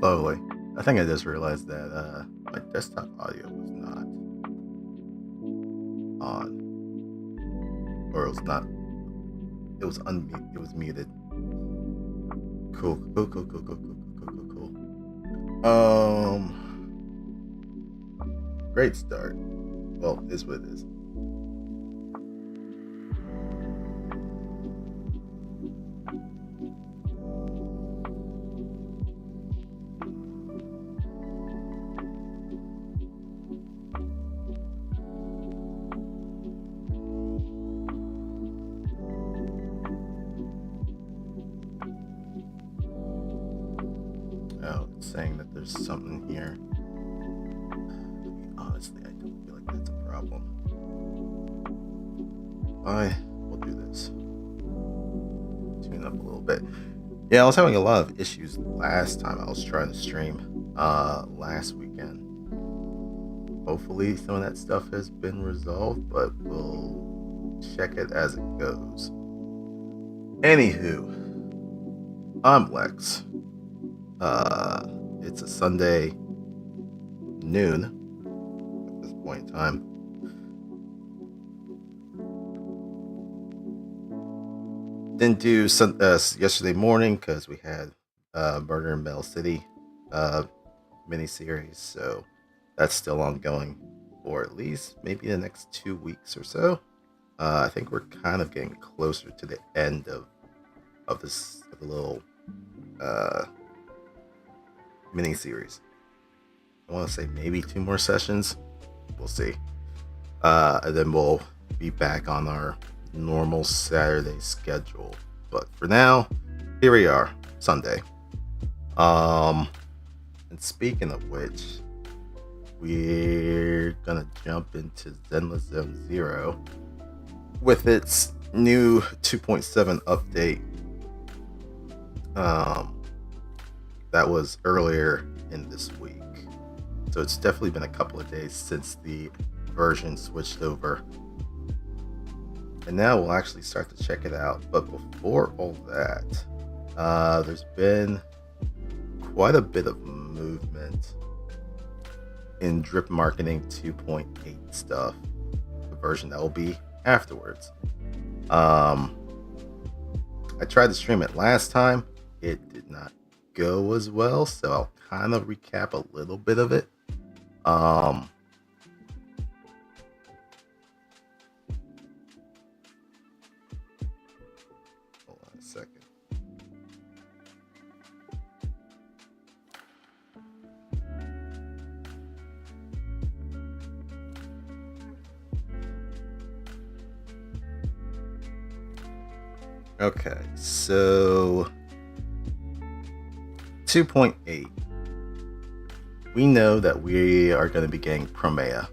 slowly. I think I just realized that my desktop audio was not on, or it was not. It was unmuted. It was muted. Cool. Great start. Well, it is what it is. Oh, it's saying that there's something here. Honestly, I don't feel like that's a problem. We'll do this. Tune up a little bit. Yeah, I was having a lot of issues last time I was trying to stream last weekend. Hopefully some of that stuff has been resolved, but we'll check it as it goes. Anywho, I'm Lex. It's a Sunday noon at this point in time. Didn't do yesterday morning because we had Murder in Bell City miniseries, so that's still ongoing for at least maybe the next 2 weeks or so. I think we're kind of getting closer to the end of this little miniseries. I want to say maybe 2 more sessions. We'll see. And then we'll be back on our normal Saturday schedule. But for now, here we are, Sunday. And speaking of which, we're gonna jump into Zenless Zone Zero with its new 2.7 update. That was earlier in this week. So it's definitely been a couple of days since the version switched over. And now we'll actually start to check it out. But before all that, there's been quite a bit of movement in Drip Marketing 2.8 stuff, the version that will be afterwards. I tried to stream it last time. It did not go as well, so I'll kind of recap a little bit of it. Hold on a second. Okay, so 2.8. We know that we are going to be getting Promea.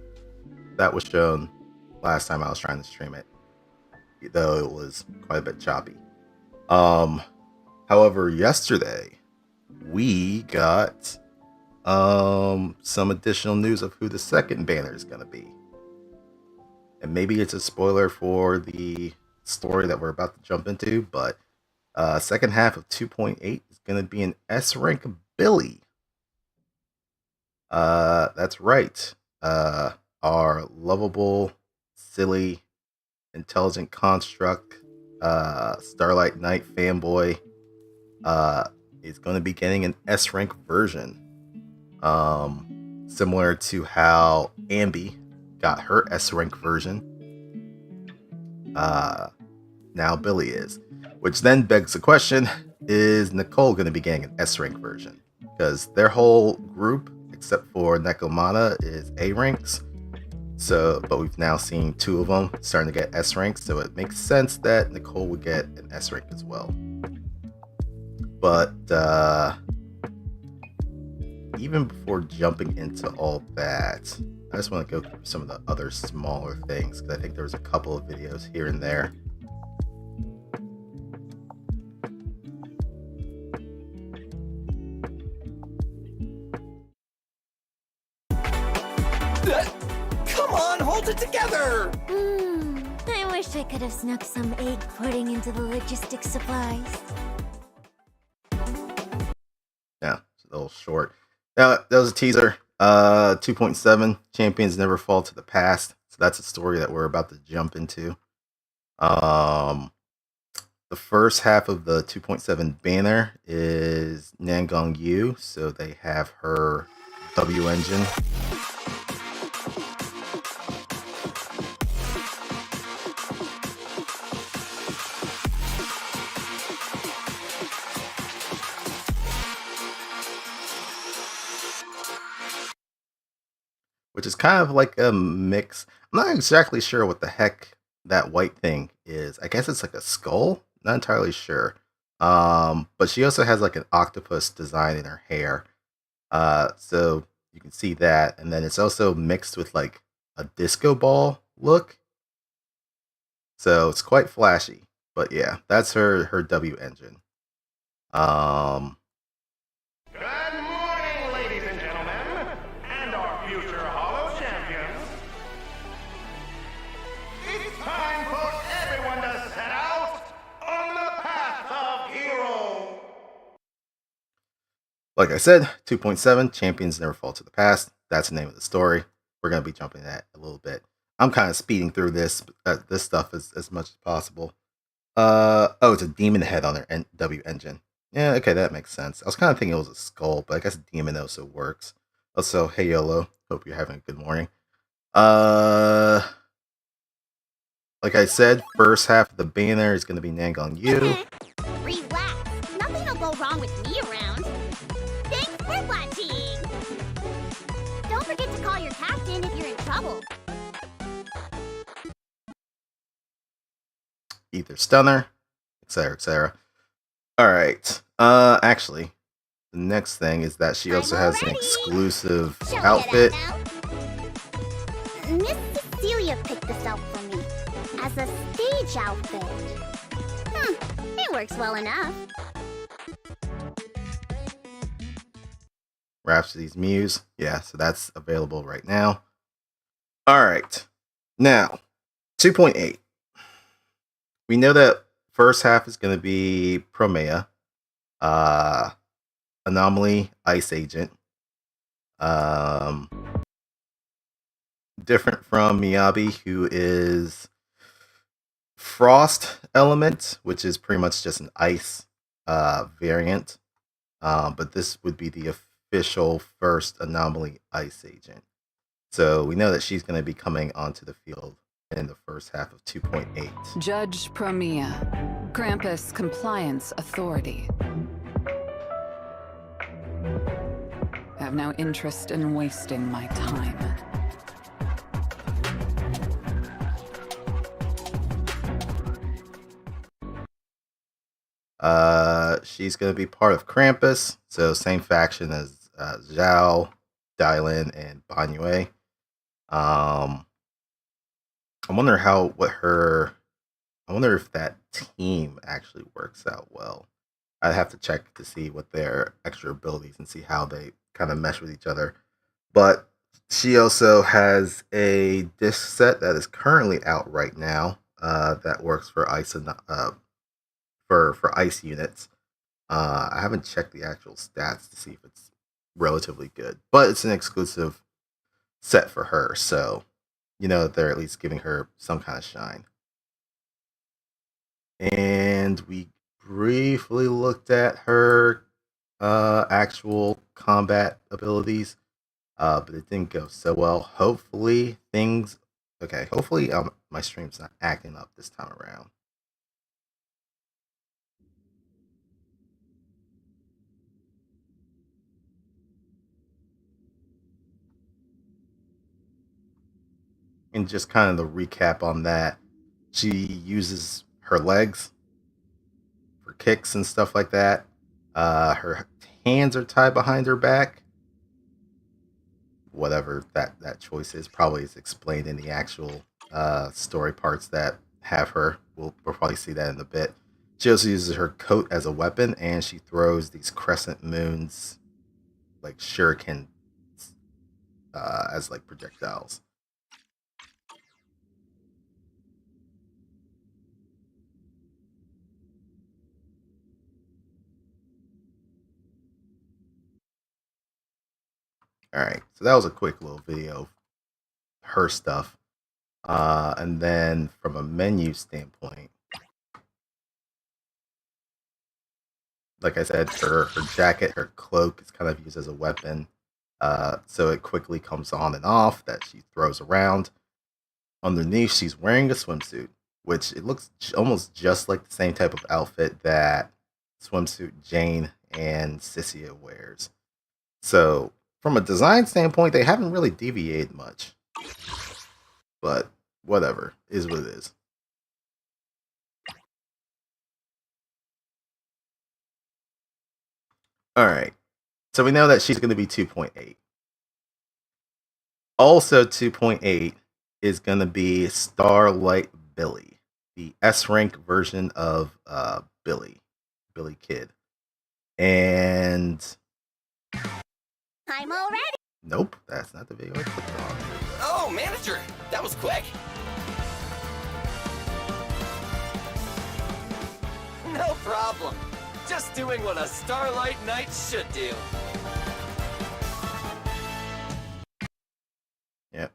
That was shown last time I was trying to stream it, though it was quite a bit choppy. However, yesterday we got some additional news of who the second banner is going to be. And maybe it's a spoiler for the story that we're about to jump into, but second half of 2.8 is going to be an S rank Billy. That's right. Our lovable, silly, intelligent construct, Starlight Knight fanboy, is going to be getting an S rank version. Similar to how Ambi got her S rank version. Now Billy is. Which then begs the question, is Nicole going to be getting an S rank version? Because their whole group, except for Nekomata, is A ranks. So, but we've now seen 2 of them starting to get S ranks, so it makes sense that Nicole would get an S rank as well. But even before jumping into all that, I just want to go through some of the other smaller things, because I think there was a couple of videos here and there. Come on, hold it together! I wish I could have snuck some egg pudding into the logistics supplies. Yeah, so little short. That was a teaser. 2.7 Champions Never Fall to the Past. So that's a story that we're about to jump into. The first half of the 2.7 banner is Nangong Yu, so they have her W engine. Which is kind of like a mix. I'm not exactly sure what the heck that white thing is. I guess it's like a skull. Not entirely sure. But she also has like an octopus design in her hair. So you can see that, and then it's also mixed with like a disco ball look. So it's quite flashy. But yeah, that's her W engine. Um, Good morning, ladies and gentlemen, and our future Hollow champions. It's time for everyone to set out on the path of hero. Like I said, 2.7 Champions Never Fall to the Past. That's the name of the story. We're gonna be jumping that a little bit. I'm kind of speeding through this stuff as much as possible. Oh, it's a demon head on their W engine. Yeah, okay, that makes sense. I was kind of thinking it was a skull, but I guess demon also works. Also, hey YOLO, hope you're having a good morning. Like I said, first half of the banner is gonna be Nangong Yu. Relax. Nothing will go wrong with me around. Thanks for watching. Don't forget to call your captain if you're in trouble. Ether Stunner, etc., etc. All right. Actually, the next thing is that she also has an exclusive outfit. Miss Cecilia picked this out for me as a stage outfit. It works well enough. Rhapsody's Muse. Yeah, so that's available right now. All right. Now, 2.8. We know that first half is going to be Promea, Anomaly, Ice Agent. Different from Miyabi, who is Frost Element, which is pretty much just an ice variant. But this would be the official first Anomaly Ice Agent. So we know that she's going to be coming onto the field in the first half of 2.8. Judge Promea, Krampus Compliance Authority. I have no interest in wasting my time. She's going to be part of Krampus, so same faction as Zhao, Dylan, and Banyue. I wonder I wonder if that team actually works out well. I'd have to check to see what their extra abilities and see how they kind of mesh with each other. But she also has a disc set that is currently out right now that works for ice and for ice units. I haven't checked the actual stats to see if it's relatively good, but it's an exclusive set for her, so you know they're at least giving her some kind of shine. And we briefly looked at her actual combat abilities, but it didn't go so well. Hopefully my stream's not acting up this time around. And just kind of the recap on that, she uses her legs for kicks and stuff like that. Her hands are tied behind her back. Whatever that choice is, probably is explained in the actual story parts that have her. We'll probably see that in a bit. She also uses her coat as a weapon, and she throws these crescent moons, like shuriken, as like projectiles. Alright, so that was a quick little video of her stuff. And then from a menu standpoint, like I said, her jacket, her cloak is kind of used as a weapon. So it quickly comes on and off that she throws around. Underneath, she's wearing a swimsuit, which it looks almost just like the same type of outfit that swimsuit Jane and Sissia wears. So from a design standpoint, they haven't really deviated much. But whatever, is what it is. Alright, so we know that she's going to be 2.8. Also 2.8 is going to be Starlight Billy, the S-rank version of Billy Kid. And I'm all ready. nope, that's not the video I clicked on. Oh, manager, that was quick. No problem. Just doing what a Starlight Knight should do. Yep.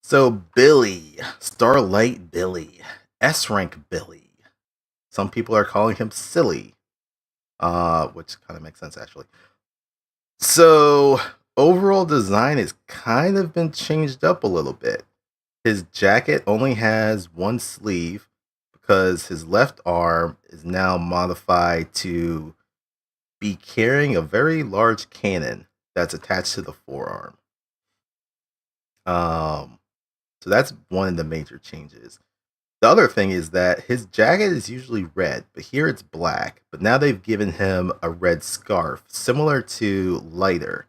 So Billy, Starlight Billy, S-rank Billy. Some people are calling him Silly, which kind of makes sense actually. So overall design has kind of been changed up a little bit. His jacket only has one sleeve because his left arm is now modified to be carrying a very large cannon that's attached to the forearm. So that's one of the major changes. The other thing is that his jacket is usually red, but here it's black. But now they've given him a red scarf, similar to Lighter.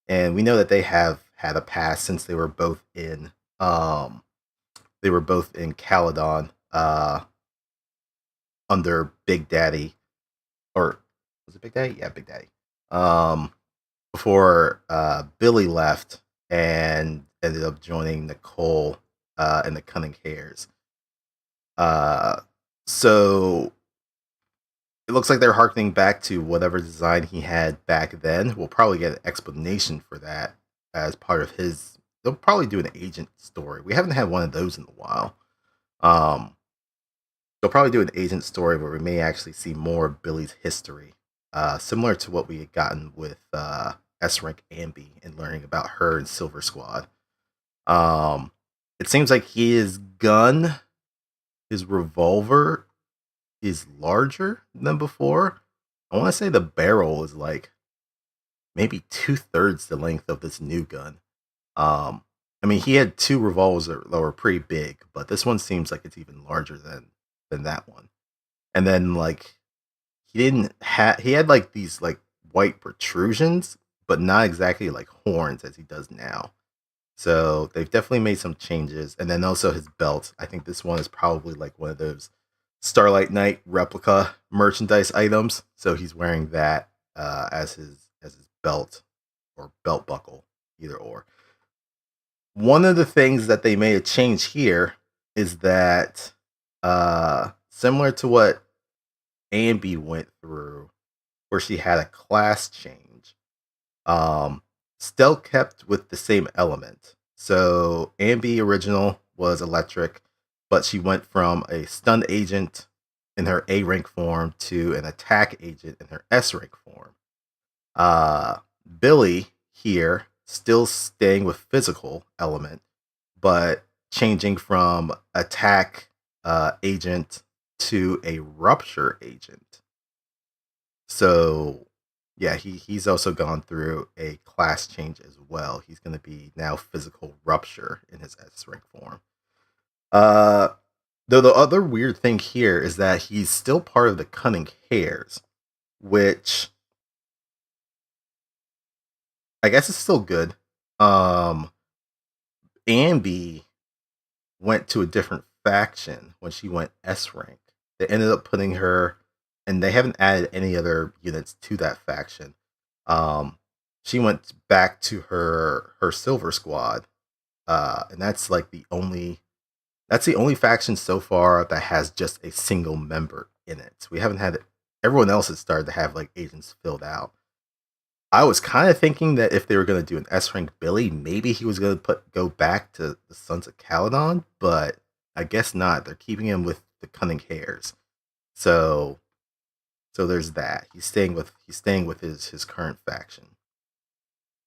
And we know that they have had a past since they were both in Caledon under Big Daddy. Or was it Big Daddy? Yeah, Big Daddy. Before Billy left and ended up joining Nicole and the Cunning Hares. So it looks like they're harkening back to whatever design he had back then. We'll probably get an explanation for that as part of his. They'll probably do an agent story. We haven't had one of those in a while. They'll probably do an agent story where we may actually see more of Billy's history, similar to what we had gotten with S-rank Ambi and learning about her and Silver Squad. It seems like his gun, his revolver, is larger than before. I want to say the barrel is like maybe 2/3 the length of this new gun. I mean, he had two revolvers that were pretty big, but this one seems like it's even larger than that one. And then like he had like these like white protrusions, but not exactly like horns as he does now. So they've definitely made some changes. And then also his belt. I think this one is probably like one of those Starlight Knight replica merchandise items. So he's wearing that as his belt or belt buckle, either or. One of the things that they made a change here is that similar to what Ambi went through, where she had a class change, still kept with the same element. So Ambi original was electric, but she went from a stun agent in her A rank form to an attack agent in her S rank form. Billy here still staying with physical element, but changing from attack agent to a rupture agent. So yeah, he's also gone through a class change as well. He's going to be now physical rupture in his S rank form. Though the other weird thing here is that he's still part of the Cunning Hares, which I guess is still good. Ambi went to a different faction when she went S rank. They ended up putting her, and they haven't added any other units to that faction. She went back to her Silver Squad, and that's like the only faction so far that has just a single member in it. We haven't had everyone else had started to have like agents filled out. I was kind of thinking that if they were going to do an S rank Billy, maybe he was going to go back to the Sons of Caledon, but I guess not. They're keeping him with the Cunning Hares. So there's that. He's staying with his current faction.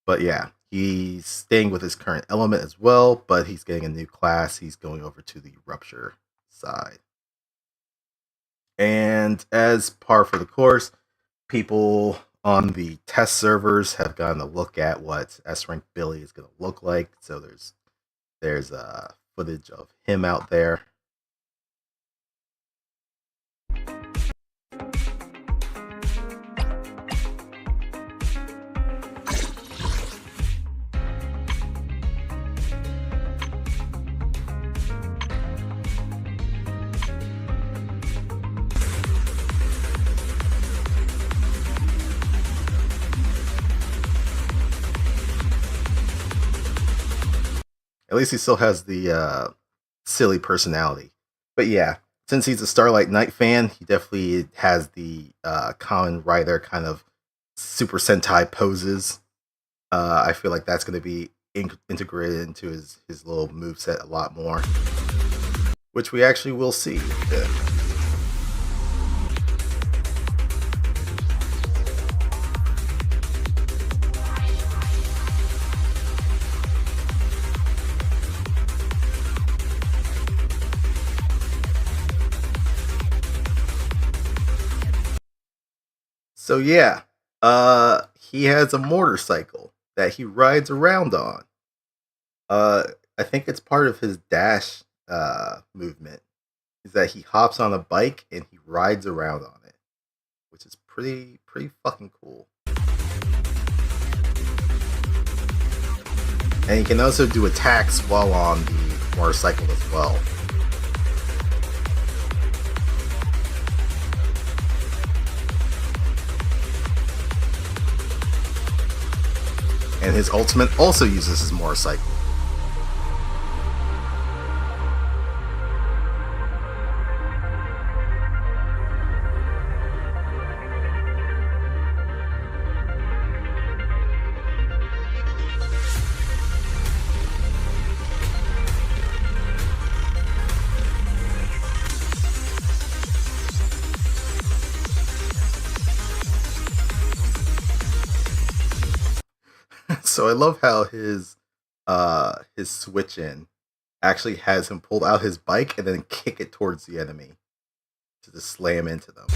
But yeah, he's staying with his current element as well, but he's getting a new class. He's going over to the Rupture side. And as par for the course, people on the test servers have gotten a look at what S rank Billy is going to look like. So there's footage of him out there. At least he still has the silly personality. But yeah, since he's a Starlight Knight fan, he definitely has the Kamen Rider kind of Super Sentai poses. I feel like that's going to be integrated into his little moveset a lot more, which we actually will see. So yeah, he has a motorcycle that he rides around on. I think it's part of his dash movement is that he hops on a bike and he rides around on it, which is pretty fucking cool. And he can also do attacks while on the motorcycle as well. And his ultimate also uses his motorcycle. So I love how his switch in actually has him pull out his bike and then kick it towards the enemy to just slam into them.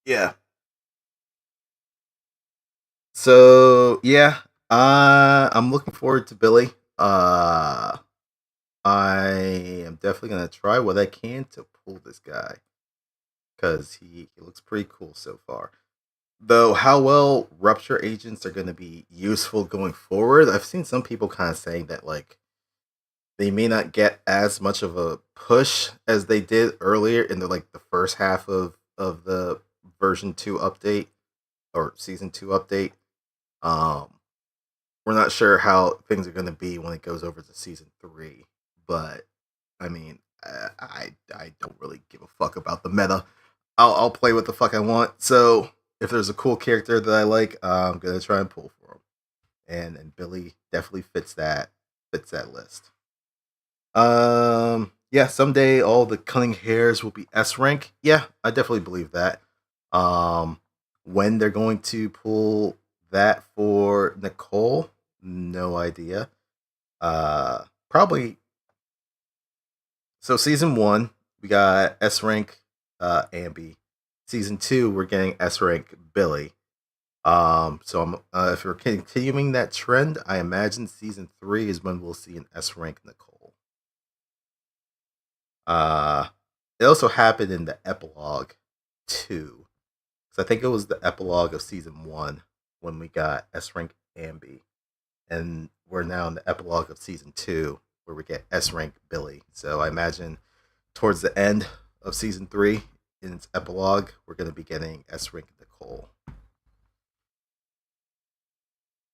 Yeah. So yeah, I'm looking forward to Billy. I am definitely gonna try what I can to pull this guy because he looks pretty cool so far. Though how well Rupture agents are gonna be useful going forward, I've seen some people kind of saying that like they may not get as much of a push as they did earlier in the first half of the version 2 update or season 2 update. We're not sure how things are going to be when it goes over to season 3, but I mean, I don't really give a fuck about the meta. I'll play what the fuck I want. So if there's a cool character that I like, I'm gonna try and pull for him. And Billy definitely fits that list. Yeah, someday all the Cunning Hares will be S rank. Yeah, I definitely believe that. When they're going to pull that for Nicole, no idea. Probably. So season 1, we got S rank Ambi. Season 2, we're getting S rank Billy. So I'm if we're continuing that trend, I imagine season 3 is when we'll see an S rank Nicole. It also happened in the epilogue 2. So I think it was the epilogue of season 1 when we got S rank Ambi. And we're now in the epilogue of season 2, where we get S rank Billy. So I imagine towards the end of season 3, in its epilogue, we're going to be getting S rank Nicole.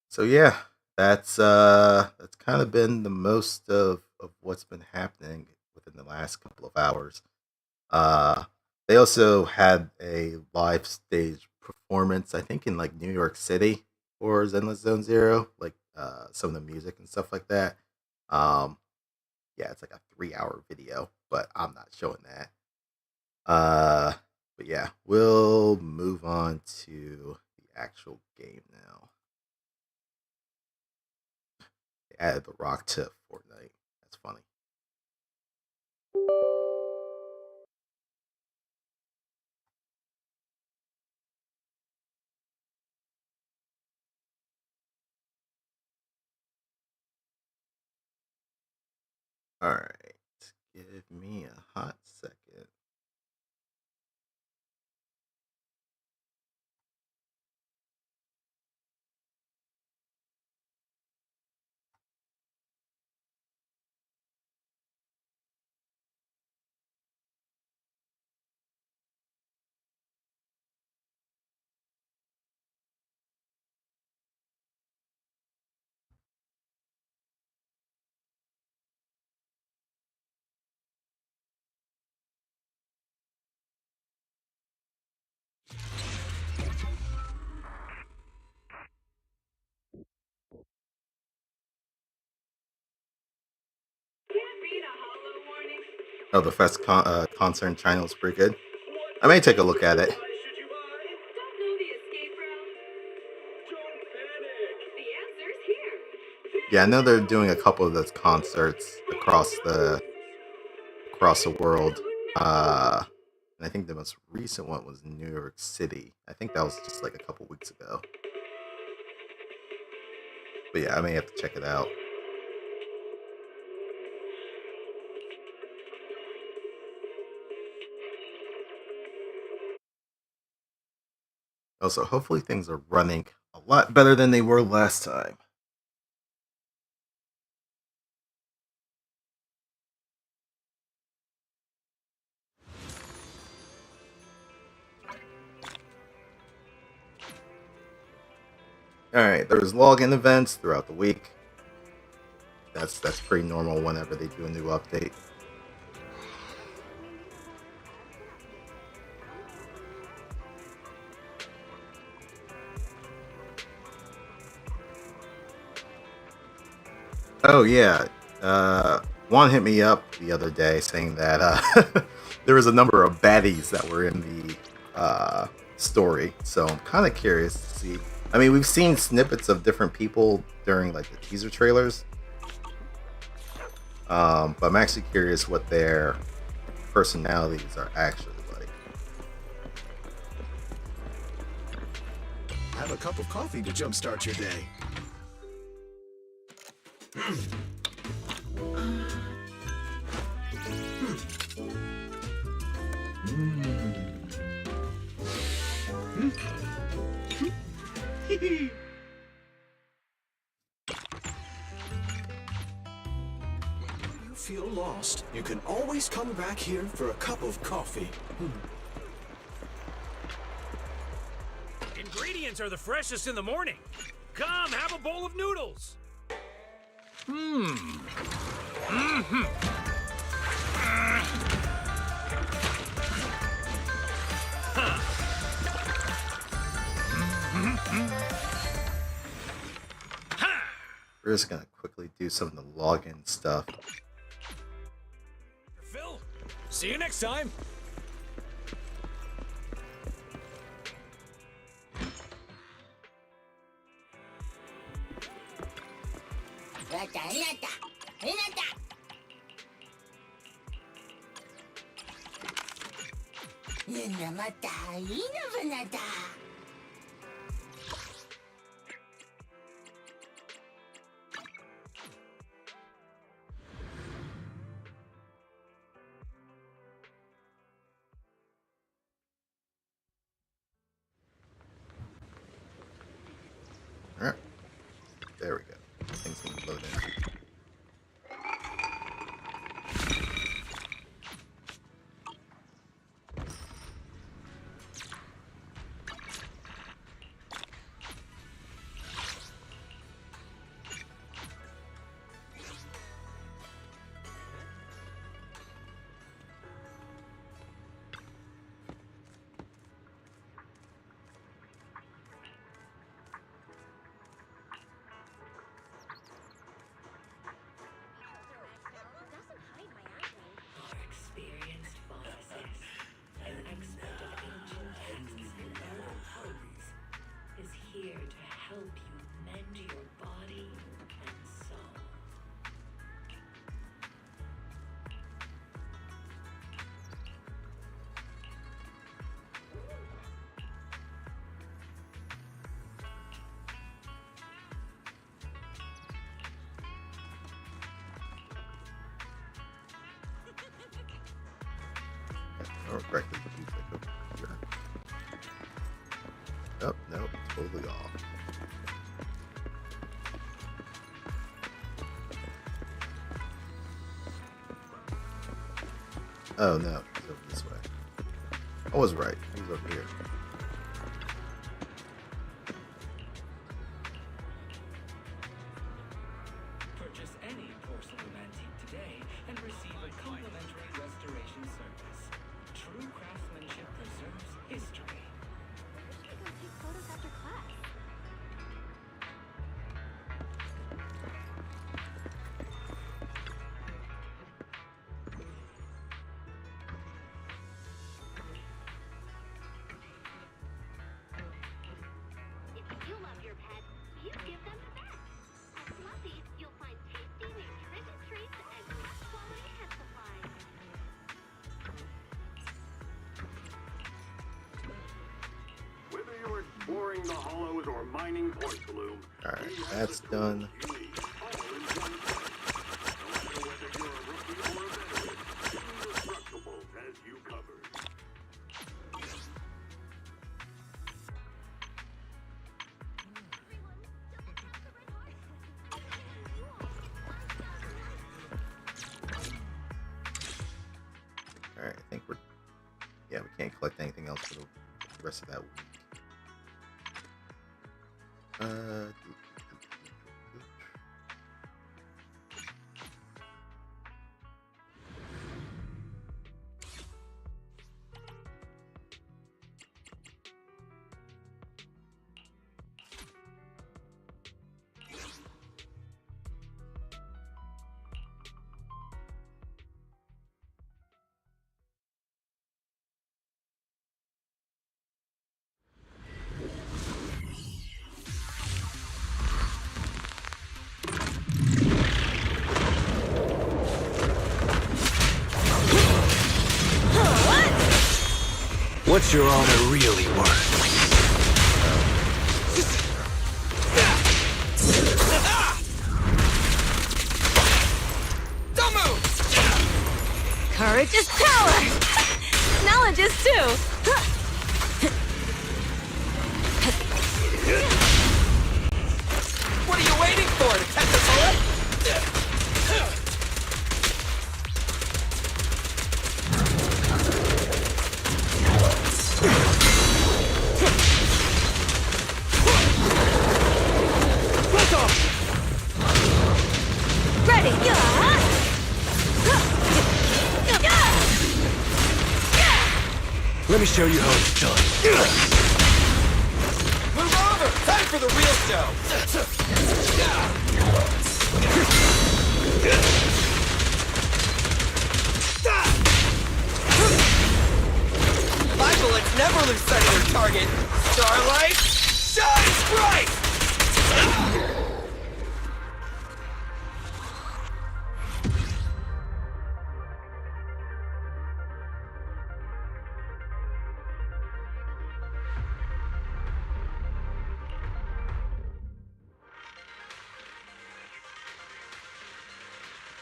So yeah, that's kind of been the most of what's been happening within the last couple of hours. They also had a live stage performance, I think, in like New York City for Zenless Zone Zero, like some of the music and stuff like that. Um, yeah, it's like a 3-hour video, but I'm not showing that. But yeah, we'll move on to the actual game now. They added The Rock to Fortnite. That's funny. All right, give me a hot second. Oh, the first concert in China was pretty good. I may take a look at it. Yeah, I know they're doing a couple of those concerts across the world. And I think the most recent one was New York City. I think that was just like a couple weeks ago. But yeah, I may have to check it out. Also, hopefully things are running a lot better than they were last time. Alright, there's login events throughout the week. That's pretty normal whenever they do a new update. Oh yeah, Juan hit me up the other day saying that there was a number of baddies that were in the story. So I'm kind of curious to see. I mean, we've seen snippets of different people during like the teaser trailers, but I'm actually curious what their personalities are actually like. Have a cup of coffee to jumpstart your day. You feel lost? You can always come back here for a cup of coffee. Ingredients are the freshest in the morning. Come, have a bowl of noodles. We're just gonna quickly do some of the login stuff. Phil, see you next time. Alright. There we go. Things cutscene load in. Our experienced pharmacist, an expert of ancient texts and old homes, is here to help you mend your body and soul. Or correctly the music over here. Oh, no, totally off. Oh no, he's over this way. I was right. He was over here. Purchase any porcelain antique today and receive a complimentary restoration service. True craftsmanship preserves history. I go take photos after class. If you love your pet, you give them the best. At Fluffies, you'll find tasty, nutritious treats and top-quality pet supplies. Whether you're exploring the hollows or mining porcelain, Alright, that's done. you need all in one place. No matter whether you're a rookie or a veteran, Indestructibles has you covered. Alright, I think we're... Yeah, we can't collect anything else for the rest of that week. What's your honor really worth? Don't move! Courage is power! Knowledge is too! What are you waiting for? To catch a bullet? Ready! Let me show you how it's done. Move over! Time for the real show! My bullets never lose sight of their target! Starlight, shines bright!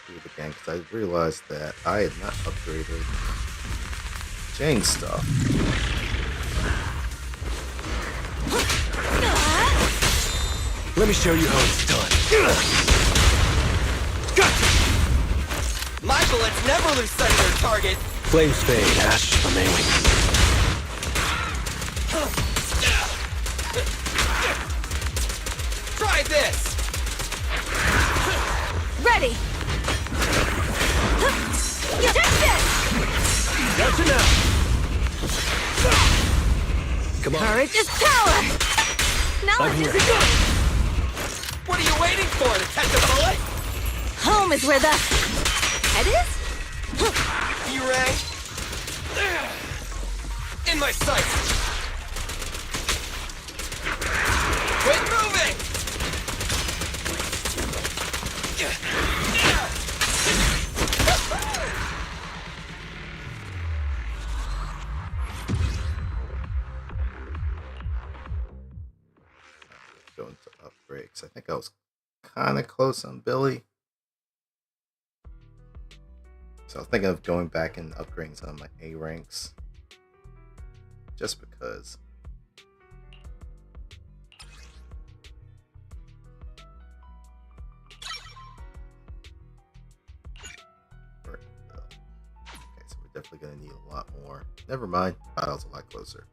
Do it again, because I realized that I had not upgraded Jane's stuff. Let me show you how it's done. bullets never lose sight of their target. Flames fade, Ash. I'm aiming. Try this! Ready! You take this! That's enough! Come on. Courage is power! Knowledge is good! What are you waiting for, to catch a bullet? Home is where the head is? B-Ray? In my sights! Quit moving! Going to upgrades. I think I was kind of close on Billy. So I was thinking of going back and upgrading some of my A ranks. Just because. Okay, so we're definitely going to need a lot more. Never mind. Battle's a lot closer.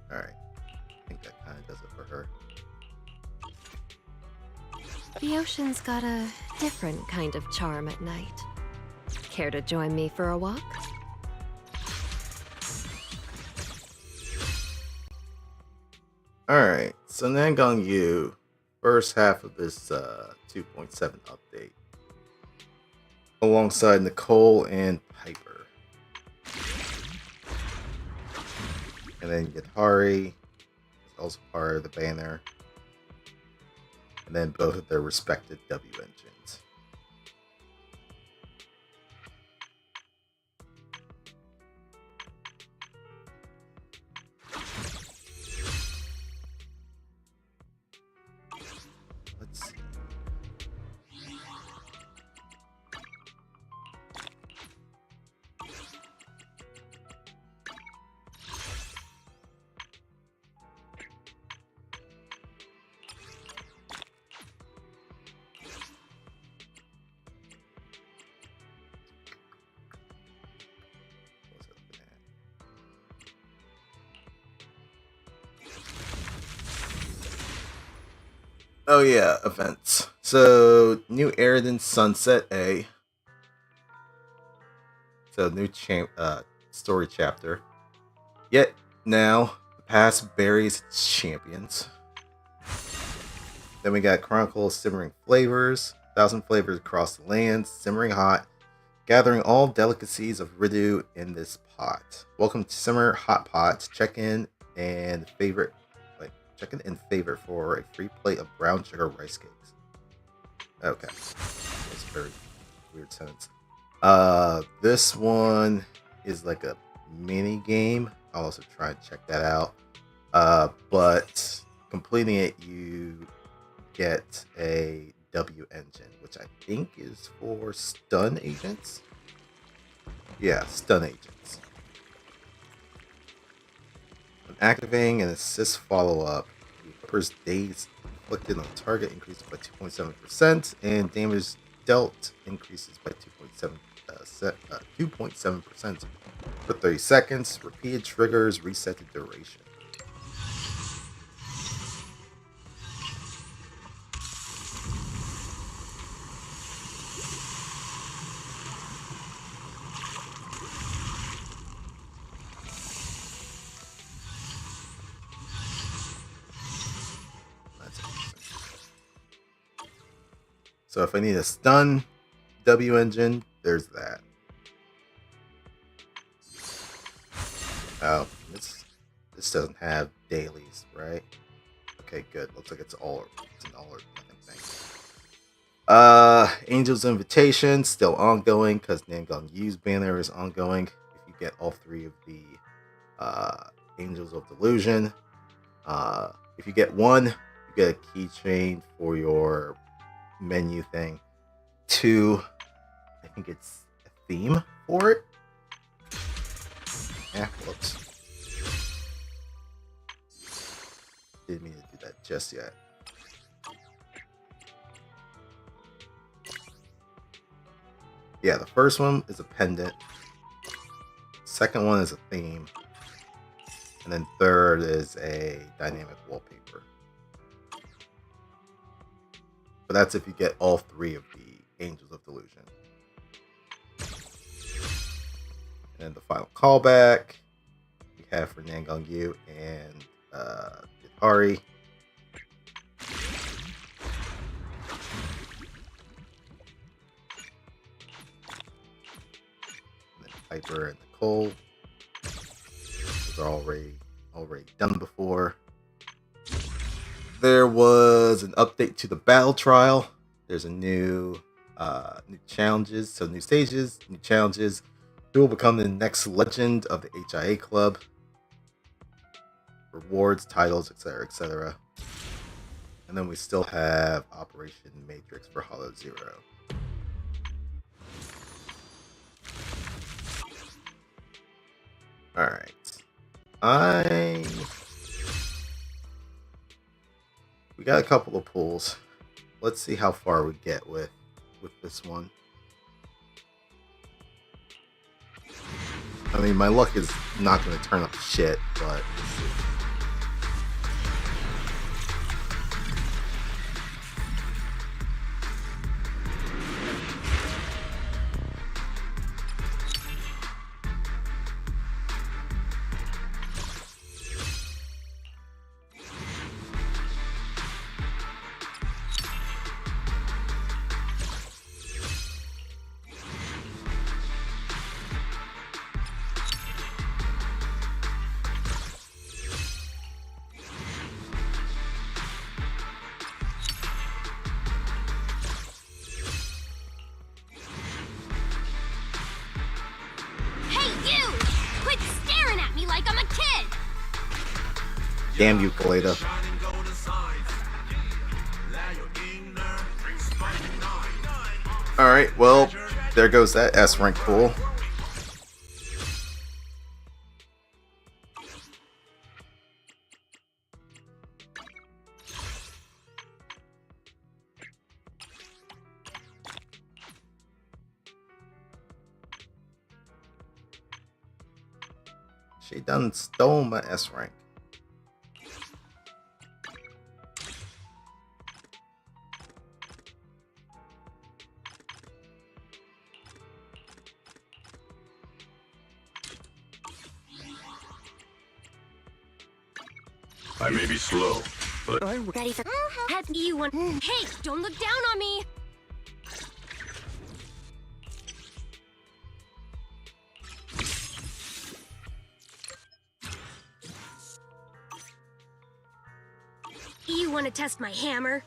Alright. I think that kind of does it for her. The ocean's got a different kind of charm at night. Care to join me for a walk? Alright, so Nangang Yu, first half of this 2.7 update. Alongside Nicole and Piper. And then you get Hari, who's also part of the banner. And then both of their respective W engines. Let's see. What's it looking at? Oh yeah, events. So new Eridu Sunset A. So new story chapter. Yet now the past buries its champions. Then we got Chronicle of Simmering Flavors, 1,000 flavors across the land, simmering hot, gathering all delicacies of Eridu in this pot. Welcome to Simmer Hot Pot. Check in and favor for a free plate of brown sugar rice cakes. Okay. That's a very weird sentence. This one is like a mini game. I'll also try and check that out. But completing it, you get a W engine, which I think is for stun agents. Yeah, stun agents. When activating an assist follow-up, the Reaper's days inflicted on target increases by 2.7%, and damage dealt increases by 2.7% for 30 seconds. Repeated triggers reset the duration. So if I need a stun W engine, there's that. Oh, this doesn't have dailies, right? Okay, good. Looks like it's an all or nothing thing. Angel's Invitation still ongoing because Nangang Yu's banner is ongoing. If you get all 3 of the Angels of Delusion, if you get 1, you get a keychain for your menu thing. 2, I think it's a theme for it. Yeah, whoops. Didn't mean to do that just yet. Yeah, the first one is a pendant. Second one is a theme. And then third is a dynamic wallpaper. But that's if you get all 3 of the Angels of Delusion. And then the final callback we have for Nangang Yu and Hari. And then Piper and Nicole. Those are already done before. There was an update to the battle trial. There's a new challenges, so new stages, new challenges. Who will become the next legend of the HIA club? Rewards, titles, etc., etc. And then we still have Operation Matrix for HoYoverse. All right, we got a couple of pools. Let's see how far we get with this one. I mean, my luck is not going to turn up shit, but damn you, Kaleda. Alright, well, there goes that S rank pool. She done stole my S rank. I may be slow, but I'm ready for. Have you one? Hey, don't look down on me. You want to test my hammer?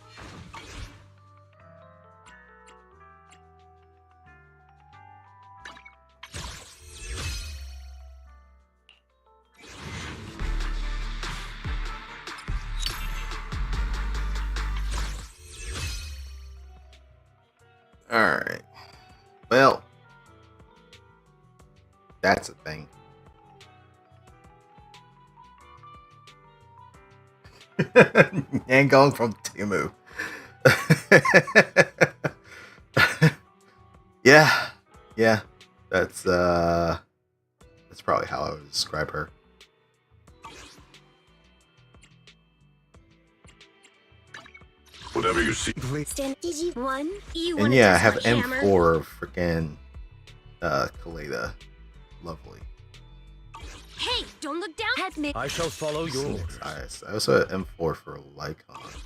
Alright. Well, that's a thing. Nangang from Timu. Yeah. That's probably how I would describe her. whatever you see. And yeah, I have M4 of freaking Kaleda. Lovely. Hey, don't look down at me. I shall follow yours. Nice. I also have M4 for Lycon.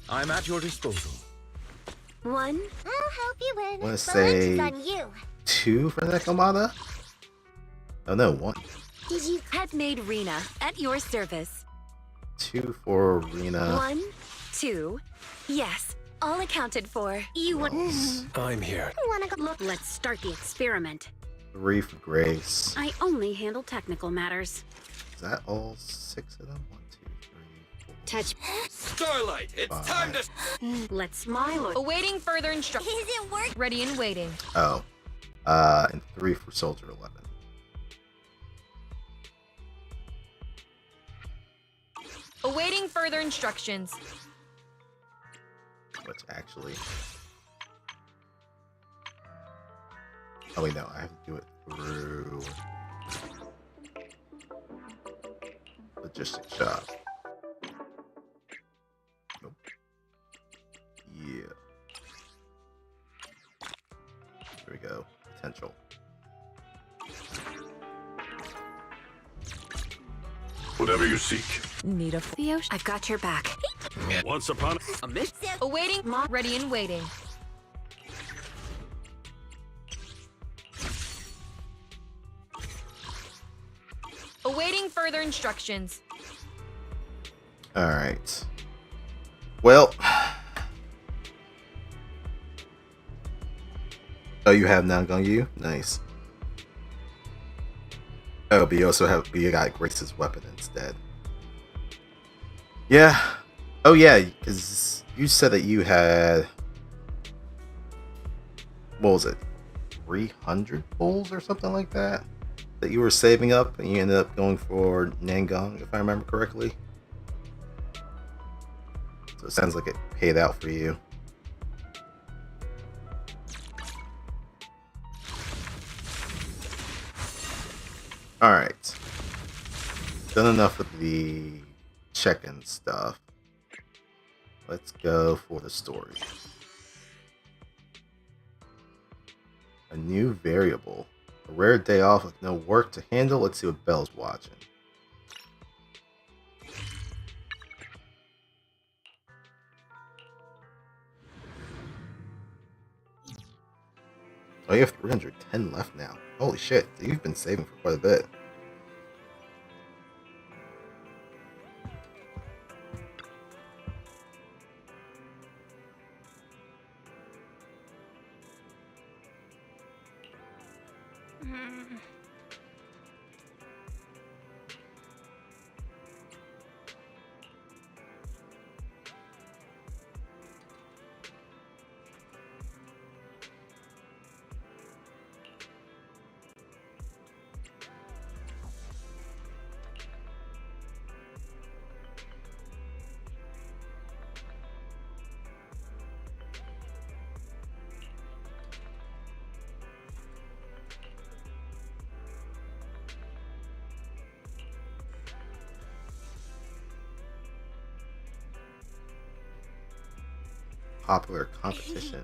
I'm at your disposal. One. I'll help you win. I want to say 2 for Nekomata. Oh no, 1. Did you? Head-made Rena, at your service. 2 for Rena. 1, 2. Yes, all accounted for. You want? I'm here. Wanna go? Look, let's start the experiment. 3 for Grace. I only handle technical matters. Is that all 6 of them? 1, 2, 3, 4. Touch. Starlight, it's time to... Let's smile. Awaiting further instructions. Is it work? Ready and waiting. Oh. And 3 for Soldier 11. Awaiting further instructions. Which actually... Oh wait, no, I have to do it through... Logistics shop. Nope. Yeah. There we go. Potential. Whatever you seek. Need a Theo. I've got your back. Once upon A miss. Awaiting. Ready and waiting. Awaiting further instructions. Alright. Well... Oh, you have Nangongu? Nice. Oh, but you got Grace's weapon instead. Yeah. Oh yeah, because you said that you had... What was it? 300 bulls or something like that? That you were saving up and you ended up going for Nangong, if I remember correctly. So it sounds like it paid out for you. Alright. Done enough with the check-in stuff. Let's go for the story. A new variable. A rare day off with no work to handle. Let's see what Belle's watching. Oh, you have 310 left now. Holy shit, you've been saving for quite a bit. Popular competition.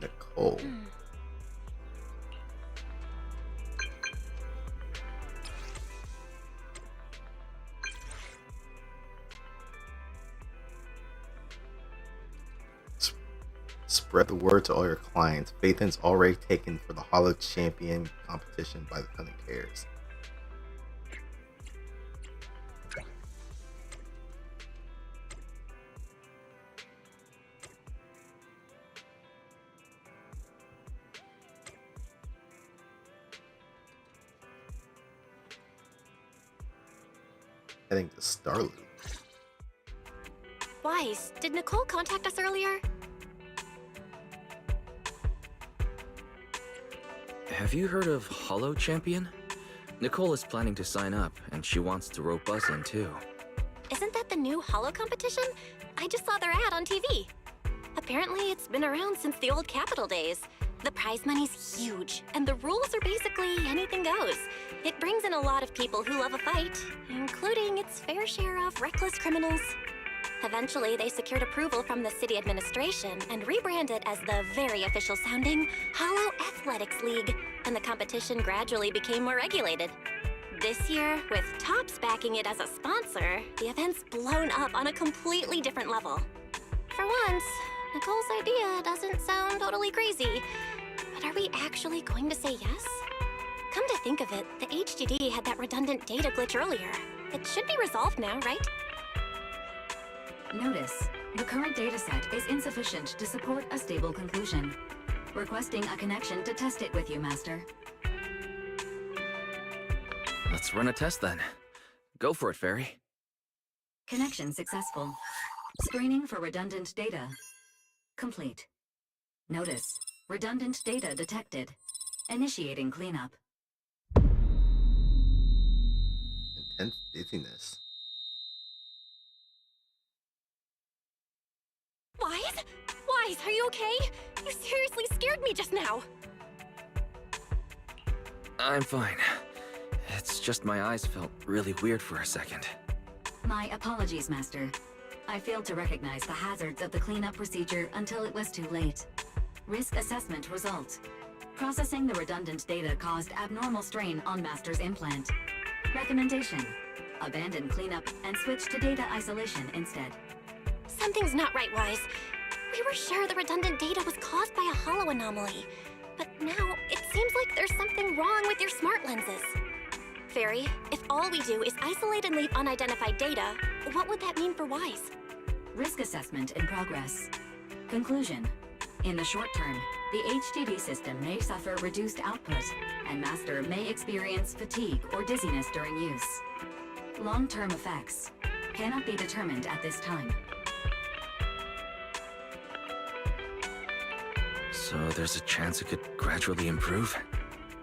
Nicole. Spread the word to all your clients. Phaethon's already taken for the Hollow Champion competition by the Cunning Cares. Heading to Starloop. Wise, did Nicole contact us earlier? Have you heard of Hollow Champion? Nicole is planning to sign up, and she wants to rope us in too. Isn't that the new Hollow competition? I just saw their ad on TV. Apparently, it's been around since the old Capital days. The prize money's huge, and the rules are basically anything goes. It brings in a lot of people who love a fight, including its fair share of reckless criminals. Eventually, they secured approval from the city administration and rebranded as the very official sounding Holo Athletics League, and the competition gradually became more regulated. This year, with Topps backing it as a sponsor, the event's blown up on a completely different level. For once, Nicole's idea doesn't sound totally crazy, but are we actually going to say yes? Come to think of it, the HDD had that redundant data glitch earlier. It should be resolved now, right? Notice, the current dataset is insufficient to support a stable conclusion. Requesting a connection to test it with you, Master. Let's run a test then. Go for it, Fairy. Connection successful. Screening for redundant data. Complete. Notice, redundant data detected. Initiating cleanup. Intense dizziness. Wise? Wise, are you okay? You seriously scared me just now. I'm fine. It's just my eyes felt really weird for a second. My apologies, Master. I failed to recognize the hazards of the cleanup procedure until it was too late. Risk assessment results. Processing the redundant data caused abnormal strain on Master's implant. Recommendation: abandon cleanup and switch to data isolation instead. Something's not right, Wise. We were sure the redundant data was caused by a holo anomaly, but now it seems like there's something wrong with your smart lenses. Fairy, if all we do is isolate and leave unidentified data, what would that mean for Wise? Risk assessment in progress. Conclusion: in the short term, the HDD system may suffer reduced output, and Master may experience fatigue or dizziness during use. Long-term effects cannot be determined at this time. So there's a chance it could gradually improve?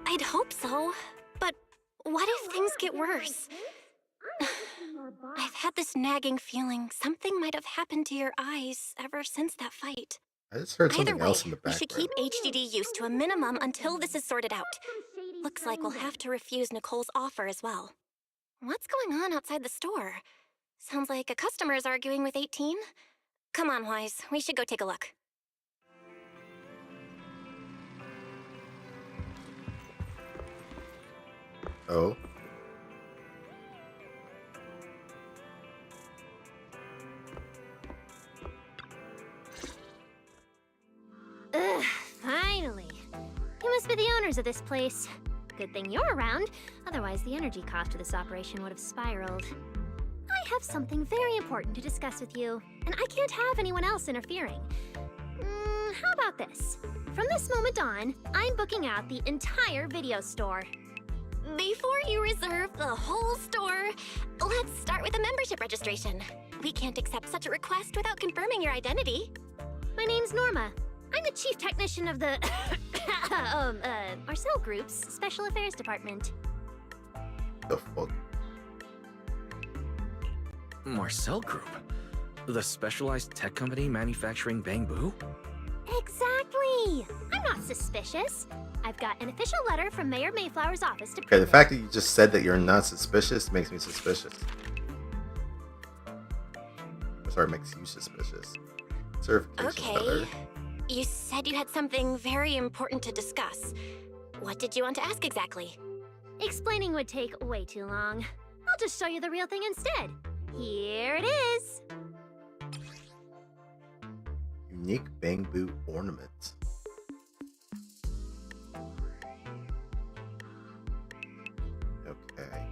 I'd hope so, but what if things get worse? I've had this nagging feeling something might have happened to your eyes ever since that fight. I just heard Either something way, else in the we should background. keep HDD use to a minimum until this is sorted out. Looks like we'll have to refuse Nicole's offer as well. What's going on outside the store? Sounds like a customer is arguing with 18. Come on, Wise, we should go take a look. Oh. Ugh, finally. You must be the owners of this place. Good thing you're around, otherwise the energy cost of this operation would have spiraled. I have something very important to discuss with you, and I can't have anyone else interfering. How about this? From this moment on, I'm booking out the entire video store. Before you reserve the whole store, let's start with a membership registration. We can't accept such a request without confirming your identity. My name's Norma. I'm the chief technician of the Marcel Group's Special Affairs Department. The fuck? Marcel Group? The specialized tech company manufacturing bamboo? Exactly! I'm not suspicious. I've got an official letter from Mayor Mayflower's office to Okay, prove the fact that you just said that you're not suspicious makes me suspicious. I'm sorry, makes you suspicious. Certification Okay. letter. You said you had something very important to discuss. What did you want to ask exactly? Explaining would take way too long. I'll just show you the real thing instead. Here it is. Unique bamboo ornament. Okay.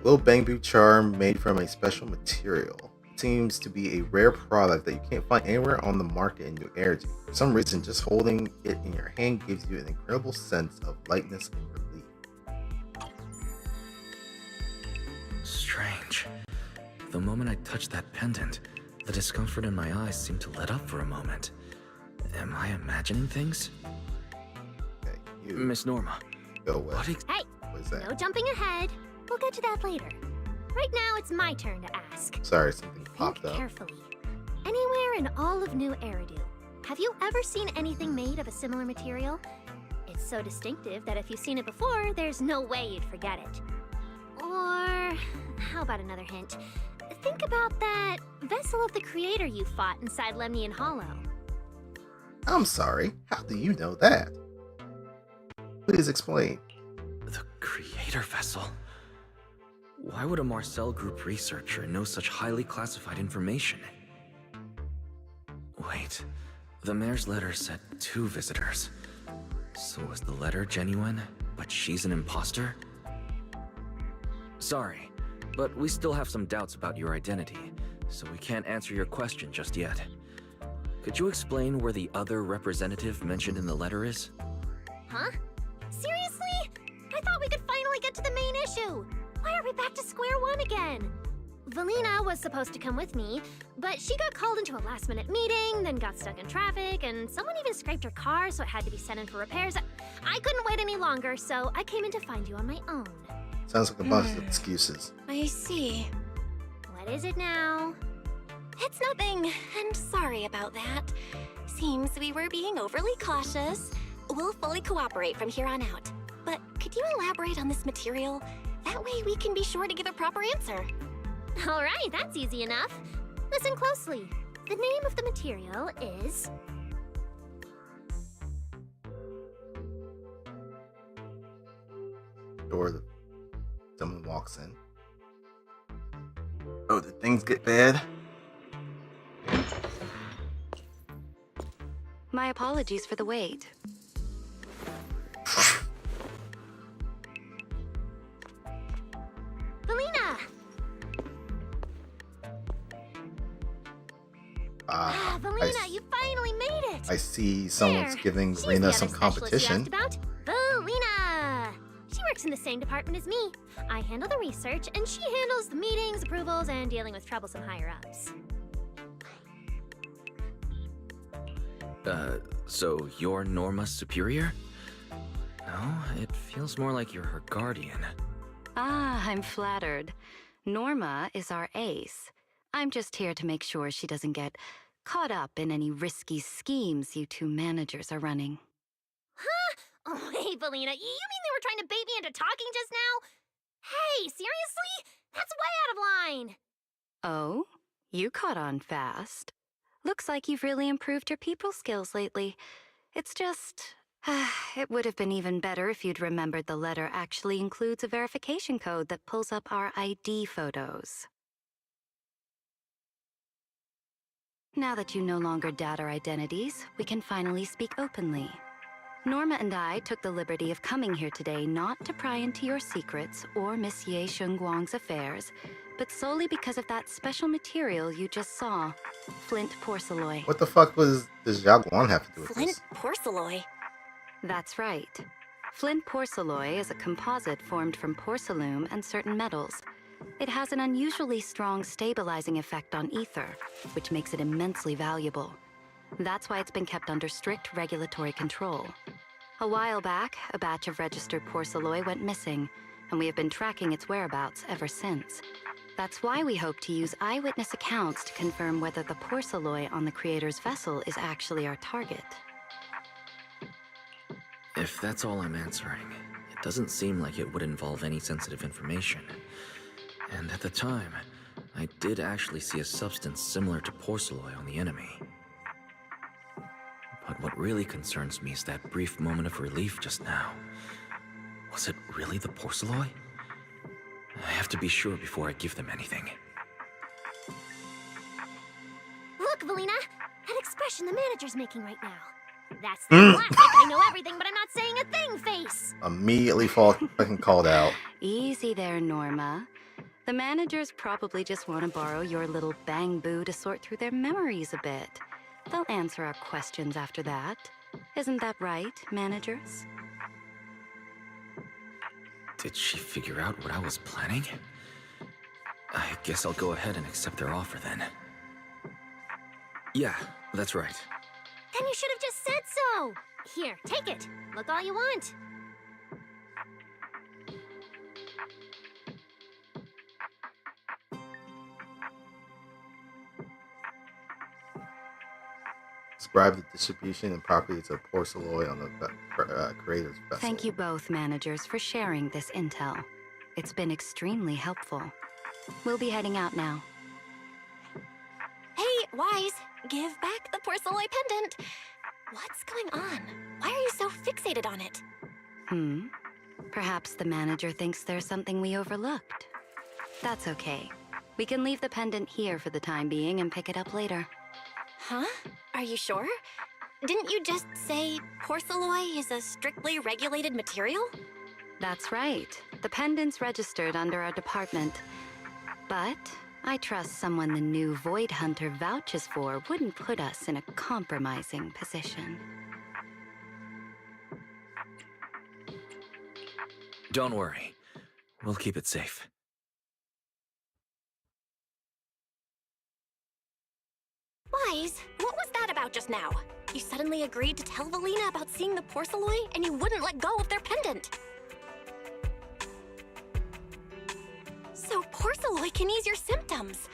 Little bamboo charm made from a special material. Seems to be a rare product that you can't find anywhere on the market in New Eridu. For some reason, just holding it in your hand gives you an incredible sense of lightness and relief. Strange. The moment I touched that pendant, the discomfort in my eyes seemed to let up for a moment. Am I imagining things? Okay, you Miss Norma. go away. Hey, What is that? no jumping ahead. We'll get to that later. Right now, it's my turn to ask. Sorry, something Think popped up. carefully. Anywhere in all of New Eridu, have you ever seen anything made of a similar material? It's so distinctive that if you've seen it before, there's no way you'd forget it. Or how about another hint? think about that vessel of the creator you fought inside Lemnian Hollow? I'm sorry, how do you know that? Please explain. The creator vessel? Why would a Marcel Group researcher know such highly classified information? Wait, the mayor's letter said 2 visitors. So was the letter genuine, but she's an imposter? Sorry, but we still have some doubts about your identity, so we can't answer your question just yet. Could you explain where the other representative mentioned in the letter is? Huh? Seriously? I thought we could finally get to the main issue. Why are we back to square one again? Valina was supposed to come with me, but she got called into a last-minute meeting, then got stuck in traffic, and someone even scraped her car, so it had to be sent in for repairs. I couldn't wait any longer, so I came in to find you on my own. Sounds like a bunch of excuses. I see. What is it now? It's nothing, and sorry about that. Seems we were being overly cautious. We'll fully cooperate from here on out. But could you elaborate on this material? That way we can be sure to give a proper answer. All right, that's easy enough. Listen closely. The name of the material is... Door, someone walks in. Oh, did things get bad? My apologies for the wait. Valina! Valina, you finally made it! I see someone's giving She's Rena the some other specialist you competition. asked about. Valina! She works in the same department as me. I handle the research, and she handles the meetings, approvals, and dealing with troublesome higher-ups. So you're Norma's superior? No, it feels more like you're her guardian. Ah, I'm flattered. Norma is our ace. I'm just here to make sure she doesn't get caught up in any risky schemes you 2 managers are running. Huh? Oh, hey, Valina, you mean they were trying to bait me into talking just now? Hey, seriously? That's way out of line! Oh? You caught on fast. Looks like you've really improved your people skills lately. It's just... it would have been even better if you'd remembered the letter actually includes a verification code that pulls up our ID photos. Now that you no longer doubt our identities, we can finally speak openly. Norma and I took the liberty of coming here today not to pry into your secrets or Miss Ye Shengguang's affairs, but solely because of that special material you just saw, flint porcelain. What the fuck does Xiaoguan have to do with Flint this? porcelain? That's right. Flint porcelain is a composite formed from porcelain and certain metals. It has an unusually strong stabilizing effect on ether, which makes it immensely valuable. That's why it's been kept under strict regulatory control. A while back, a batch of registered porcelain went missing, and we have been tracking its whereabouts ever since. That's why we hope to use eyewitness accounts to confirm whether the porcelain on the creator's vessel is actually our target. If that's all I'm answering, it doesn't seem like it would involve any sensitive information. And at the time, I did actually see a substance similar to porcelain on the enemy. But what really concerns me is that brief moment of relief just now. Was it really the porcelain? I have to be sure before I give them anything. Look, Valina! That expression the manager's making right now. That's the classic I know everything, but I'm not saying a thing face! Immediately fucking called out. Easy there, Norma. The managers probably just want to borrow your little bang boo to sort through their memories a bit. They'll answer our questions after that. Isn't that right, managers? Did she figure out what I was planning? I guess I'll go ahead and accept their offer then. Yeah, that's right. Then you should have just said so! Here, take it. Look all you want. Describe the distribution and properties of porcelain on the creator's vessel. Thank you both, managers, for sharing this intel. It's been extremely helpful. We'll be heading out now. Wise, give back the porcelain pendant. What's going on? Why are you so fixated on it? Perhaps the manager thinks there's something we overlooked. That's okay. We can leave the pendant here for the time being and pick it up later. Huh? Are you sure? Didn't you just say porcelain is a strictly regulated material? That's right. The pendant's registered under our department. But I trust someone the new Void Hunter vouches for wouldn't put us in a compromising position. Don't worry. We'll keep it safe. Wise, what was that about just now? You suddenly agreed to tell Valina about seeing the porcelain, and you wouldn't let go of their pendant. So porcelain can ease your symptoms.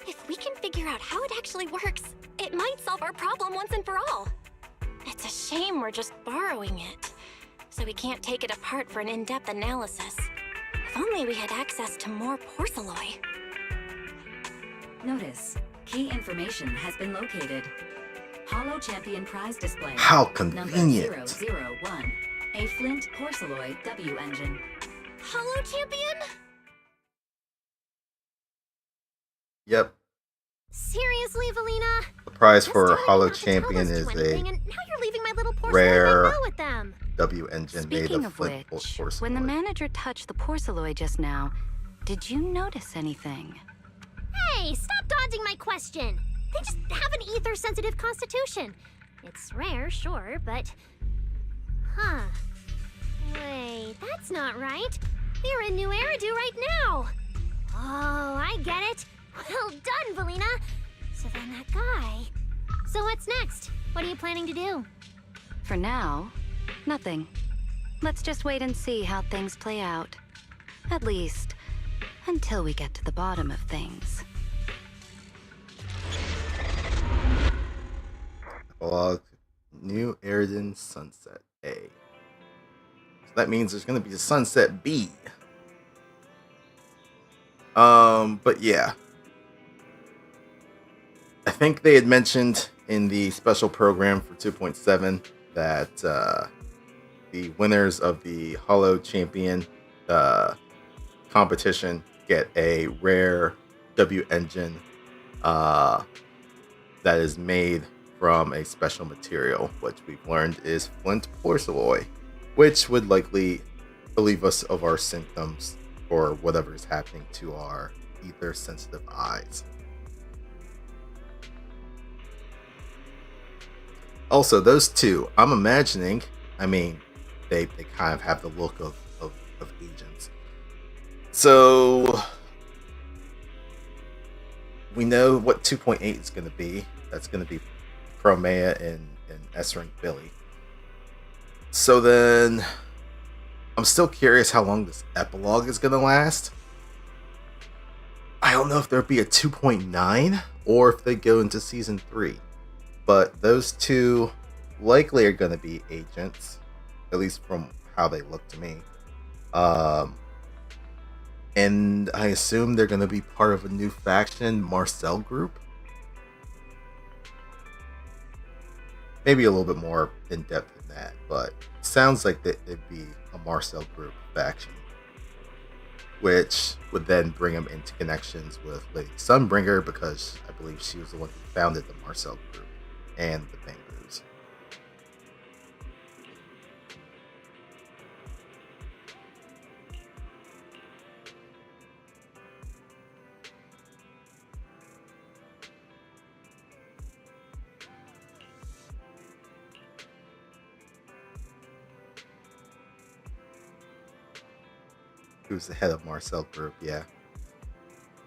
If we can figure out how it actually works, it might solve our problem once and for all. It's a shame we're just borrowing it, so we can't take it apart for an in-depth analysis. If only we had access to more porcelain. Notice, key information has been located. Holo Champion prize display. How convenient. Number 001. A Flint Porceloid W engine. Holo Champion? Yep. Seriously, Valina? The prize for Holo Champion is a now you're leaving my little rare with them. W engine made Speaking of of flint which, porcelain. when the manager touched the porcelain just now, did you notice anything? Hey, stop dodging my question. They just have an ether-sensitive constitution. It's rare, sure, but... Huh. Wait, that's not right. We're in New Eridu right now. Oh, I get it. Well done, Valina. So then that guy... So what's next? What are you planning to do? For now, nothing. Let's just wait and see how things play out. At least, until we get to the bottom of things. Log New Eridu Sunset A. So that means there's going to be a Sunset B. But yeah. I think they had mentioned in the special program for 2.7 that the winners of the Holo Champion competition get a rare W engine that is made from a special material, which we've learned is flint porcelain, which would likely relieve us of our symptoms or whatever is happening to our ether sensitive eyes. Also, those two, I'm imagining, I mean, they kind of have the look of agents. So we know what 2.8 is going to be. That's going to be Promea and S-Rank Billy. So then I'm still curious how long this epilogue is going to last. I don't know if there'll be a 2.9 or if they go into season 3. But those two likely are going to be agents, at least from how they look to me. And I assume they're going to be part of a new faction, Marcel group. Maybe a little bit more in depth than that, but it sounds like that it'd be a Marcel group faction, which would then bring them into connections with Lady Sunbringer, because I believe she was the one who founded the Marcel group and the Bangoos. Who's the head of Marcel Group, yeah.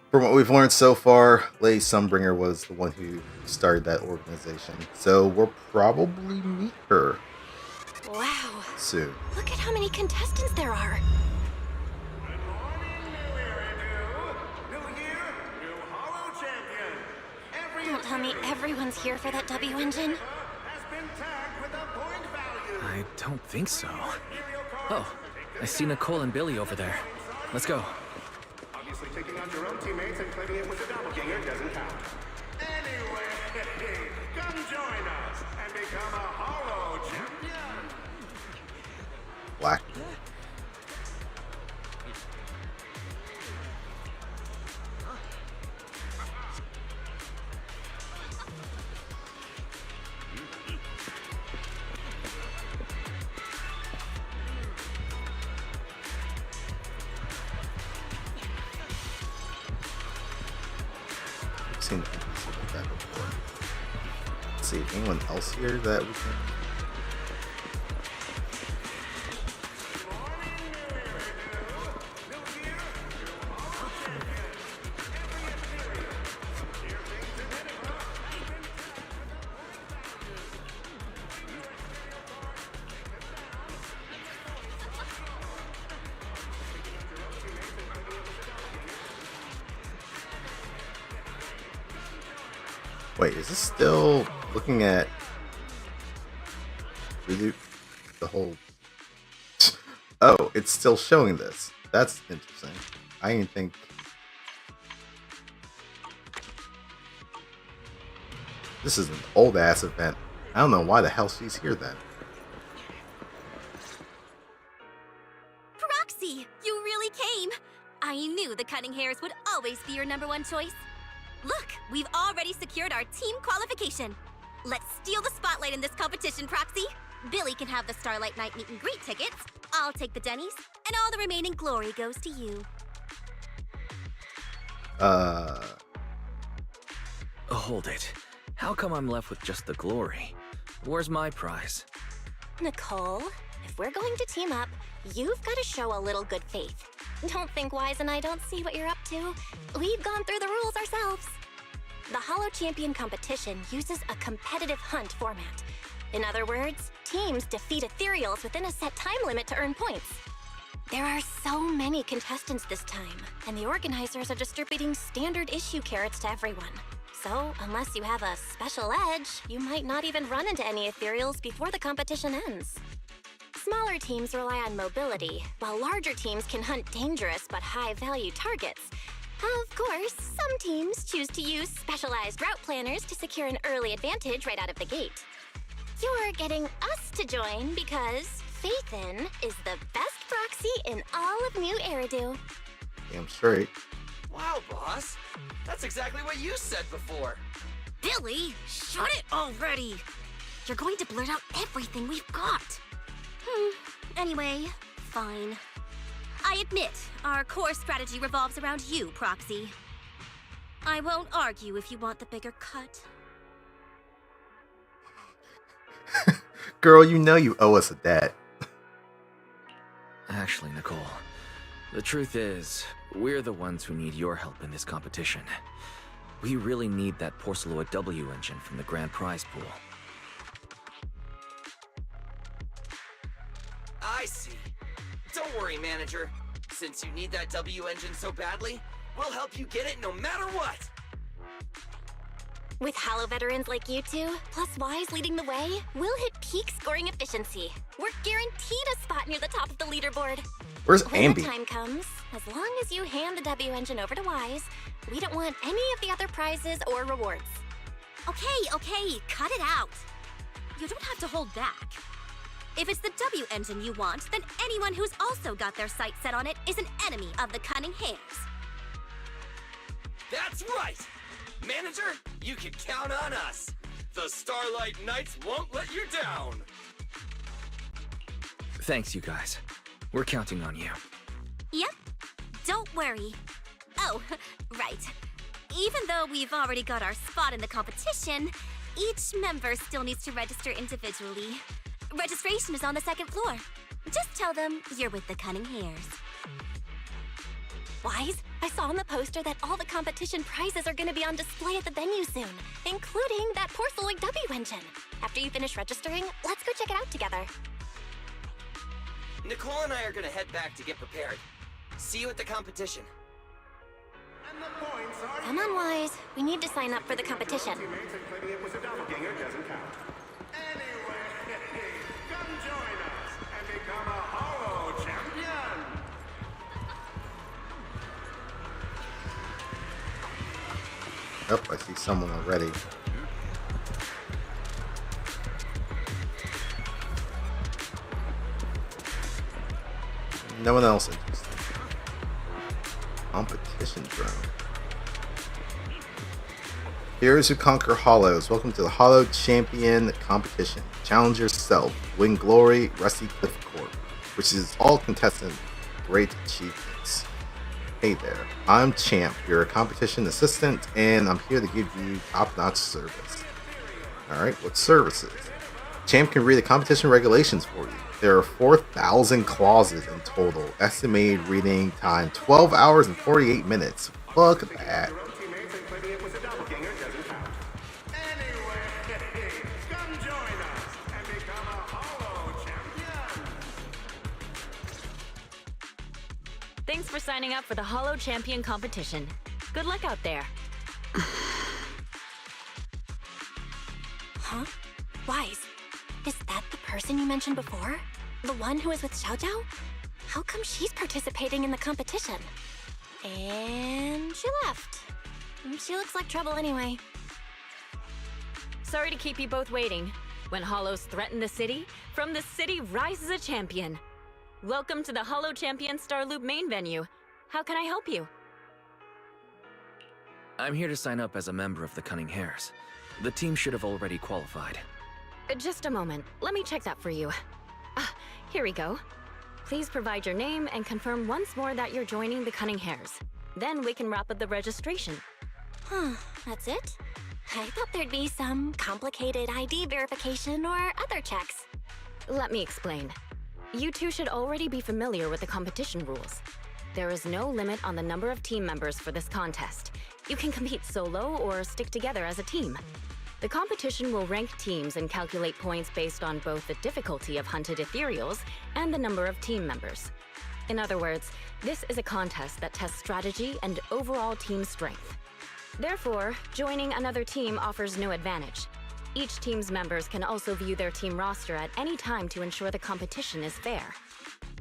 From what we've learned so far, Lady Sunbringer was the one who started that organization. So we'll probably meet her. Wow. Soon. Look at how many contestants there are. Don't tell me everyone's here for that W engine. I don't think so. Oh, I see Nicole and Billy over there. Let's go. Obviously, taking out your own teammates and claiming it was a doppelganger doesn't count. Anyway, black. I've seen NPC like that before. Let's see, anyone else here that we can? Wait, is this still looking at really the whole? Oh, it's still showing this. That's interesting. I didn't think. This is an old ass event. I don't know why the hell she's here then. Proxy, you really came. I knew the cunning hairs would always be your #1 choice. Look, we've already secured our team qualification. Let's steal the spotlight in this competition, Proxy. Billy can have the Starlight Night meet and greet tickets. I'll take the Denny's, and all the remaining glory goes to you. Hold it. How come I'm left with just the glory? Where's my prize? Nicole, if we're going to team up, you've got to show a little good faith. Don't think Wise and I don't see what you're up to. We've gone through the rules ourselves. The Holo Champion competition uses a competitive hunt format. In other words, teams defeat ethereals within a set time limit to earn points. There are so many contestants this time, and the organizers are distributing standard issue carrots to everyone. So, unless you have a special edge, you might not even run into any ethereals before the competition ends. Smaller teams rely on mobility, while larger teams can hunt dangerous but high-value targets. Of course, some teams choose to use specialized route planners to secure an early advantage right out of the gate. You're getting us to join because Faithin is the best proxy in all of New Eridu. Damn straight. Wow, boss. That's exactly what you said before. Billy, shut it already! You're going to blurt out everything we've got. Anyway, fine. I admit, our core strategy revolves around you, Proxy. I won't argue if you want the bigger cut. Girl, you know you owe us a debt. Actually, Nicole, the truth is, we're the ones who need your help in this competition. We really need that Porceloid W engine from the grand prize pool. I see. Don't worry, manager. Since you need that W engine so badly, we'll help you get it no matter what. With Halo veterans like you two, plus Wise leading the way, we'll hit peak scoring efficiency. We're guaranteed a spot near the top of the leaderboard. Where's When Ambi? the time comes, as long as you hand the W engine over to Wise, we don't want any of the other prizes or rewards. Okay, cut it out. You don't have to hold back. If it's the W engine you want, then anyone who's also got their sights set on it is an enemy of the cunning hairs. That's right! Manager, you can count on us. The Starlight Knights won't let you down. Thanks, you guys. We're counting on you. Yep. Don't worry. Oh, right. Even though we've already got our spot in the competition, each member still needs to register individually. Registration is on the 2nd floor. Just tell them you're with the cunning hairs. Wise, I saw on the poster that all the competition prizes are going to be on display at the venue soon, including that Porceloid W engine. After you finish registering, let's go check it out together. Nicole and I are gonna head back to get prepared. See you at the competition. Come on, Wise. We need to sign up for the competition. It was a doppelganger, doesn't count. Anyway, come join us and become a Holo champion. Oh, I see someone already. No one else interested. Competition drone. Heroes who conquer hollows. Welcome to the Hollow Champion competition. Challenge yourself. Win glory. Rusty Cliff Corp. Which is all contestant great achievements. Hey there. I'm Champ, your competition assistant, and I'm here to give you top-notch service. Alright, what services? Champ can read the competition regulations for you. There are 4,000 clauses in total. Estimated reading time 12 hours and 48 minutes. Look at that. Thanks for signing up for the Hollow Champion competition. Good luck out there. Huh? Wise, is that the person you mentioned before? The one who was with Xiao Zhao? How come she's participating in the competition? And she left. She looks like trouble anyway. Sorry to keep you both waiting. When Hollows threaten the city, from the city rises a champion. Welcome to the Hollow Champion Star Loop main venue. How can I help you? I'm here to sign up as a member of the Cunning Hares. The team should have already qualified. Just a moment. Let me check that for you. Here we go. Please provide your name and confirm once more that you're joining the Cunning Hares. Then we can wrap up the registration. Huh, that's it? I thought there'd be some complicated ID verification or other checks. Let me explain. You two should already be familiar with the competition rules. There is no limit on the number of team members for this contest. You can compete solo or stick together as a team. The competition will rank teams and calculate points based on both the difficulty of hunted ethereals and the number of team members. In other words, this is a contest that tests strategy and overall team strength. Therefore, joining another team offers no advantage. Each team's members can also view their team roster at any time to ensure the competition is fair.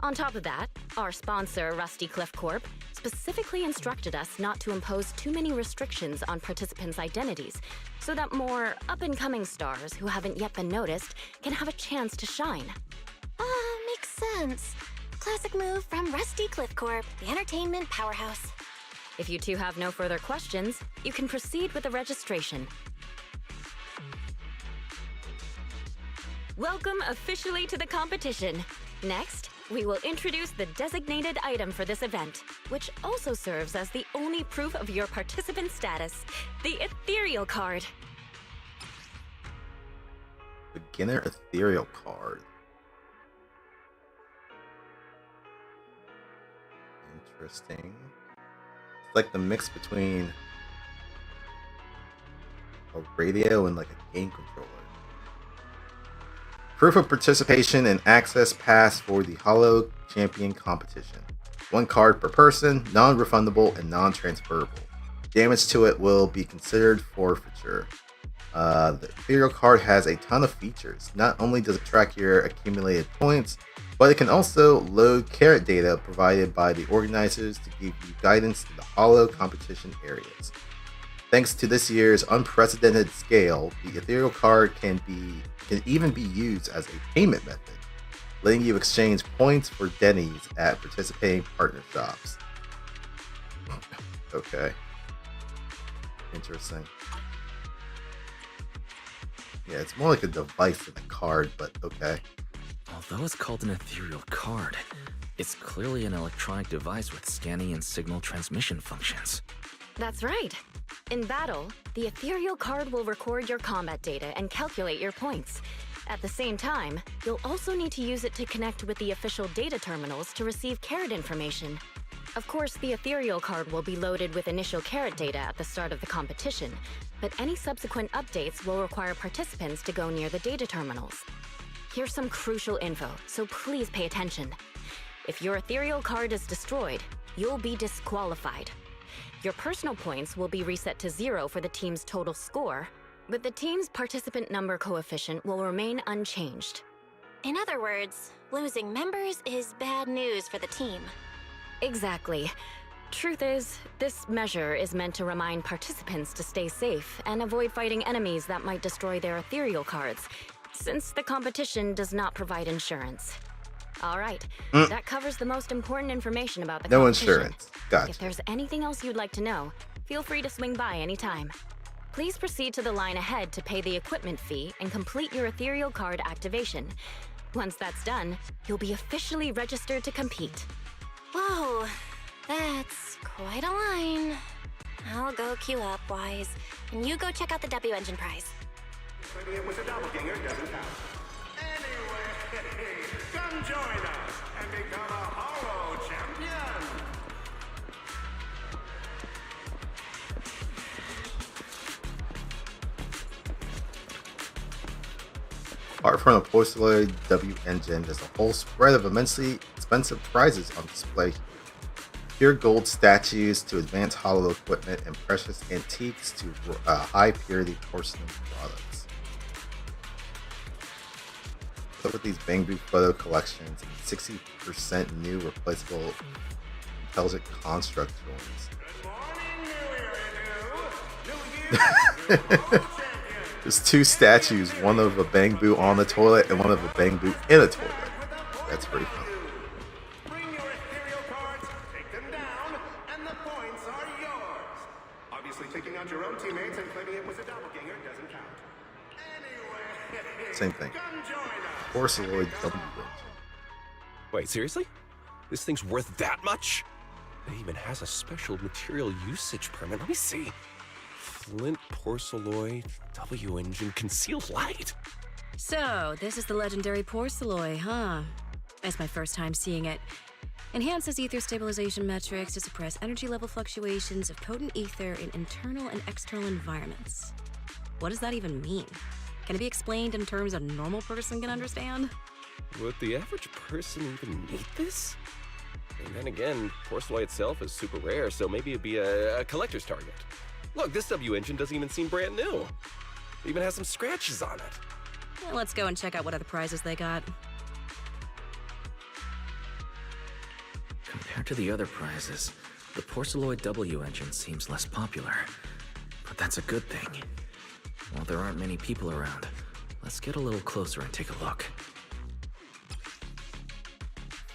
On top of that, our sponsor, Rusty Cliff Corp, specifically instructed us not to impose too many restrictions on participants' identities, so that more up-and-coming stars who haven't yet been noticed can have a chance to shine. Makes sense. Classic move from Rusty Cliff Corp, the entertainment powerhouse. If you two have no further questions, you can proceed with the registration. Welcome officially to the competition. Next, we will introduce the designated item for this event, which also serves as the only proof of your participant status, the Ethereal Card. Beginner Ethereal Card. Interesting. It's like the mix between a radio and like a game controller. Proof of participation and access pass for the Hollow Champion competition. 1 card per person, non-refundable and non-transferable. Damage to it will be considered forfeiture. The Ethereal card has a ton of features. Not only does it track your accumulated points, but it can also load carrot data provided by the organizers to give you guidance to the Hollow competition areas. Thanks to this year's unprecedented scale, the Ethereal card can even be used as a payment method, letting you exchange points for Denny's at participating partner shops. Okay. Interesting. Yeah, it's more like a device than a card, but okay. Although it's called an ethereal card, it's clearly an electronic device with scanning and signal transmission functions. That's right. In battle, the Ethereal Card will record your combat data and calculate your points. At the same time, you'll also need to use it to connect with the official data terminals to receive carrot information. Of course, the Ethereal Card will be loaded with initial carrot data at the start of the competition, but any subsequent updates will require participants to go near the data terminals. Here's some crucial info, so please pay attention. If your Ethereal Card is destroyed, you'll be disqualified. Your personal points will be reset to 0 for the team's total score, but the team's participant number coefficient will remain unchanged. In other words, losing members is bad news for the team. Exactly. Truth is, this measure is meant to remind participants to stay safe and avoid fighting enemies that might destroy their Ethereal cards, since the competition does not provide insurance. All right, Mm. that covers the most important information about the No competition. insurance. Gotcha. If there's anything else you'd like to know, feel free to swing by anytime. Please proceed to the line ahead to pay the equipment fee and complete your ethereal card activation. Once that's done, you'll be officially registered to compete. Whoa, that's quite a line. I'll go queue up, Wise, and you go check out the W Engine prize. Claiming it was a doppelganger doesn't count. Anyway, come join us and become a HoYo champion. Apart from the porcelain W engine, there's a whole spread of immensely expensive prizes on display. Pure gold statues to advanced hollow equipment and precious antiques to high purity porcelain products. Look at these Bangbu photo collections and 60% new replaceable intelligent construct drawings. There's two statues, one of a Bangbu on the toilet and one of a Bangbu in a toilet. That's pretty fun. Bring your ethereal cards, take them down, and the points are yours. Obviously, taking out your own teammates and claiming it was a doppelganger doesn't count. Anyway, Same thing. come join us. Porceloid W engine. Wait, seriously? This thing's worth that much? It even has a special material usage permit. Let me see. Flint Porceloid W engine concealed light. So, this is the legendary Porceloid, huh? It's my first time seeing it. Enhances ether stabilization metrics to suppress energy level fluctuations of potent ether in internal and external environments. What does that even mean? Can it be explained in terms a normal person can understand? Would the average person even need this? And then again, Porceloid itself is super rare, so maybe it'd be a collector's target. Look, this W engine doesn't even seem brand new. It even has some scratches on it. Yeah, let's go and check out what other prizes they got. Compared to the other prizes, the Porceloid W engine seems less popular. But that's a good thing. While there aren't many people around, let's get a little closer and take a look.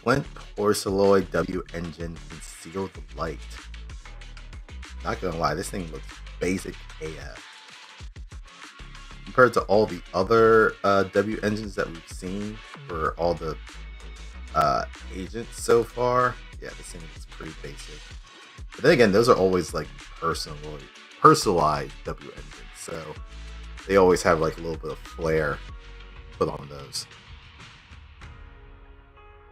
Flint Porceloid W engine concealed light. Not gonna lie, this thing looks basic AF. Compared to all the other W engines that we've seen for all the agents so far, yeah, this thing is pretty basic. But then again, those are always like personalized W engines, so they always have like a little bit of flair put on those.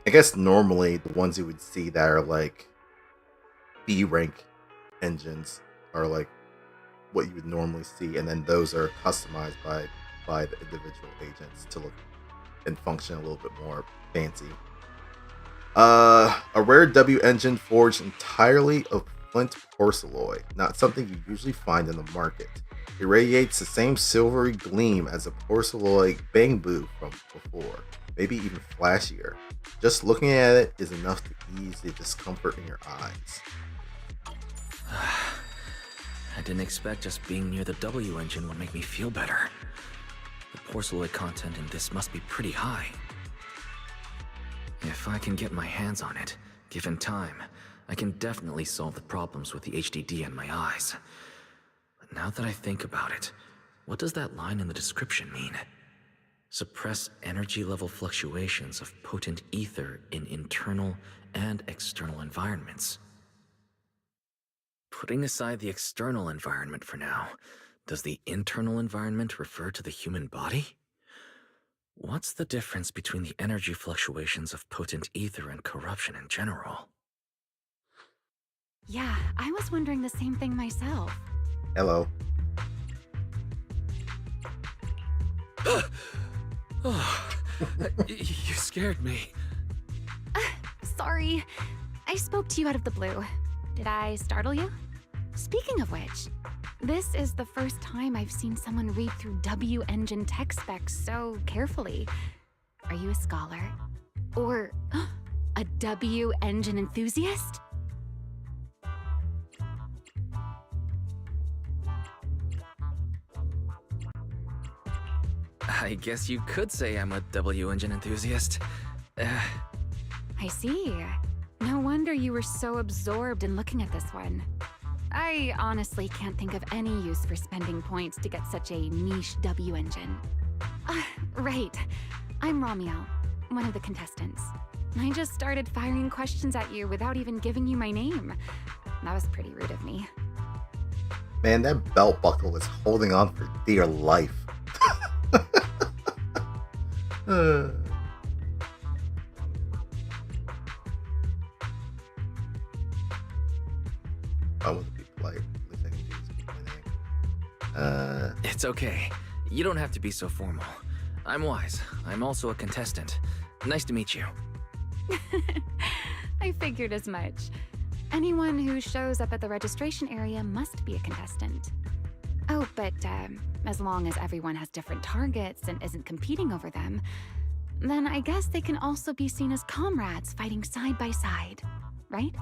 I guess normally the ones you would see that are like B rank engines are like what you would normally see, and then those are customized by the individual agents to look and function a little bit more fancy. A rare W engine forged entirely of flint porceloid, not something you usually find in the market. It radiates the same silvery gleam as a porceloid Bangbu from before, maybe even flashier. Just looking at it is enough to ease the discomfort in your eyes. I didn't expect just being near the W engine would make me feel better. The porceloid content in this must be pretty high. If I can get my hands on it, given time, I can definitely solve the problems with the HDD in my eyes. But now that I think about it, what does that line in the description mean? Suppress energy level fluctuations of potent ether in internal and external environments. Putting aside the external environment for now, does the internal environment refer to the human body? What's the difference between the energy fluctuations of potent ether and corruption in general? Yeah, I was wondering the same thing myself. Hello. You scared me. Sorry. I spoke to you out of the blue. Did I startle you? Speaking of which, this is the first time I've seen someone read through W engine tech specs so carefully. Are you a scholar? Or a W engine enthusiast? I guess you could say I'm a W engine enthusiast. I see. No wonder you were so absorbed in looking at this one. I honestly can't think of any use for spending points to get such a niche W engine. Right. I'm Ramiel, one of the contestants. I just started firing questions at you without even giving you my name. That was pretty rude of me. Man, that belt buckle is holding on for dear life. I want to be polite. At least I can use my name. It's okay. You don't have to be so formal. I'm Wise. I'm also a contestant. Nice to meet you. I figured as much. Anyone who shows up at the registration area must be a contestant. Oh, but as long as everyone has different targets and isn't competing over them, then I guess they can also be seen as comrades fighting side by side, right?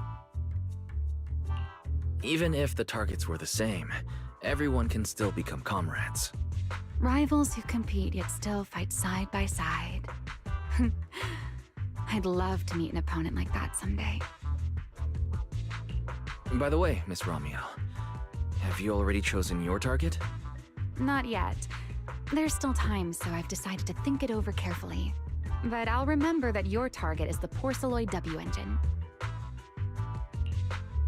Even if the targets were the same, everyone can still become comrades. Rivals who compete yet still fight side by side. I'd love to meet an opponent like that someday. By the way, Miss Ramiel, have you already chosen your target? Not yet. There's still time, so I've decided to think it over carefully. But I'll remember that your target is the Porceloid W engine.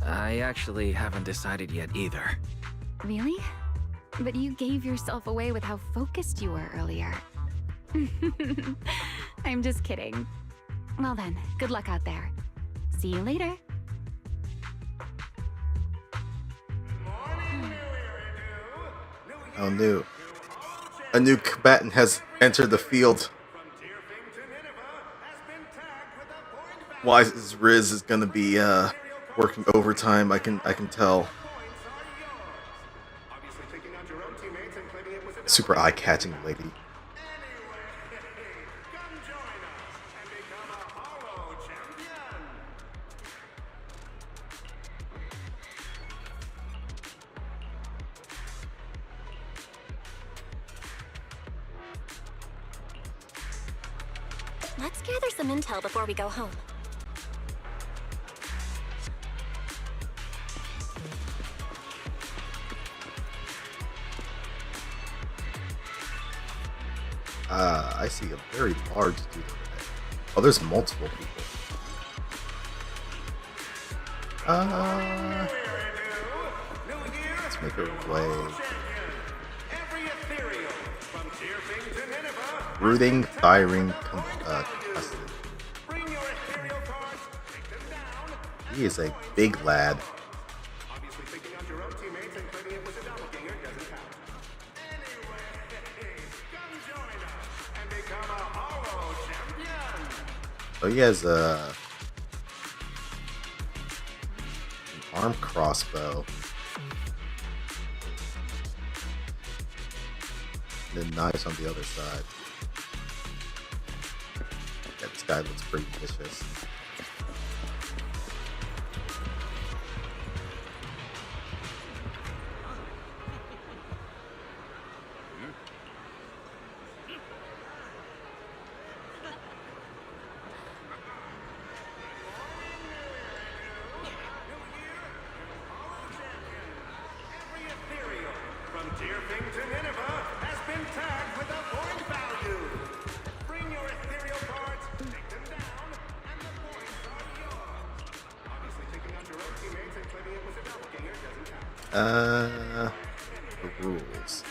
I actually haven't decided yet either. Really? But you gave yourself away with how focused you were earlier. I'm just kidding. Well then, good luck out there. See you later. Oh, new. A new combatant has entered the field. Wise's Riz is gonna be working overtime. I can tell. Super eye-catching lady. Let's gather some intel before we go home. I see a very large dude over there. Oh, there's multiple people. Let's make our way. Rooting, firing, contested. He is a big lad. So he has an armed crossbow. And then knives on the other side. Yeah, this guy looks pretty vicious. The rules.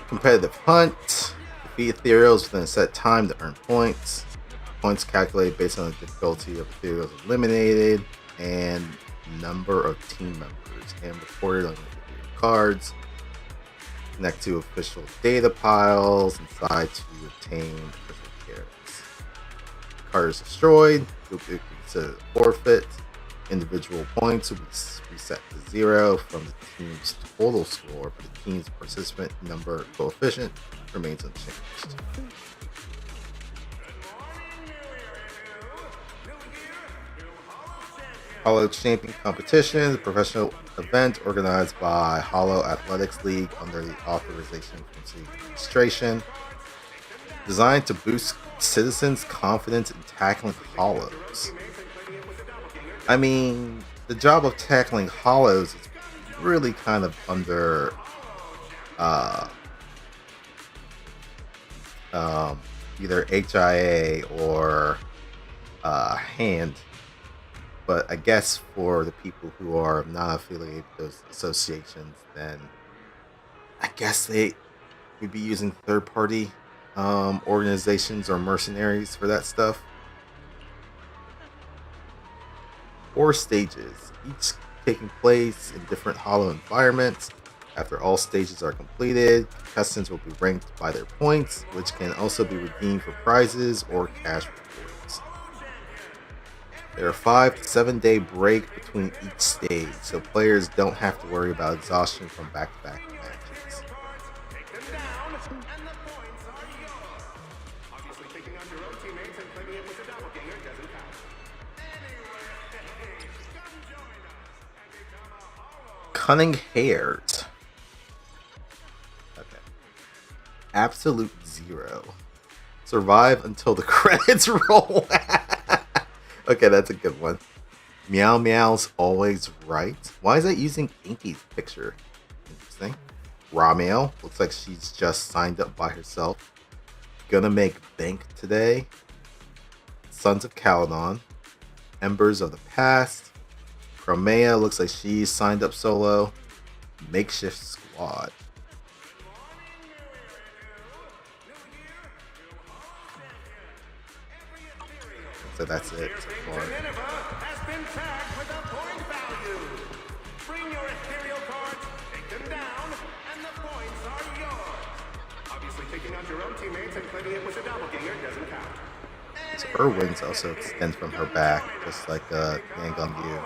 Competitive hunt. Defeat ethereals within a set time to earn points. Points calculated based on the difficulty of ethereals eliminated and number of team members and recorded on your cards. Connect to official data piles inside to obtain official cards. Card is destroyed. You'll be considered a forfeit. Individual points will be reset to 0 from the team's total score, but the team's participant number coefficient remains unchanged. HoYo Champion Competition, the professional event organized by HoYo Athletics League under the authorization from City Administration. Designed to boost citizens' confidence in tackling hollows. I mean, the job of tackling hollows is really kind of under either HIA or hand. But I guess for the people who are not affiliated with those associations, then I guess they would be using third-party organizations or mercenaries for that stuff. 4 stages, each taking place in different hollow environments. After all stages are completed, contestants will be ranked by their points, which can also be redeemed for prizes or cash rewards. There are 5 to 7 day break between each stage, so players don't have to worry about exhaustion from back-to-back matches. Cunning hairs. Okay. Absolute Zero. Survive until the credits roll. Okay, that's a good one. Meow Meow's always right. Why is that using Inky's picture? Interesting. Ramiel looks like she's just signed up by herself. Gonna make bank today. Sons of Caledon. Embers of the Past. Chromea looks like she's signed up solo. Makeshift Squad. So that's it so far. Has been tagged with a point value. Bring your ethereal cards, take them down, and the points are yours. Obviously, taking out your own teammates and claiming it was a doppelganger doesn't count. So her wings also extend from her back, just like Handgun View.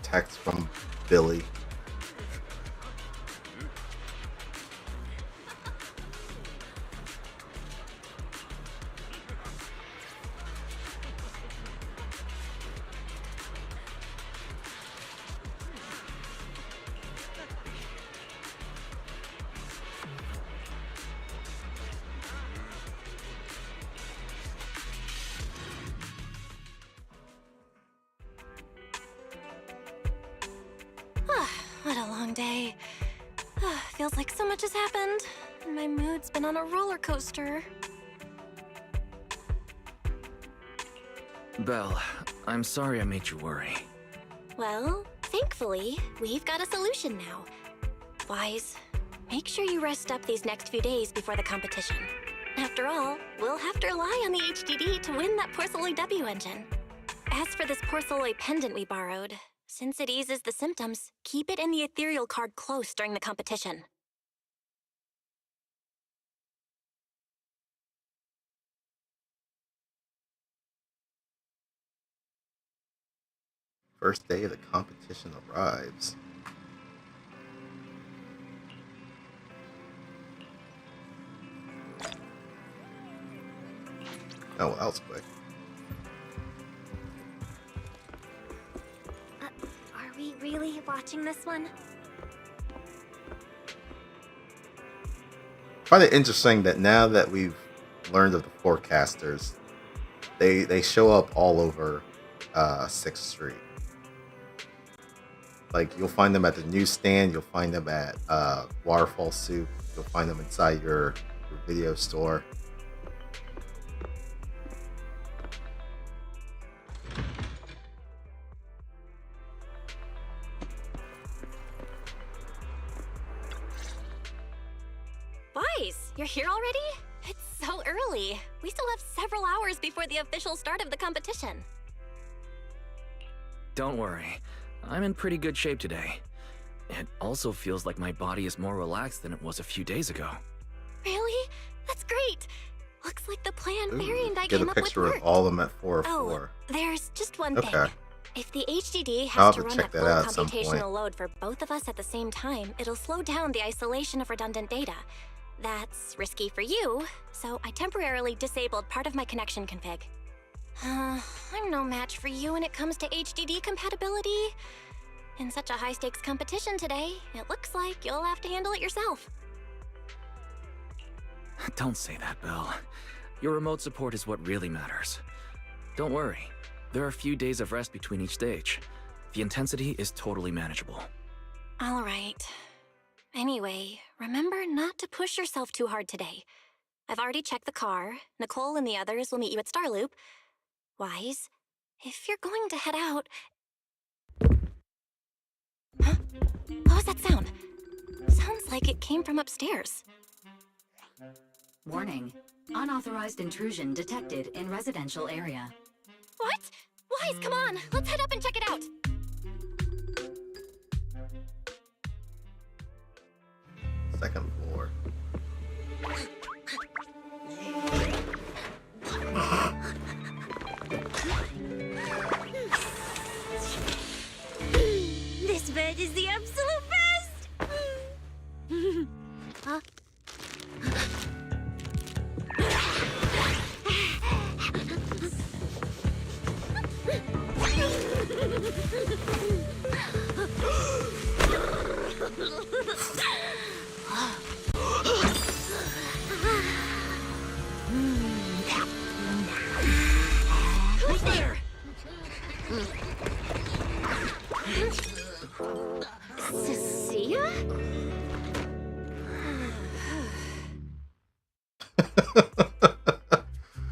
Text from Billy. What a long day. Feels like so much has happened, and my mood's been on a roller coaster. Belle, I'm sorry I made you worry. Well, thankfully, we've got a solution now. Wise, make sure you rest up these next few days before the competition. After all, we'll have to rely on the HDD to win that Porcelloy W engine. As for this Porcelloy pendant we borrowed, since it eases the symptoms, keep it in the ethereal card close during the competition. First day of the competition arrives. Oh, well, that was quick. Are we really watching this one? Find it interesting that now that we've learned of the forecasters, they show up all over 6th Street. Like, you'll find them at the newsstand, you'll find them at Waterfall Soup, you'll find them inside your video store. Wise, you're here already? It's so early. We still have several hours before the official start of the competition. Don't worry. I'm in pretty good shape today. It also feels like my body is more relaxed than it was a few days ago. Really? That's great. Looks like the plan Barry and I Get came a up with picture of worked. all of them at 4 of Oh, 4. there's just one Okay. thing. If the HDD I'll has have to to run check at that full out at some computational point. load for both of us at the same time, it'll slow down the isolation of redundant data. That's risky for you, so I temporarily disabled part of my connection config. I'm no match for you when it comes to HDD compatibility. In such a high-stakes competition today, it looks like you'll have to handle it yourself. Don't say that, Belle. Your remote support is what really matters. Don't worry. There are a few days of rest between each stage. The intensity is totally manageable. All right. Anyway, remember not to push yourself too hard today. I've already checked the car. Nicole and the others will meet you at Starloop. Wise, if you're going to head out... Huh? What was that sound? Sounds like it came from upstairs. Warning. Unauthorized intrusion detected in residential area. What? Wise, come on! Let's head up and check it out! Second floor. This bed is the absolute best! Huh? Who's there? Cecilia?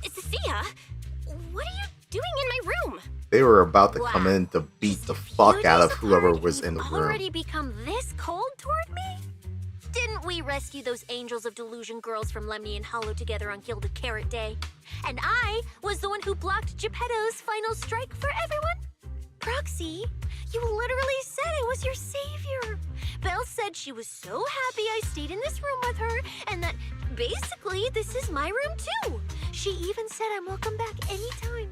Cecilia? What are you doing in my room? They were about to come Wow. in to beat the fuck out of whoever was in the room. Already become this cold toward me? Didn't we rescue those Angels of Delusion girls from Lemny and Hollow together on Gilded Carrot Day? And I was the one who blocked Geppetto's final strike for everyone? Proxy, you literally said I was your savior. Belle said she was so happy I stayed in this room with her, and that basically this is my room too. She even said I'm welcome back anytime.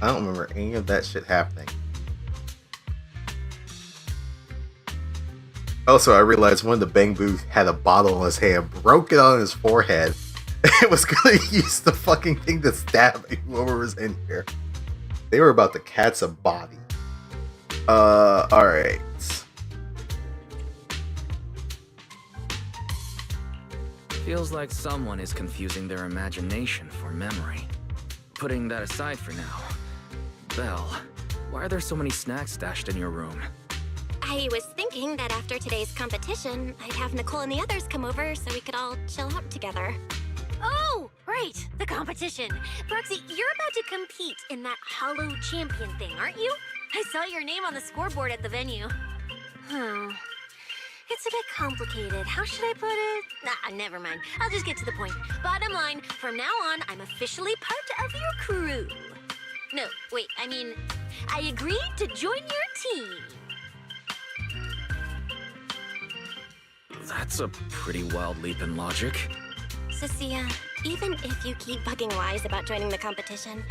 I don't remember any of that shit happening. Also, I realized one of the Bang Boos had a bottle in his hand, broke it on his forehead, and was gonna use the fucking thing to stab whoever was in here. They were about to catch a body. Alright. Feels like someone is confusing their imagination for memory. Putting that aside for now. Belle, why are there so many snacks stashed in your room? I was thinking that after today's competition, I'd have Nicole and the others come over so we could all chill out together. Oh, right, the competition. Proxy, you're about to compete in that Hollow Champion thing, aren't you? I saw your name on the scoreboard at the venue. It's a bit complicated. How should I put it? Nah, never mind. I'll just get to the point. Bottom line, from now on, I'm officially part of your crew. No, wait, I mean, I agreed to join your team. That's a pretty wild leap in logic. Cecilia, even if you keep bugging Wise about joining the competition,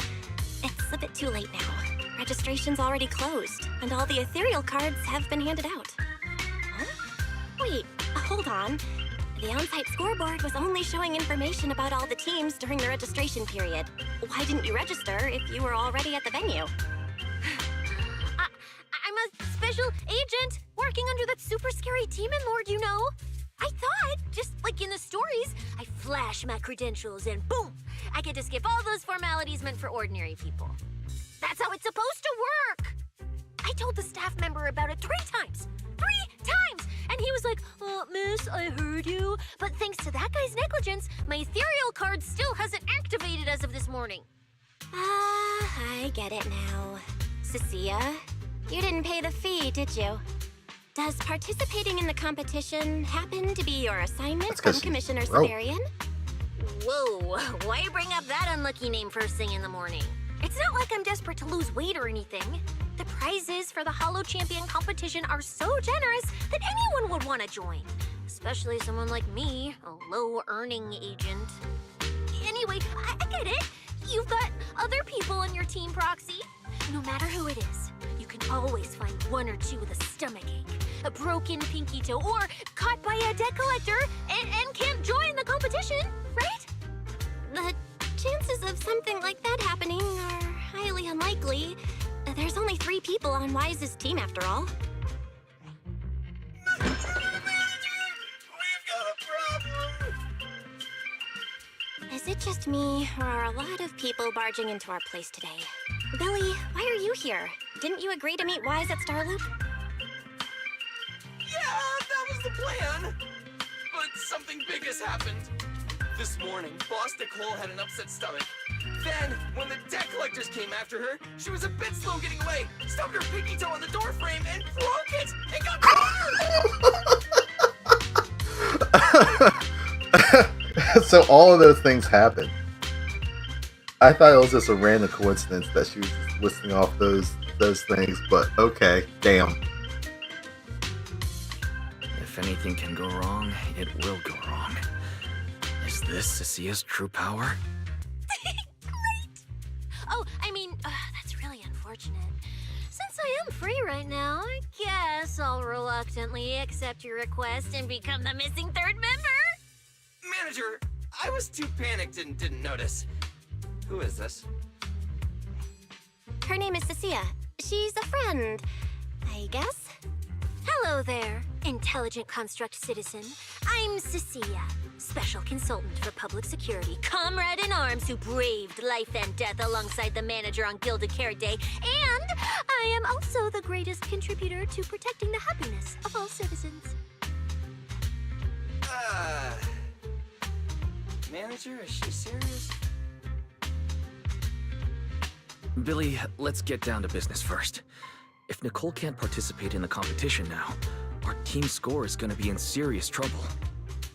it's a bit too late now. Registration's already closed, and all the ethereal cards have been handed out. Huh? Wait, hold on. The on-site scoreboard was only showing information about all the teams during the registration period. Why didn't you register if you were already at the venue? I'm a special agent working under that super scary demon lord, you know. I thought, just like in the stories, I flash my credentials and boom, I get to skip all those formalities meant for ordinary people. That's how it's supposed to work. I told the staff member about it 3 times. 3 times! And he was like, miss, I heard you. But thanks to that guy's negligence, my ethereal card still hasn't activated as of this morning. I get it now. Cecilia, you didn't pay the fee, did you? Does participating in the competition happen to be your assignment from Commissioner broke. Severian? Whoa, why bring up that unlucky name first thing in the morning? It's not like I'm desperate to lose weight or anything. The prizes for the Holo Champion competition are so generous that anyone would want to join. Especially someone like me, a low-earning agent. Anyway, I get it. You've got other people on your team, Proxy. No matter who it is, you can always find one or two with a stomachache, a broken pinky toe, or caught by a debt collector and can't join the competition, right? The chances of something like that happening are highly unlikely. There's only 3 people on Wise's team after all. Is it just me, or are a lot of people barging into our place today? Billy, why are you here? Didn't you agree to meet Wise at Starloop? Yeah, that was the plan. But something big has happened. This morning, Boss Nicole had an upset stomach. Then, when the debt collectors came after her, she was a bit slow getting away, stubbed her pinky toe on the door frame, and broke it, and got fired! So all of those things happened. I thought it was just a random coincidence that she was just listing off those things, but okay, damn. If anything can go wrong, it will go wrong. Is this Cecia's true power? Oh, I mean, that's really unfortunate. Since I am free right now, I guess I'll reluctantly accept your request and become the missing 3rd member. Manager, I was too panicked and didn't notice. Who is this? Her name is Cecilia. She's a friend, I guess. Hello there, intelligent construct citizen. I'm Cecilia, special consultant for public security, comrade in arms who braved life and death alongside the manager on Gilded Carrot Day, and I am also the greatest contributor to protecting the happiness of all citizens. Manager, is she serious? Billy, let's get down to business first. If Nicole can't participate in the competition now, our team score is gonna be in serious trouble.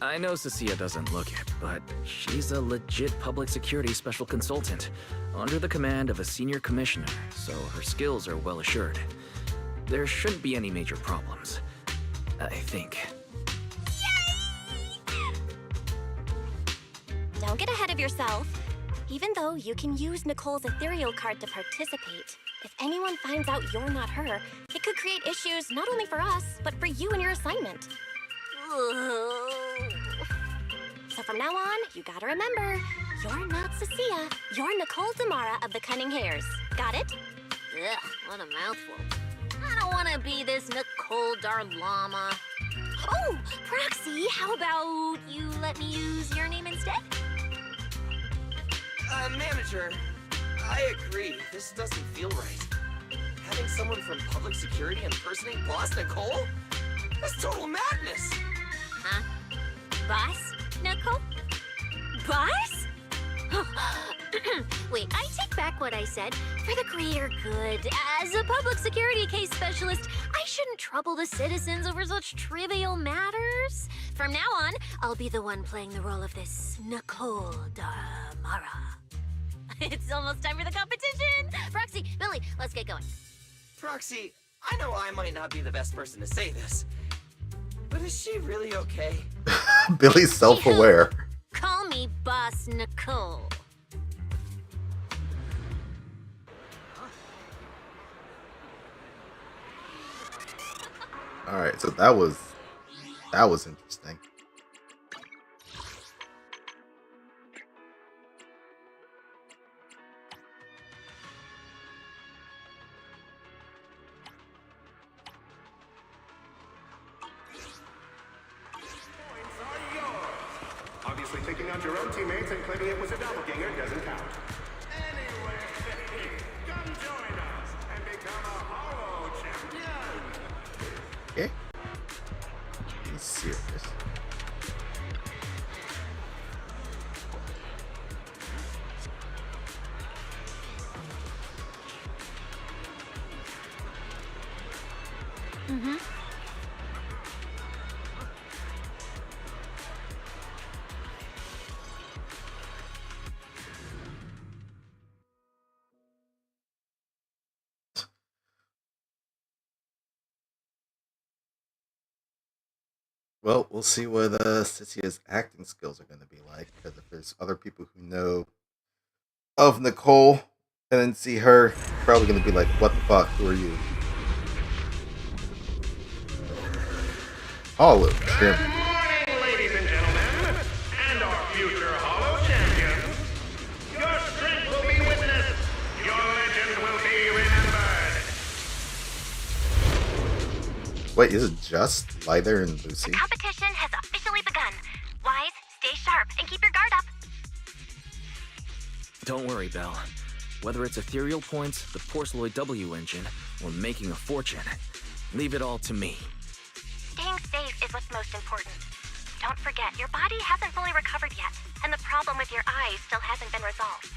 I know Cecilia doesn't look it, but she's a legit public security special consultant, under the command of a senior commissioner, so her skills are well assured. There shouldn't be any major problems, I think. Don't get ahead of yourself. Even though you can use Nicole's ethereal card to participate, if anyone finds out you're not her, it could create issues not only for us, but for you and your assignment. So from now on, you gotta remember, you're not Cecilia, you're Nicole Damara of the Cunning Hairs. Got it? Ugh, what a mouthful. I don't want to be this Nicole Darlama. Oh, Proxy, how about you let me use your name instead? Manager, I agree. This doesn't feel right. Having someone from public security impersonate Boss Nicole? That's total madness. Huh? Boss, Nicole? Boss? Wait, I take back what I said. For the greater good, as a public security case specialist, I shouldn't trouble the citizens over such trivial matters. From now on, I'll be the one playing the role of this Nicole Damara. It's almost time for the competition! Proxy, Billy, let's get going. Proxy, I know I might not be the best person to say this, but is she really okay? Billy's self-aware. Call me Boss Nicole. Alright, so that was interesting. Obviously, taking out your own teammates and claiming it was a doppelganger doesn't count. Anyway, come join us and become a Holo Champion! Okay. Be serious. Well, we'll see what Cecia's acting skills are going to be like. Because if there's other people who know of Nicole and then see her, probably going to be like, "What the fuck? Who are you?" Hollow Champion. Ladies and gentlemen, and our future Hollow champions, your strength will be witnessed. Your legend will be remembered. Wait, is it just Lighter and Lucy? The competition has officially begun. Wise, stay sharp and keep your guard up. Don't worry, Belle. Whether it's ethereal points, the Porceloid W engine, or making a fortune, leave it all to me. Staying safe is what's most important. Don't forget, your body hasn't fully recovered yet, and the problem with your eyes still hasn't been resolved.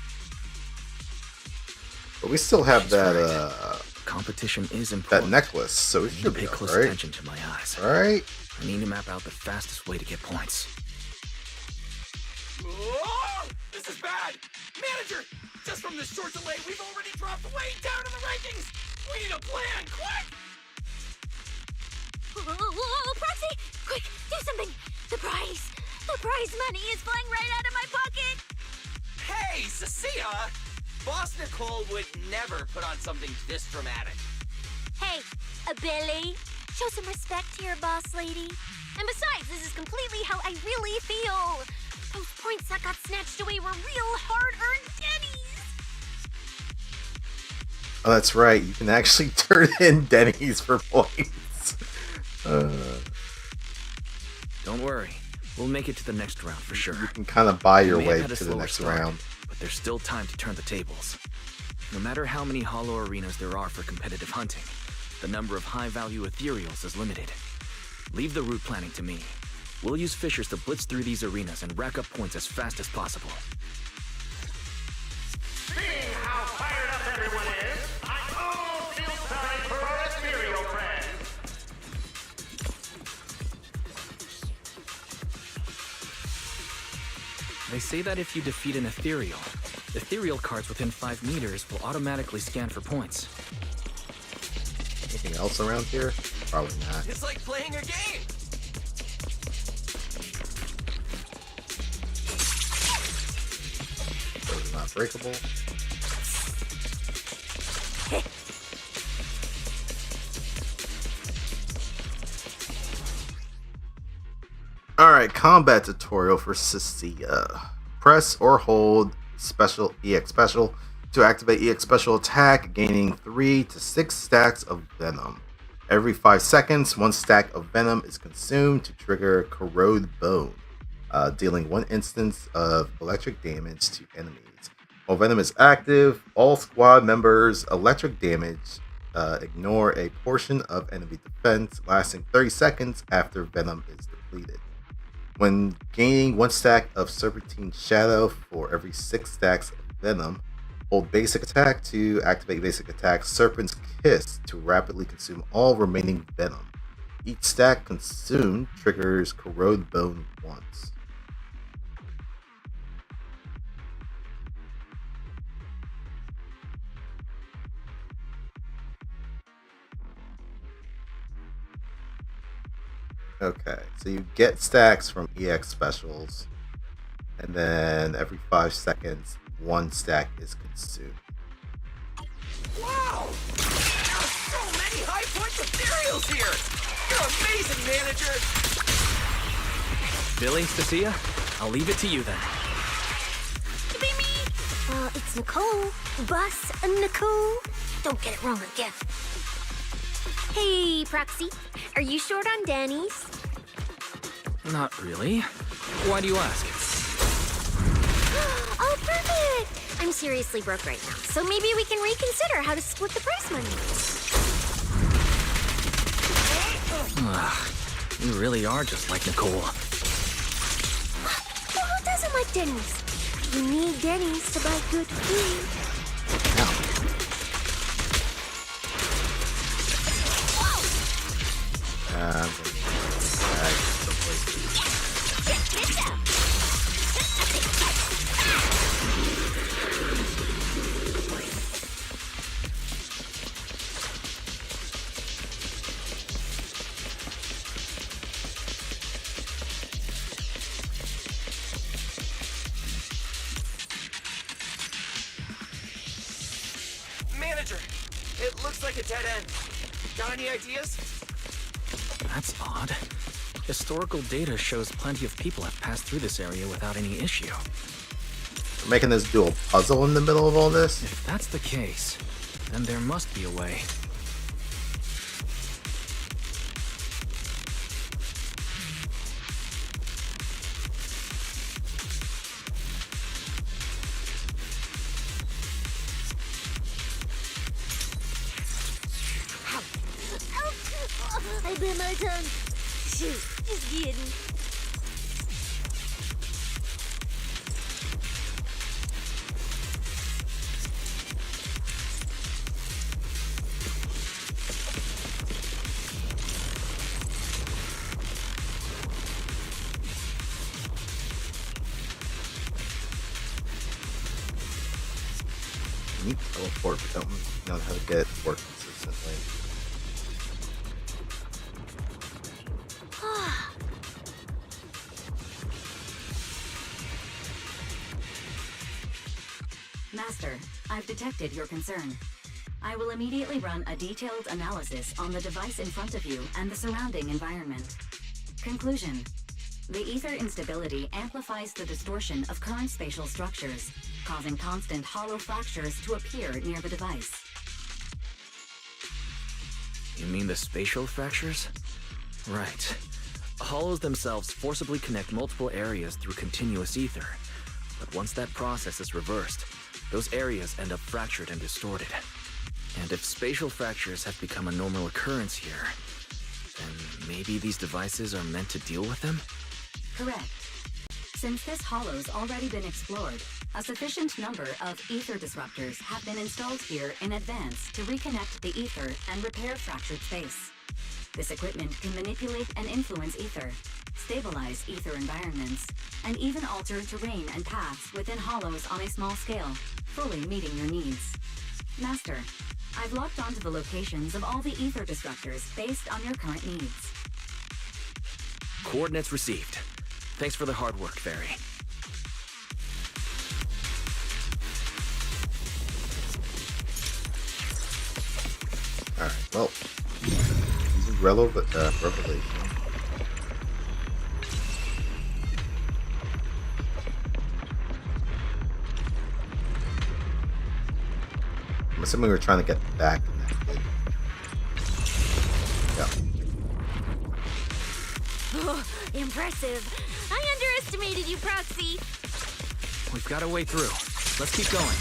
But we still have that competition is important. That necklace, so we should pay close right? attention to my eyes. All right. I need to map out the fastest way to get points. Oh, this is bad! Manager! Just from this short delay, we've already dropped way down in the rankings! We need a plan, quick! Whoa, Proxy! Quick, do something! The prize money is flying right out of my pocket! Hey, Cecilia! Boss Nicole would never put on something this dramatic. Hey, Billy, show some respect to your boss lady. And besides, this is completely how I really feel. Those points that got snatched away were real hard-earned Denny's. Oh, that's right. You can actually turn in Denny's for points. Don't worry. We'll make it to the next round for sure. You can kind of buy your We may way have had a to the slower next start, round. But there's still time to turn the tables. No matter how many hollow arenas there are for competitive hunting, the number of high-value ethereals is limited. Leave the route planning to me. We'll use fishers to blitz through these arenas and rack up points as fast as possible. Seeing how fired up everyone is, I almost feel sorry for our ethereal friends. They say that if you defeat an ethereal cards within 5 meters will automatically scan for points. Anything else around here? Probably not. It's like playing a game! Those are not breakable. Alright, combat tutorial for Cecilia. Press or hold special EX special to activate EX special attack, gaining 3 to 6 stacks of venom. Every 5 seconds, 1 stack of venom is consumed to trigger Corrode Bone, dealing 1 instance of electric damage to enemies. While venom is active, all squad members' electric damage ignore a portion of enemy defense, lasting 30 seconds after venom is depleted. When gaining 1 stack of Serpentine Shadow for every 6 stacks of venom, hold basic attack to activate basic attack Serpent's Kiss to rapidly consume all remaining venom. Each stack consumed triggers Corrode Bone once. Okay, so you get stacks from EX specials, and then every 5 seconds, 1 stack is consumed. Wow! There are so many high-point ethereals here! You're amazing, manager! Billy, Cecilia, I'll leave it to you then. It's Nicole. Boss Nicole. Don't get it wrong again. Hey, Proxy. Are you short on Danny's? Not really. Why do you ask? Oh, perfect! I'm seriously broke right now, so maybe we can reconsider how to split the prize money. You really are just like Nicole. Well, who doesn't like Denny's? You need Denny's to buy good food. manager. It looks like a dead end. Got any ideas? That's odd. Historical data shows plenty of people have passed through this area without any issue. We're making this dual puzzle in the middle of all this? If that's the case, then there must be a way. I bit my tongue. Shoot, just kidding. You teleport, but don't know how to get it to work consistently. Master, I've detected your concern. I will immediately run a detailed analysis on the device in front of you and the surrounding environment. Conclusion. The ether instability amplifies the distortion of current spatial structures, causing constant hollow fractures to appear near the device. You mean the spatial fractures? Right. Hollows themselves forcibly connect multiple areas through continuous ether. But once that process is reversed, those areas end up fractured and distorted. And if spatial fractures have become a normal occurrence here, then maybe these devices are meant to deal with them? Correct. Since this hollow's already been explored, a sufficient number of ether disruptors have been installed here in advance to reconnect the ether and repair fractured space. This equipment can manipulate and influence ether, stabilize ether environments, and even alter terrain and paths within hollows on a small scale, fully meeting your needs. Master, I've locked onto the locations of all the ether disruptors based on your current needs. Coordinates received. Thanks for the hard work, Fairy. Alright, well, this is revelation. I'm assuming we're trying to get back connected. Yeah. Oh, impressive. I underestimated you, Proxy. We've got a way through. Let's keep going.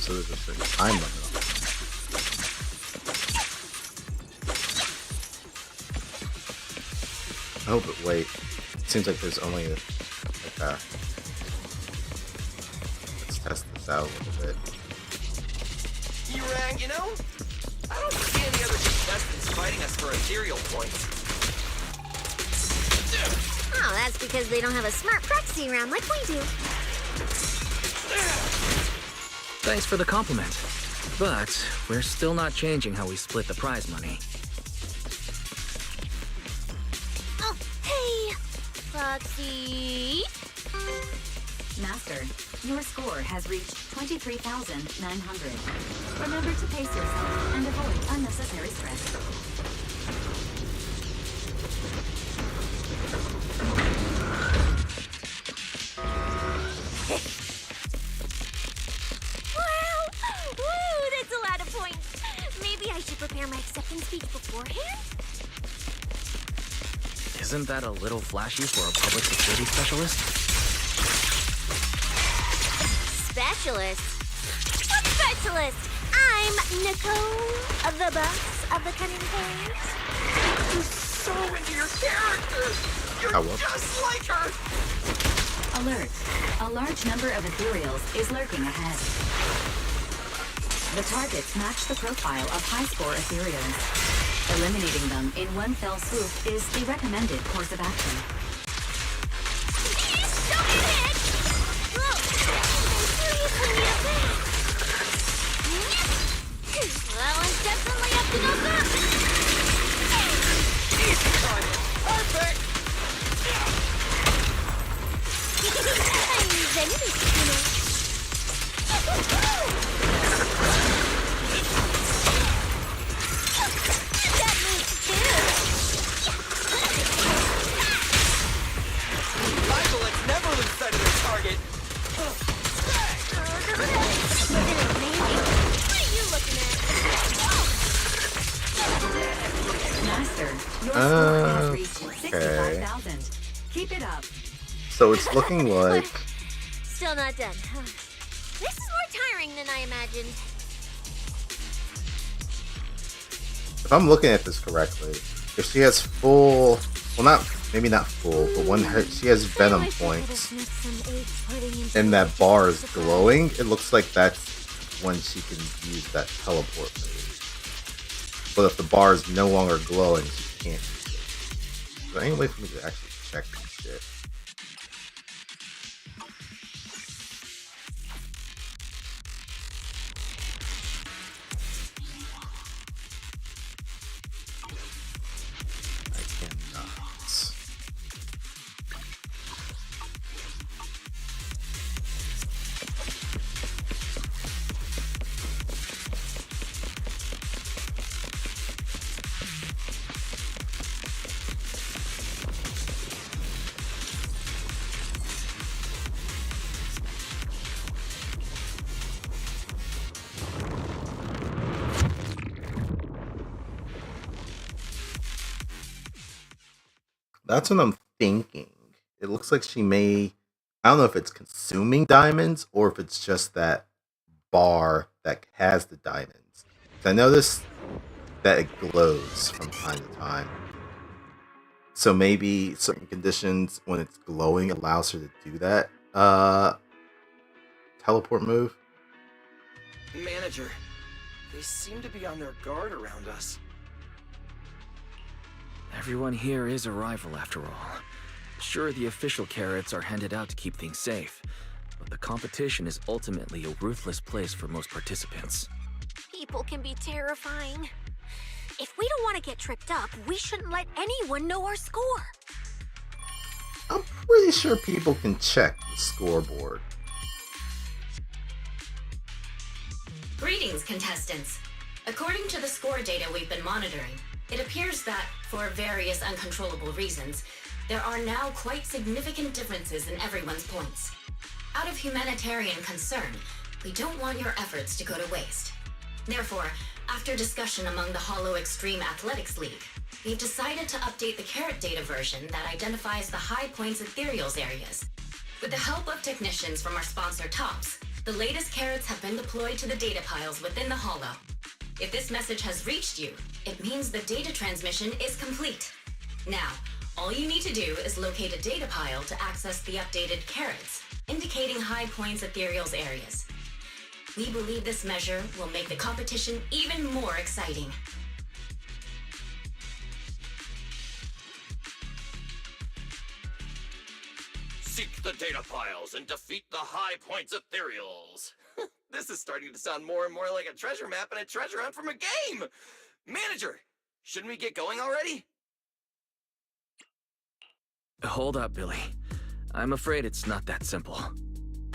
So there's a certain time limit on it. Oh, but wait. It seems like there's only let's test this out a little bit. Erang, you know, I don't see any other contestants fighting us for ethereal points. Oh, that's because they don't have a smart proxy around like we do. Thanks for the compliment. But we're still not changing how we split the prize money. Oh, hey, Proxy. Master, your score has reached 23,900. Remember to pace yourself and avoid unnecessary stress. Prepare my acceptance speech beforehand? Isn't that a little flashy for a public security specialist? Specialist? What specialist? I'm Nicole, the boss of the Cunning Pairs. You're so into your character! You're just like her! Alert. A large number of ethereals is lurking ahead. The targets match the profile of high-score ethereals. Eliminating them in one fell swoop is the recommended course of action. Please don't get hit! Whoa! Seriously, need a back! Well, I'm definitely up to no good! Easy time! Perfect! I'm Zenless, you know. Master, your score has reached 65,000. Keep it up. So it's looking like Still not done. This is more tiring than I imagined. if I'm looking at this correctly, if she has full, well, not maybe not full, but when she has venom points and that bar is glowing, it looks like that's when she can use that teleport move. But if the bar is no longer glowing, she can't use it. Is there any way for me to actually check this shit? That's what I'm thinking. It looks like she may, I don't know if it's consuming diamonds or if it's just that bar that has the diamonds. I noticed that it glows from time to time. So maybe certain conditions when it's glowing allows her to do that teleport move. Manager, they seem to be on their guard around us. Everyone here is a rival after all. Sure, the official carrots are handed out to keep things safe, but the competition is ultimately a ruthless place for most participants. People can be terrifying. If we don't want to get tripped up, we shouldn't let anyone know our score. I'm pretty sure people can check the scoreboard. Greetings, contestants. According to the score data we've been monitoring, it appears that, for various uncontrollable reasons, there are now quite significant differences in everyone's points. Out of humanitarian concern, we don't want your efforts to go to waste. Therefore, after discussion among the Hollow Extreme Athletics League, we've decided to update the carrot data version that identifies the high points ethereals areas. With the help of technicians from our sponsor Tops, the latest carrots have been deployed to the data piles within the Hollow. If this message has reached you, it means the data transmission is complete. Now, all you need to do is locate a data pile to access the updated carrots, indicating high points ethereals areas. We believe this measure will make the competition even more exciting. Seek the data piles and defeat the high points ethereals. This is starting to sound more and more like a treasure map and a treasure hunt from a game! Manager, shouldn't we get going already? Hold up, Billy. I'm afraid it's not that simple.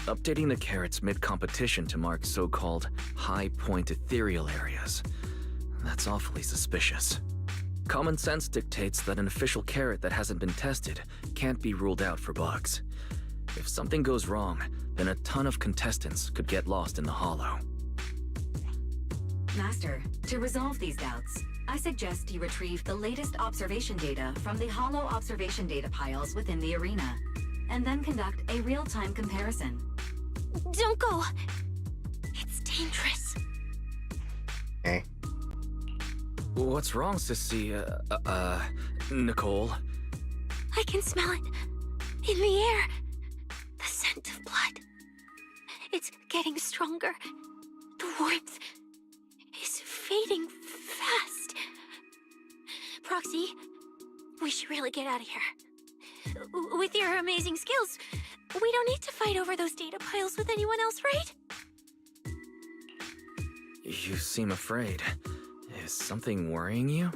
Updating the carrots mid-competition to mark so-called high-point ethereal areas. That's awfully suspicious. Common sense dictates that an official carrot that hasn't been tested can't be ruled out for bugs. If something goes wrong, then a ton of contestants could get lost in the Hollow. Master, to resolve these doubts, I suggest you retrieve the latest observation data from the Hollow observation data piles within the arena, and then conduct a real-time comparison. Don't go. It's dangerous. Eh? What's wrong, Sissy? Nicole? I can smell it. In the air. The scent of blood. It's getting stronger. The warmth is fading fast. Proxy, we should really get out of here. With your amazing skills, we don't need to fight over those data piles with anyone else, right? You seem afraid. Is something worrying you?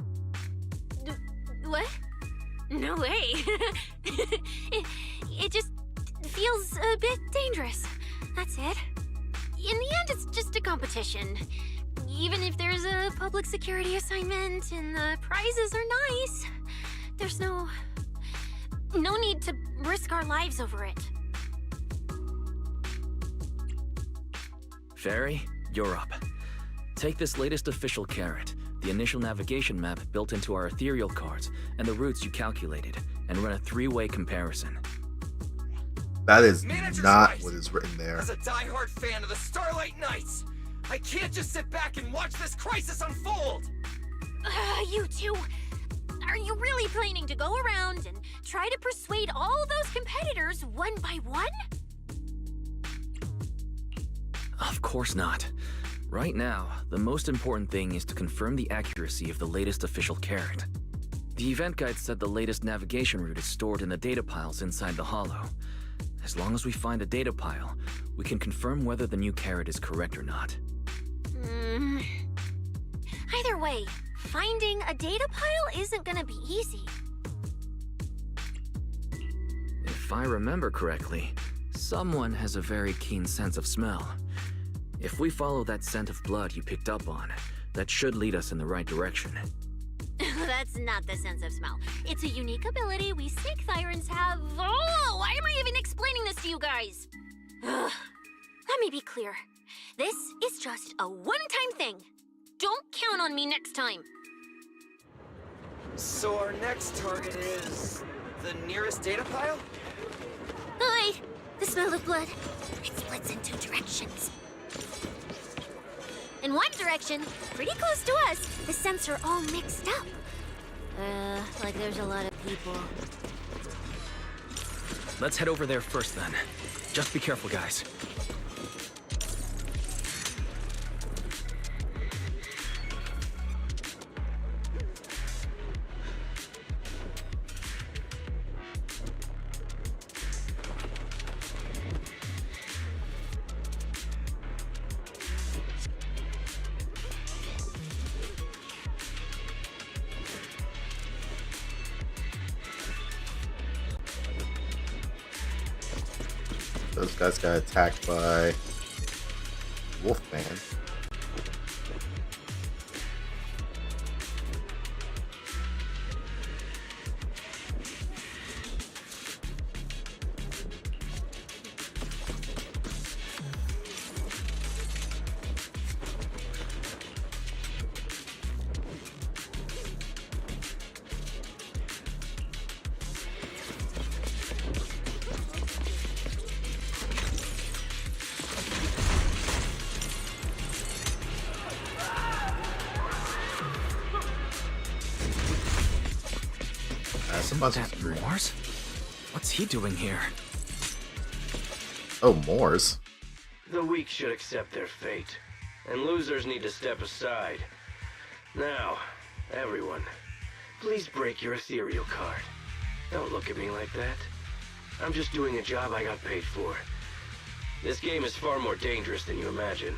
What? No way. it just feels a bit dangerous. That's it. In the end, it's just a competition. Even if there's a public security assignment and the prizes are nice, there's no need to risk our lives over it. Fairy, you're up. Take this latest official carrot, the initial navigation map built into our ethereal cards, and the routes you calculated, and run a 3-way comparison. That is Manager's not right. what is written there. As a diehard fan of the Starlight Knights, I can't just sit back and watch this crisis unfold! You two, are you really planning to go around and try to persuade all those competitors one by one? Of course not. Right now, the most important thing is to confirm the accuracy of the latest official carrot. The event guide said the latest navigation route is stored in the data piles inside the Hollow. As long as we find the data pile, we can confirm whether the new carrot is correct or not. Either way, finding a data pile isn't gonna be easy. If I remember correctly, someone has a very keen sense of smell. If we follow that scent of blood you picked up on, that should lead us in the right direction. That's not the sense of smell. It's a unique ability we snake sirens have. Oh, why am I even explaining this to you guys? Ugh. Let me be clear. This is just a one-time thing. Don't count on me next time. So our next target is the nearest data pile? Hi! The smell of blood. It splits in 2 directions. In one direction, pretty close to us, the scents are all mixed up. Like there's a lot of people. Let's head over there first then. Just be careful, guys. Those guys got attacked by Wolfman. That Morse? What's he doing here? Oh, Morse. The weak should accept their fate, and losers need to step aside. Now, everyone, please break your ethereal card. Don't look at me like that. I'm just doing a job I got paid for. This game is far more dangerous than you imagine.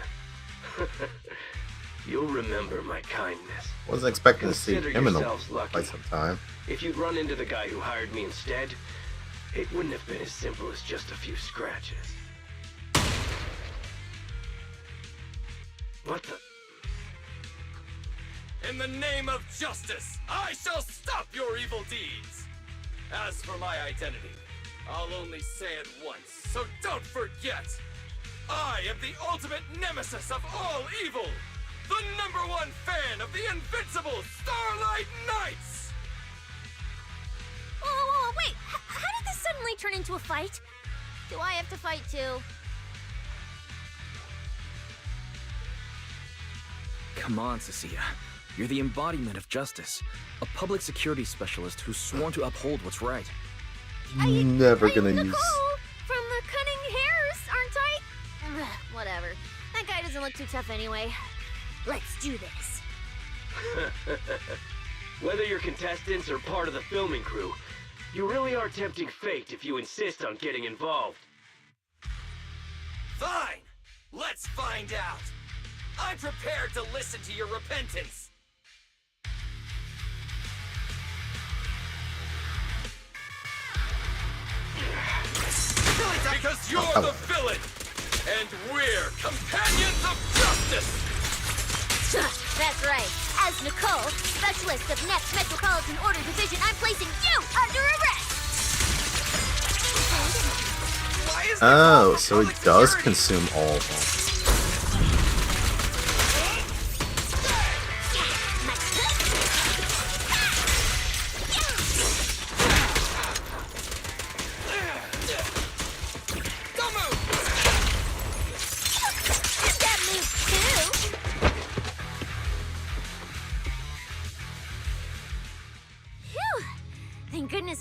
You'll remember my kindness. Wasn't expecting to see Consider him in yourselves lucky. quite some time. If you'd run into the guy who hired me instead, it wouldn't have been as simple as just a few scratches. What the? In the name of justice, I shall stop your evil deeds! As for my identity, I'll only say it once, so don't forget! I am the ultimate nemesis of all evil! The #1 fan of the invincible Starlight Knights! Whoa, wait! How did this suddenly turn into a fight? Do I have to fight too? Come on, Cecilia. You're the embodiment of justice. A public security specialist who's sworn to uphold what's right. Never gonna use. Nicole from the Cunning Hairs, aren't I? Ugh, whatever. That guy doesn't look too tough anyway. Let's do this. Whether you're contestants or part of the filming crew, you really are tempting fate if you insist on getting involved. Fine! Let's find out! I'm prepared to listen to your repentance! Because you're the villain! And we're companions of justice! That's right. As Nicole, specialist of Next Metropolitan Order Division, I'm placing you under arrest! Oh, so he does consume all of them.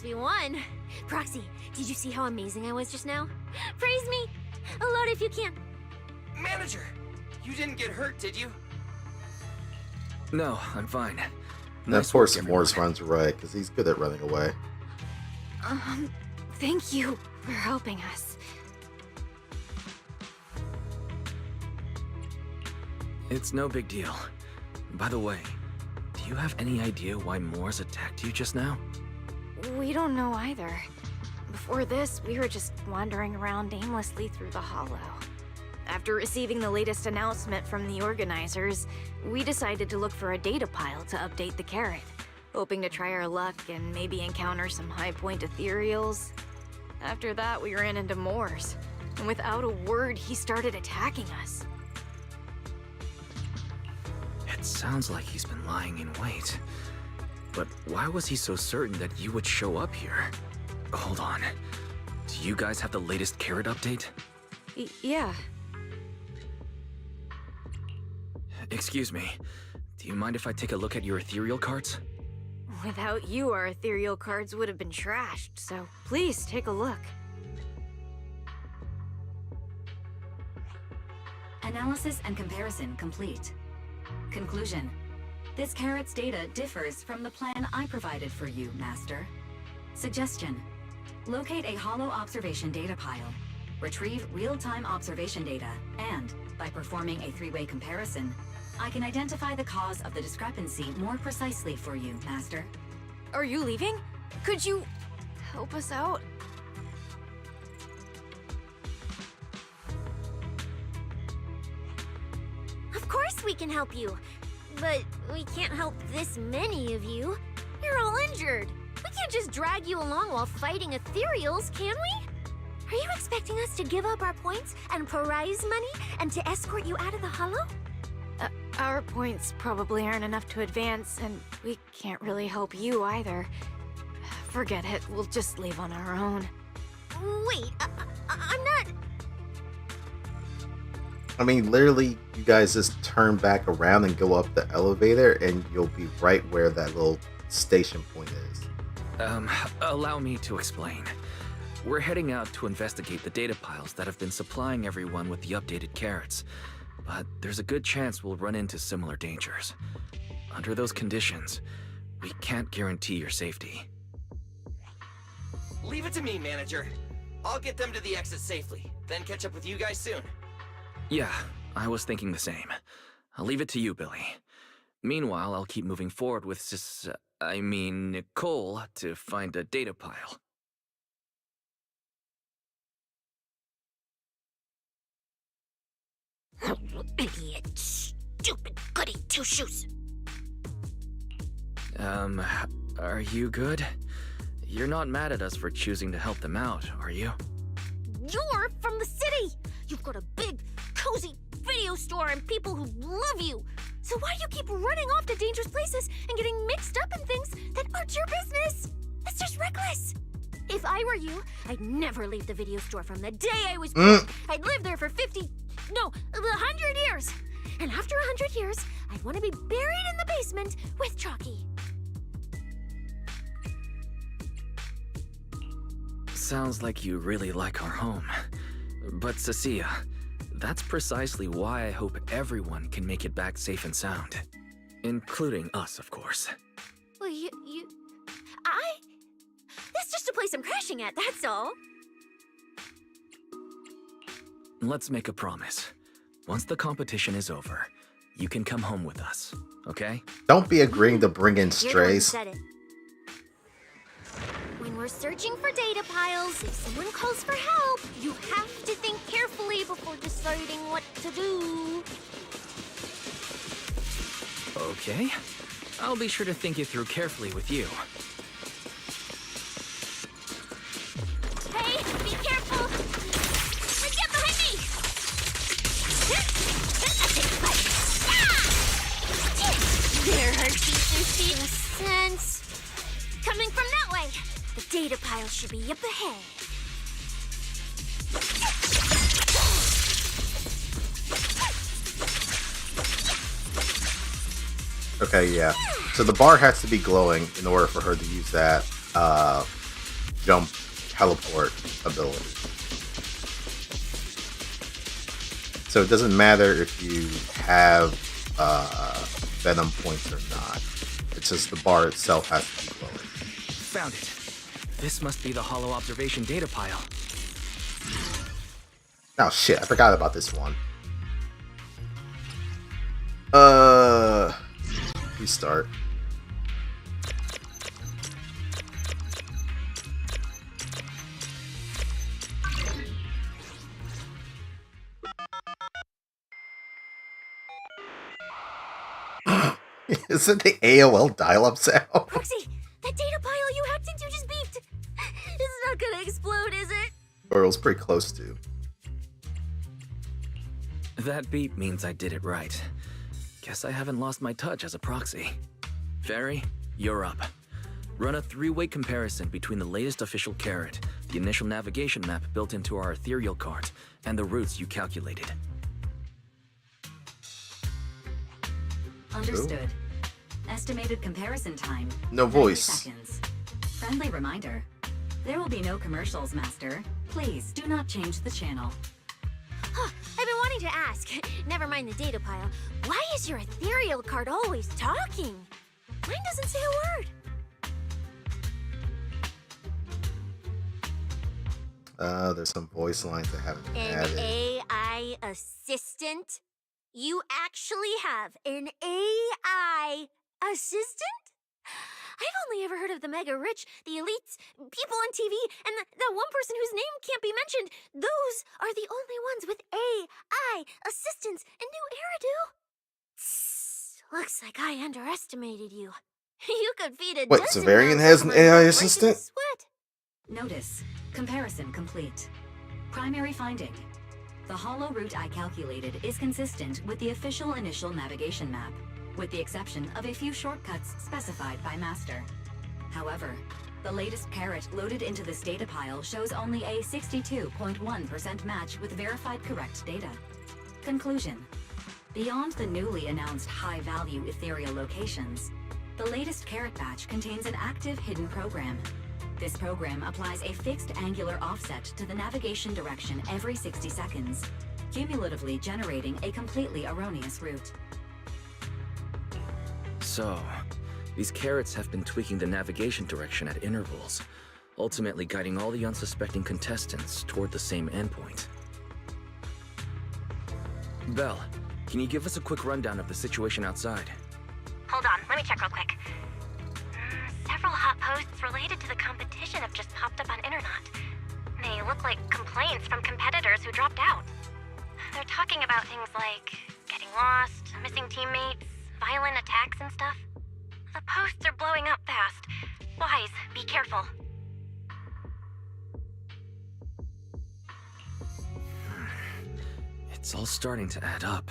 1v1. Proxy, did you see how amazing I was just now? Praise me! Aloud if you can. Manager, you didn't get hurt, did you? No, I'm fine. And of course, S'mores runs away because he's good at running away. Thank you for helping us. It's no big deal. By the way, do you have any idea why Moors attacked you just now? We don't know either. Before this, we were just wandering around aimlessly through the Hollow. After receiving the latest announcement from the organizers, we decided to look for a data pile to update the carrot, hoping to try our luck and maybe encounter some high-point ethereals. After that, we ran into Moors, and without a word, he started attacking us. It sounds like he's been lying in wait. But why was he so certain that you would show up here? Hold on. Do you guys have the latest carrot update? Yeah. Excuse me. Do you mind if I take a look at your ethereal cards? Without you, our ethereal cards would have been trashed, so please take a look. Analysis and comparison complete. Conclusion. This carrot's data differs from the plan I provided for you, Master. Suggestion. Locate a hollow observation data pile. Retrieve real-time observation data, and, by performing a three-way comparison, I can identify the cause of the discrepancy more precisely for you, Master. Are you leaving? Could you help us out? Of course we can help you. But we can't help this many of you. You're all injured. We can't just drag you along while fighting ethereals, can we? Are you expecting us to give up our points and prize money and to escort you out of the Hollow? Our points probably aren't enough to advance, and we can't really help you either. Forget it, we'll just leave on our own. Wait, I'm not... I mean, literally, you guys just turn back around and go up the elevator, and you'll be right where that little station point is. Allow me to explain. We're heading out to investigate the data piles that have been supplying everyone with the updated carrots. But there's a good chance we'll run into similar dangers. Under those conditions, we can't guarantee your safety. Leave it to me, Manager. I'll get them to the exit safely, then catch up with you guys soon. Yeah, I was thinking the same. I'll leave it to you, Billy. Meanwhile, I'll keep moving forward with Nicole to find a data pile. Idiot. Stupid goody two-shoes. Are you good? You're not mad at us for choosing to help them out, are you? You're from the city! You've got a big, cozy video store and people who love you! So why do you keep running off to dangerous places and getting mixed up in things that aren't your business? That's just reckless! If I were you, I'd never leave the video store from the day I was born. I'd live there for 100 years! And after 100 years, I'd want to be buried in the basement with Chalky. Sounds like you really like our home. But Cecilia, that's precisely why I hope everyone can make it back safe and sound. Including us, of course. Well, that's just a place I'm crashing at, that's all. Let's make a promise. Once the competition is over, you can come home with us, okay? Don't be agreeing to bring in You're the one who strays. said it. When we're searching for data piles, if someone calls for help, you have to think carefully before deciding what to do. Okay. I'll be sure to think it through carefully with you. Hey, be careful! Get behind me! There, Heartbeat sense. Coming from that way. The data pile should be up ahead. Okay, yeah. So the bar has to be glowing in order for her to use that jump teleport ability. So it doesn't matter if you have Venom points or not. It's just the bar itself has to be lower. Found it. This must be the Holo observation data pile. Oh shit, I forgot about this one. Restart. Is it the AOL dial-up sound? Proxy, that data pile you hacked into just beeped. It's not gonna explode, is it? Or it was pretty close to. That beep means I did it right. Guess I haven't lost my touch as a proxy. Fairy, you're up. Run a three-way comparison between the latest official carrot, the initial navigation map built into our ethereal card, and the routes you calculated. Understood. Estimated comparison time. No 90 voice. Seconds. Friendly reminder. There will be no commercials, Master. Please do not change the channel. I've been wanting to ask. Never mind the data pile. Why is your ethereal card always talking? Mine doesn't say a word. There's some voice lines that haven't been An added. AI assistant? You actually have an AI assistant? I've only ever heard of the mega rich, the elites, people on TV, and that one person whose name can't be mentioned. Those are the only ones with AI assistants in New Eridu. Looks like I underestimated you. You could feed a Wait, dozen Severian mouse has an over AI breaking a assistant? sweat. Notice. Comparison complete. Primary finding. The Holo route I calculated is consistent with the official initial navigation map, with the exception of a few shortcuts specified by Master. However, the latest carrot loaded into this data pile shows only a 62.1% match with verified correct data. Conclusion. Beyond the newly announced high-value ethereal locations, the latest carrot batch contains an active hidden program. This program applies a fixed angular offset to the navigation direction every 60 seconds, cumulatively generating a completely erroneous route. So, these carrots have been tweaking the navigation direction at intervals, ultimately guiding all the unsuspecting contestants toward the same endpoint. Belle, can you give us a quick rundown of the situation outside? Hold on, let me check real quick. Several hot posts related to the competition have just popped up on Internet. They look like complaints from competitors who dropped out. They're talking about things like getting lost, missing teammates, violent attacks and stuff. The posts are blowing up fast. Wise, be careful. It's all starting to add up.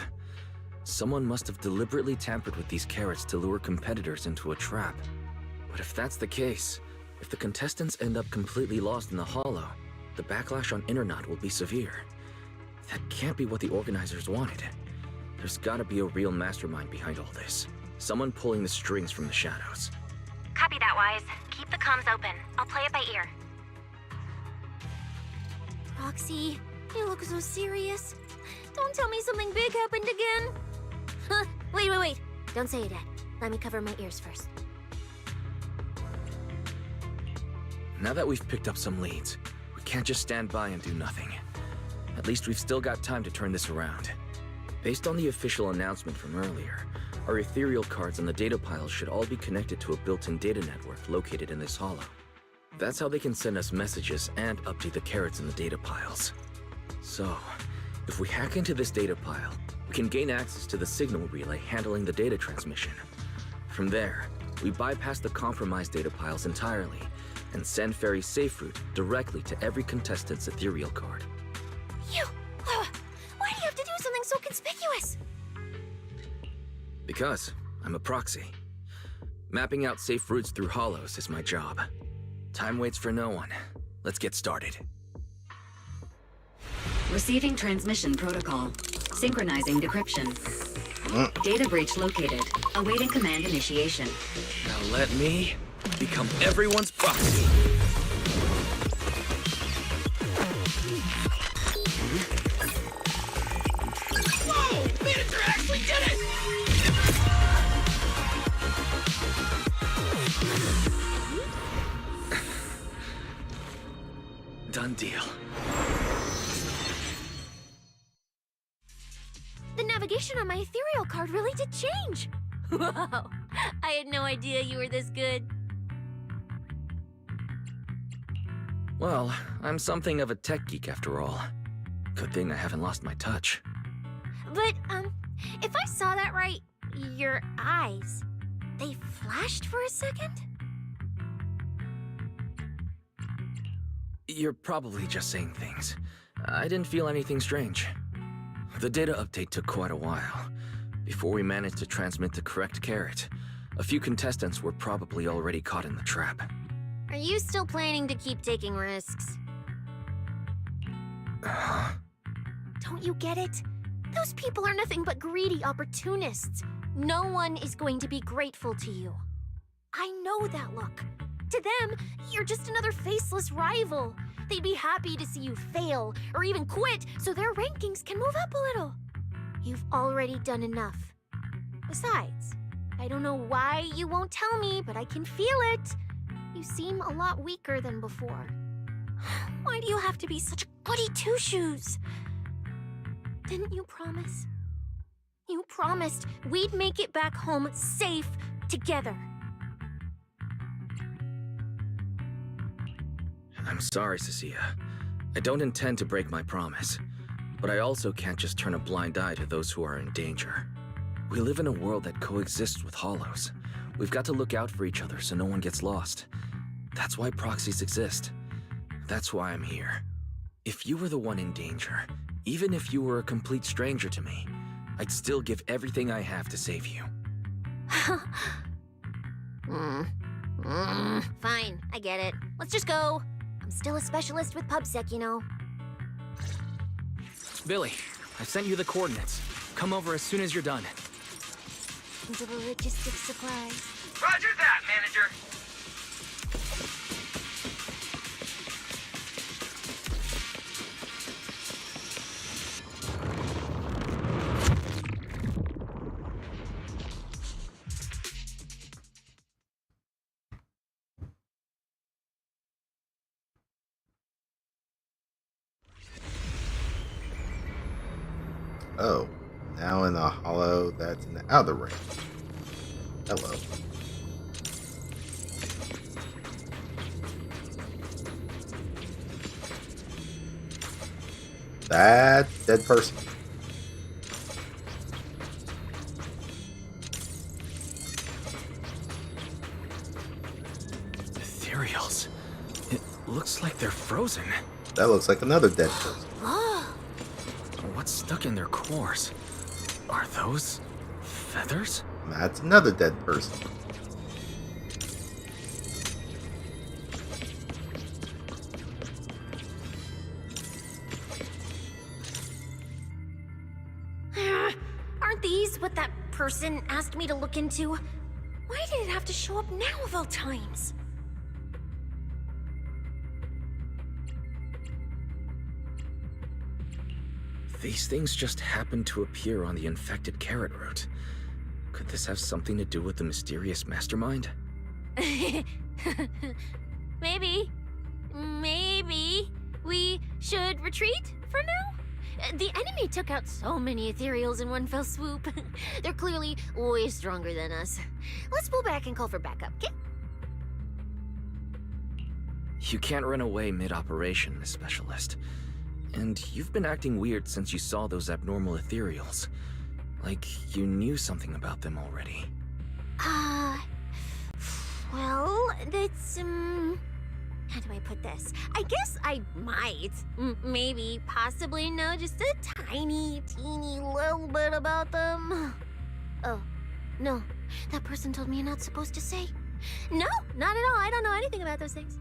Someone must have deliberately tampered with these carrots to lure competitors into a trap. But if that's the case, if the contestants end up completely lost in the Holo, the backlash on Internet will be severe. That can't be what the organizers wanted. There's gotta be a real mastermind behind all this. Someone pulling the strings from the shadows. Copy that, Wise. Keep the comms open. I'll play it by ear. Proxy, you look so serious. Don't tell me something big happened again. Huh, wait. Don't say it yet. Let me cover my ears first. Now that we've picked up some leads, we can't just stand by and do nothing. At least we've still got time to turn this around. Based on the official announcement from earlier, our ethereal cards on the data piles should all be connected to a built-in data network located in this Holo. That's how they can send us messages and update the carrots in the data piles. So, if we hack into this data pile, we can gain access to the signal relay handling the data transmission. From there, we bypass the compromised data piles entirely and send Fairy's safe route directly to every contestant's ethereal card. Why do you have to do something so conspicuous? Because I'm a proxy. Mapping out safe routes through Holos is my job. Time waits for no one. Let's get started. Receiving transmission protocol. Synchronizing decryption. Data breach located. Awaiting command initiation. Now let me become everyone's proxy. The navigation on my ethereal card really did change. Wow, I had no idea you were this good. Well, I'm something of a tech geek after all. Good thing I haven't lost my touch. But, if I saw that right, your eyes, they flashed for a second? You're probably just saying things. I didn't feel anything strange. The data update took quite a while. Before we managed to transmit the correct carrot, a few contestants were probably already caught in the trap. Are you still planning to keep taking risks? Don't you get it? Those people are nothing but greedy opportunists. No one is going to be grateful to you. I know that look. To them, you're just another faceless rival. They'd be happy to see you fail or even quit so their rankings can move up a little. You've already done enough. Besides, I don't know why you won't tell me, but I can feel it. You seem a lot weaker than before. Why do you have to be such a goody two-shoes? Didn't you promise? You promised we'd make it back home safe together. I'm sorry, Cecilia. I don't intend to break my promise. But I also can't just turn a blind eye to those who are in danger. We live in a world that coexists with hollows. We've got to look out for each other so no one gets lost. That's why proxies exist. That's why I'm here. If you were the one in danger, even if you were a complete stranger to me, I'd still give everything I have to save you. Fine, I get it. Let's just go. I'm still a specialist with PubSec, you know. Billy, I sent you the coordinates. Come over as soon as you're done. Into the logistics supplies. Roger that, manager. Oh, now in a hollow that's in the outer range. Hello. That dead person. Ethereals. It looks like they're frozen. That looks like another dead person. What's stuck in their cores? Are those feathers? That's another dead person. Aren't these what that person asked me to look into? Why did it have to show up now of all times? These things just happen to appear on the infected carrot route. Could this have something to do with the mysterious mastermind? Maybe. Maybe we should retreat for now? The enemy took out so many ethereals in one fell swoop. They're clearly way stronger than us. Let's pull back and call for backup, okay? You can't run away mid-operation, Miss Specialist. And you've been acting weird since you saw those abnormal ethereals. Like you knew something about them already. Well, that's, how do I put this? I guess I might, maybe, possibly know just a tiny, teeny little bit about them. Oh, no, that person told me you're not supposed to say. No, not at all, I don't know anything about those things.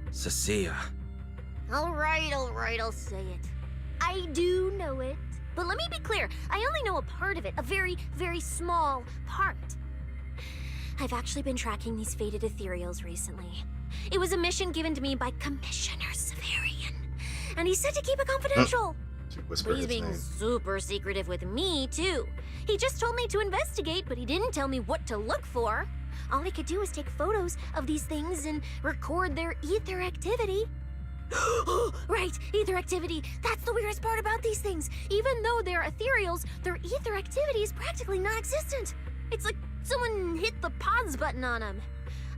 Cecilia. All right, I'll say it. I do know it. But let me be clear, I only know a part of it, a very, very small part. I've actually been tracking these faded ethereals recently. It was a mission given to me by Commissioner Severian, and he said to keep it confidential. But he's being super secretive with me, too. He just told me to investigate, but he didn't tell me what to look for. All he could do was take photos of these things and record their ether activity. Right, ether activity. That's the weirdest part about these things. Even though they're ethereals, their ether activity is practically non-existent. It's like someone hit the pause button on them.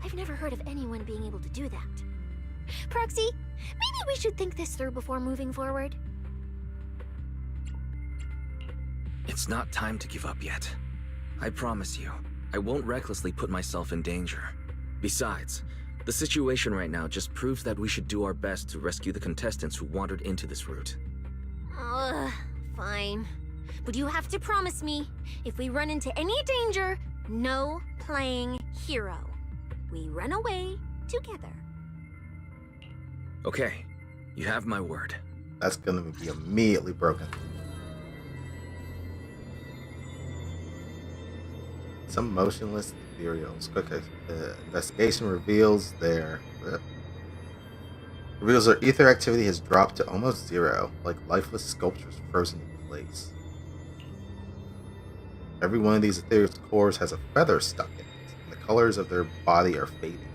I've never heard of anyone being able to do that. Proxy, maybe we should think this through before moving forward. It's not time to give up yet. I promise you, I won't recklessly put myself in danger. Besides, the situation right now just proves that we should do our best to rescue the contestants who wandered into this route. Fine. But you have to promise me, if we run into any danger, no playing hero. We run away together. Okay, you have my word. That's gonna be immediately broken. Some motionless ethereals. Okay, investigation reveals their ether activity has dropped to almost zero, like lifeless sculptures frozen in place. Every one of these ethereal cores has a feather stuck in it, and the colors of their body are fading.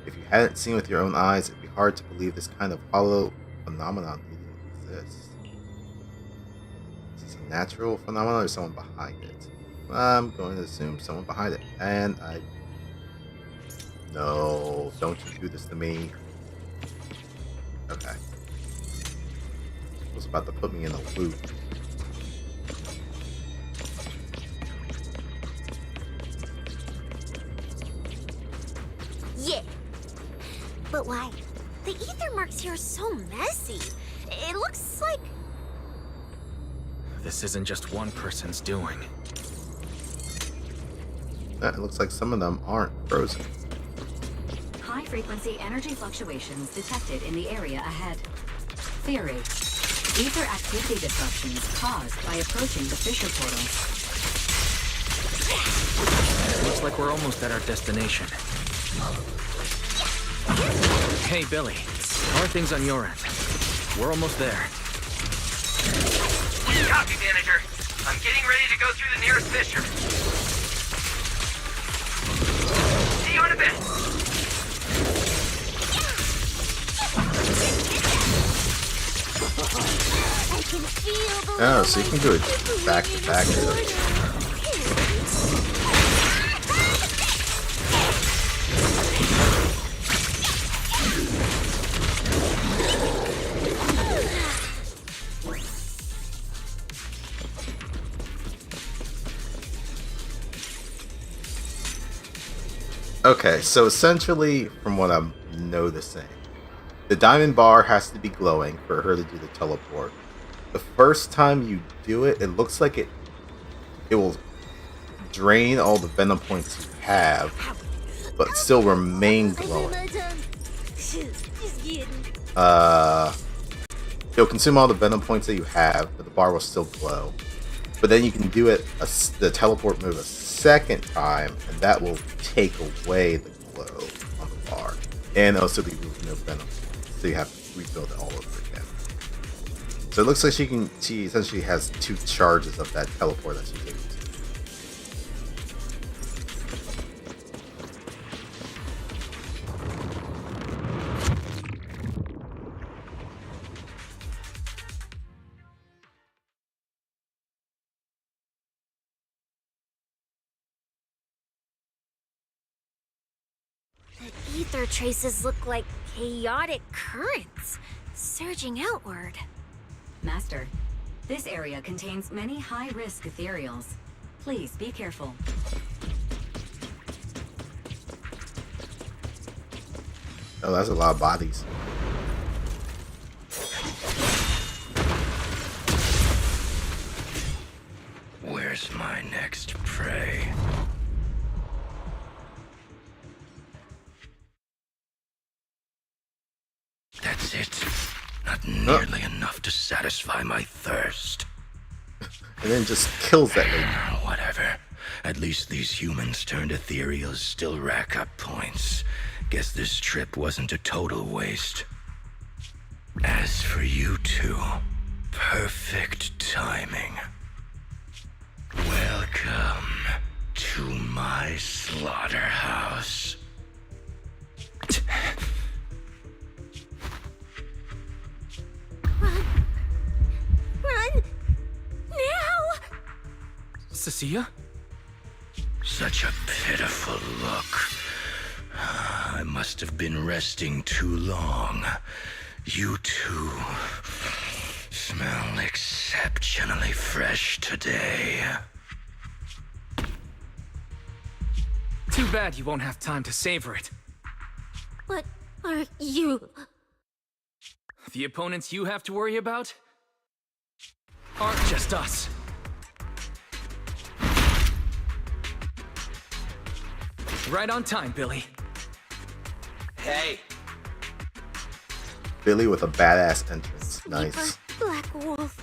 If you hadn't seen with your own eyes, it'd be hard to believe this kind of hollow phenomenon even exists. Is this a natural phenomenon or someone behind it? I'm going to assume someone behind it. And no, don't you do this to me. Okay. It was about to put me in a loop. Yeah. But why? The ether marks here are so messy. It looks like... This isn't just one person's doing. It looks like some of them aren't frozen. High-frequency energy fluctuations detected in the area ahead. Theory: ether activity disruptions caused by approaching the fissure portals. Looks like we're almost at our destination. Hey, Billy. How are things on your end? We're almost there. Copy, manager. I'm getting ready to go through the nearest fissure. See you in a bit. I can feel the... Oh, so you can do it back to back here. Okay, so essentially, from what I'm noticing, the diamond bar has to be glowing for her to do the teleport. The first time you do it, it looks like it will drain all the venom points you have, but still remain glowing. It'll consume all the venom points that you have, but the bar will still glow. But then you can do it, the teleport move, a second time, and that will take away the glow on the bar. And also be with no venom. So you have to rebuild it all over again. So it looks like she essentially has 2 charges of that teleport that she's able to. The ether traces look like chaotic currents, surging outward. Master, this area contains many high-risk ethereals. Please be careful. Oh, that's a lot of bodies. Where's my next prey? That's it. Not nearly enough to satisfy my thirst. And then just kills that lady. Whatever. At least these humans turned ethereals still rack up points. Guess this trip wasn't a total waste. As for you two, perfect timing. Welcome to my slaughterhouse. Cecilia? Such a pitiful look. I must have been resting too long. You two smell exceptionally fresh today. Too bad you won't have time to savor it. What are you? The opponents you have to worry about aren't just us. Right on time, Billy. Hey. Billy with a badass entrance. Nice. Black Wolf.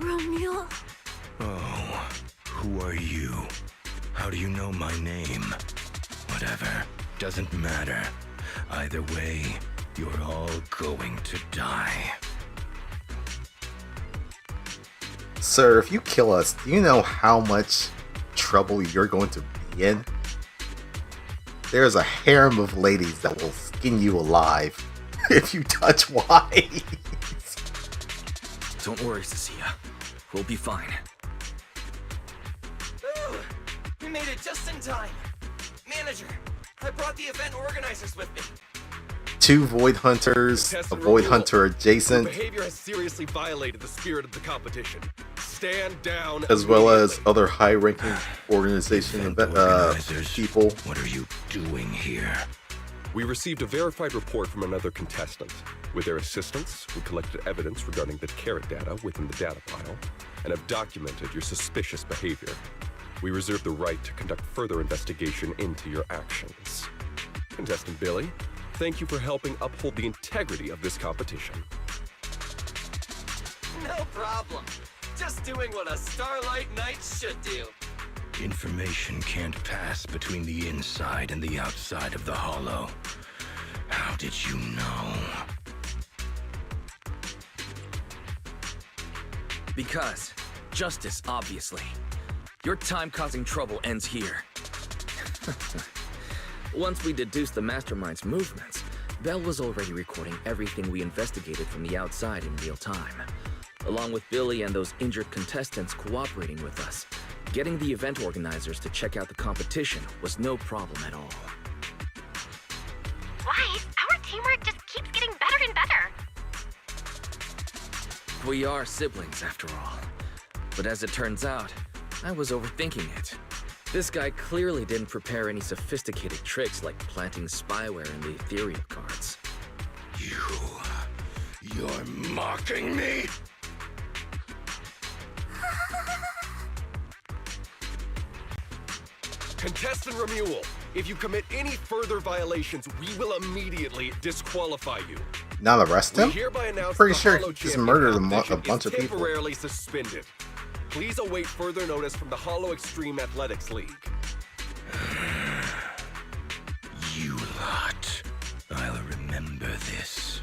Romeo. Oh, who are you? How do you know my name? Whatever. Doesn't matter. Either way, you're all going to die. Sir, if you kill us, do you know how much trouble you're going to be in? There's a harem of ladies that will skin you alive if you touch Wise. Don't worry, Cecilia. We'll be fine. Ooh, we made it just in time. Manager, I brought the event organizers with me. 2 Void Hunters, a Void Hunter adjacent, Your behavior has seriously violated the spirit of the competition. Stand down. as well as other high-ranking organization people. What are you doing here? We received a verified report from another contestant. With their assistance, we collected evidence regarding the carrot data within the data pile and have documented your suspicious behavior. We reserve the right to conduct further investigation into your actions. Contestant Billy, thank you for helping uphold the integrity of this competition. No problem. Just doing what a Starlight Knight should do. Information can't pass between the inside and the outside of the Hollow. How did you know? Because justice, obviously. Your time causing trouble ends here. Once we deduced the mastermind's movements, Belle was already recording everything we investigated from the outside in real time. Along with Billy and those injured contestants cooperating with us, getting the event organizers to check out the competition was no problem at all. Wise, our teamwork just keeps getting better and better. We are siblings, after all. But as it turns out, I was overthinking it. This guy clearly didn't prepare any sophisticated tricks like planting spyware in the ethereal cards. You're mocking me? Contestant Remuel, if you commit any further violations, we will immediately disqualify you. Not arrest him? We hereby announce Pretty the sure Hollow he just Champion murdered a competition bunch is of people. temporarily suspended. Please await further notice from the Hollow Extreme Athletics League. You lot. I'll remember this.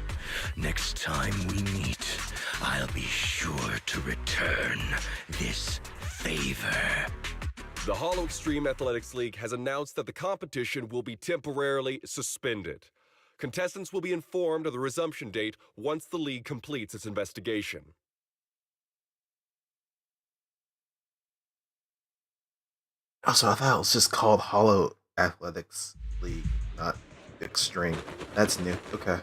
Next time we meet, I'll be sure to return this favor. The Hollow Extreme Athletics League has announced that the competition will be temporarily suspended. Contestants will be informed of the resumption date once the league completes its investigation. Also, I thought it was just called Hollow Athletics League, not Extreme. That's new. Okay.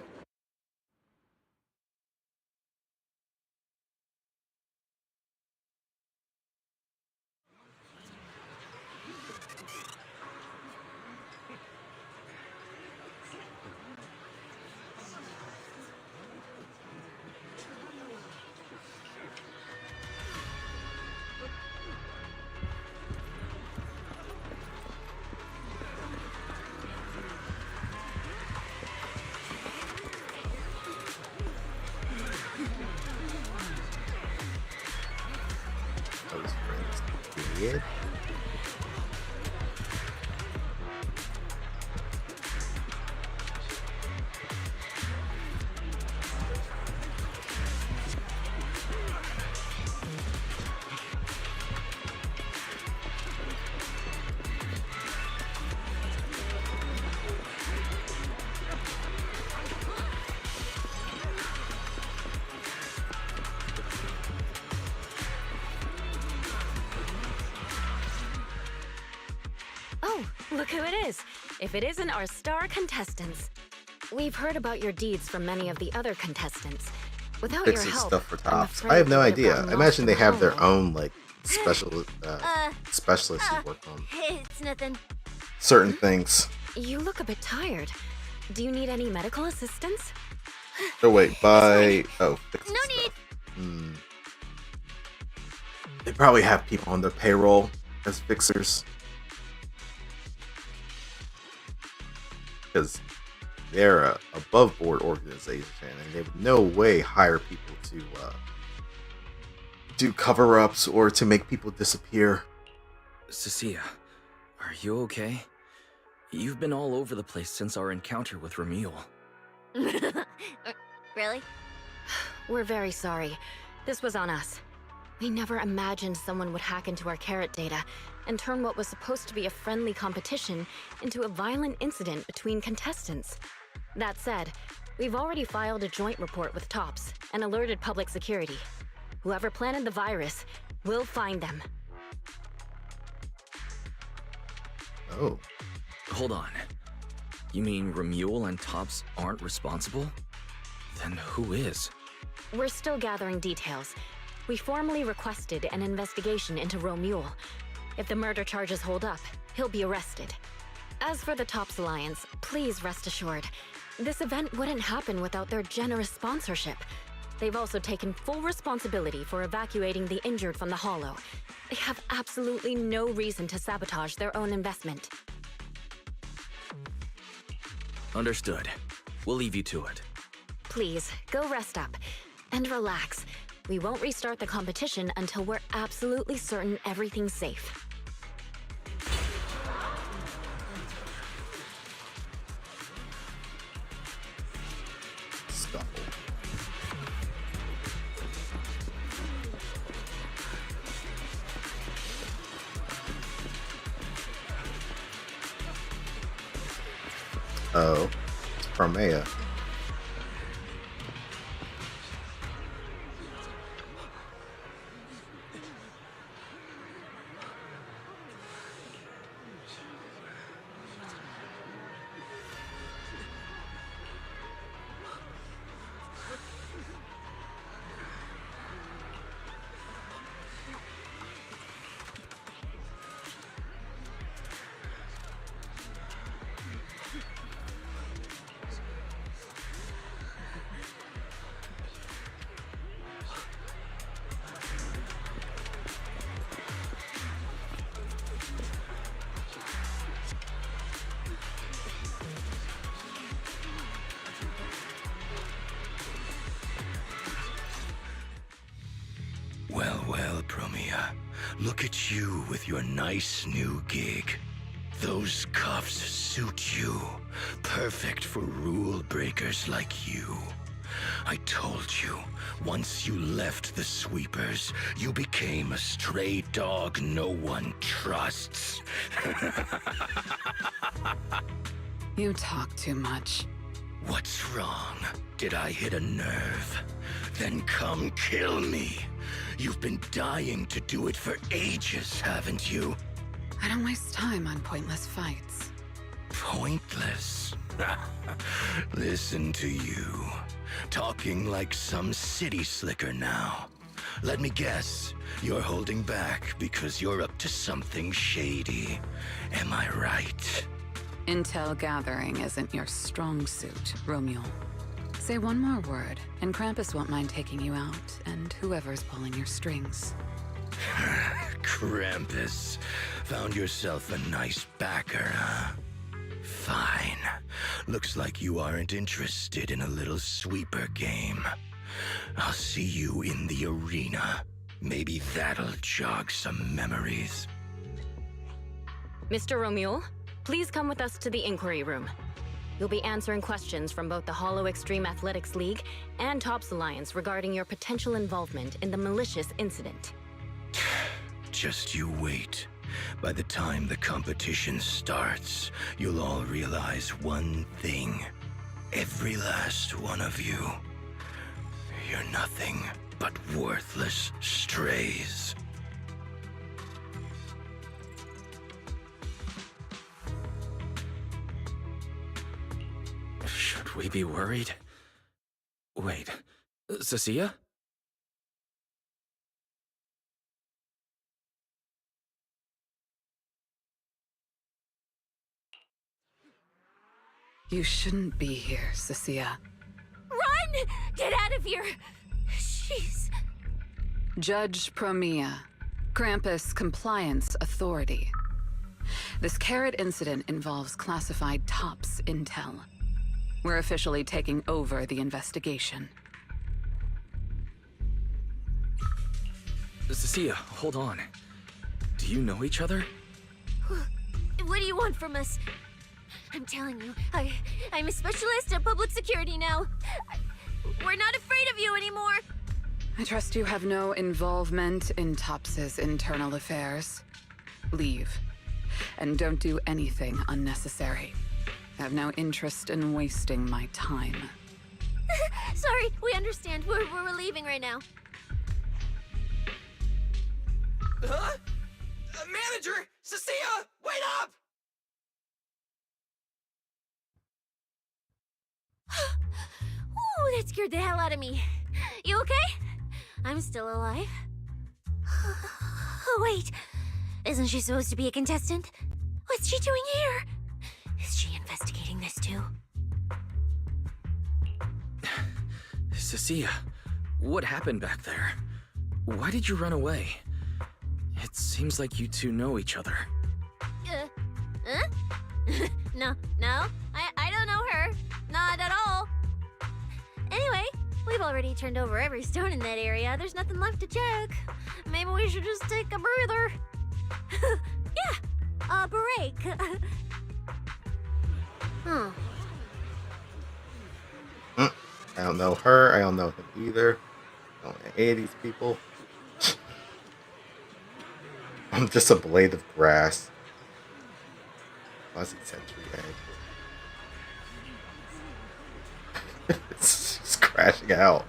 Those friends did. Look who it is. If it isn't our star contestants. We've heard about your deeds from many of the other contestants. Without your Fixes help, stuff for I'm tops. afraid I have no we would've idea. gotten I imagine they lost in have their the hole. own like specialists who work on It's nothing. certain things. You look a bit tired. Do you need any medical assistance? Oh wait, fixes No stuff. need. They probably have people on their payroll as fixers. Because they're a above board organization and they would no way hire people to do cover ups or to make people disappear. Cecilia, are you okay? You've been all over the place since our encounter with Ramil. Really? We're very sorry. This was on us. We never imagined someone would hack into our carrot data and turn what was supposed to be a friendly competition into a violent incident between contestants. That said, we've already filed a joint report with TOPS and alerted public security. Whoever planted the virus, we'll find them. Oh. Hold on. You mean Ramil and Tops aren't responsible? Then who is? We're still gathering details. We formally requested an investigation into Romule. If the murder charges hold up, he'll be arrested. As for the Tops Alliance, please rest assured, this event wouldn't happen without their generous sponsorship. They've also taken full responsibility for evacuating the injured from the Hollow. They have absolutely no reason to sabotage their own investment. Understood. We'll leave you to it. Please, go rest up. And relax. We won't restart the competition until we're absolutely certain everything's safe. Scuffle. Oh, Crimea. Well, Promia, look at you with your nice new gig. Those cuffs suit you. Perfect for rule breakers like you. I told you, once you left the sweepers, you became a stray dog no one trusts. You talk too much. What's wrong? Did I hit a nerve? Then come kill me. You've been dying to do it for ages, haven't you? I don't waste time on pointless fights. Pointless? Listen to you. Talking like some city slicker now. Let me guess, you're holding back because you're up to something shady. Am I right? Intel gathering isn't your strong suit, Romule. Say one more word, and Krampus won't mind taking you out, and whoever's pulling your strings. Krampus. Found yourself a nice backer, huh? Fine. Looks like you aren't interested in a little sweeper game. I'll see you in the arena. Maybe that'll jog some memories. Mr. Romule, please come with us to the inquiry room. You'll be answering questions from both the Hollow Extreme Athletics League and Tops Alliance regarding your potential involvement in the malicious incident. Just you wait. By the time the competition starts, you'll all realize one thing. Every last one of you. You're nothing but worthless strays. I be worried? Wait, Cecilia? You shouldn't be here, Cecilia. Run! Get out of here! She's... Judge Promia, Krampus Compliance Authority. This carrot incident involves classified TOPS intel. We're officially taking over the investigation. Cecilia, hold on. Do you know each other? What do you want from us? I'm telling you, I'm a specialist in public security now. We're not afraid of you anymore. I trust you have no involvement in TOPS's internal affairs. Leave. And don't do anything unnecessary. I have no interest in wasting my time. Sorry, we understand. We're leaving right now. Huh? Manager! Cecilia! Wait up! Ooh, that scared the hell out of me. You okay? I'm still alive. Oh, wait. Isn't she supposed to be a contestant? What's she doing here? Is she investigating this too? Cecilia, what happened back there? Why did you run away? It seems like you two know each other. Huh? No, I don't know her. Not at all. Anyway, we've already turned over every stone in that area. There's nothing left to check. Maybe we should just take a breather. Yeah, a break. I don't know her. I don't know him either. I don't know any of these people. I'm just a blade of grass. Fuzzy Sentry egg. It's just crashing out.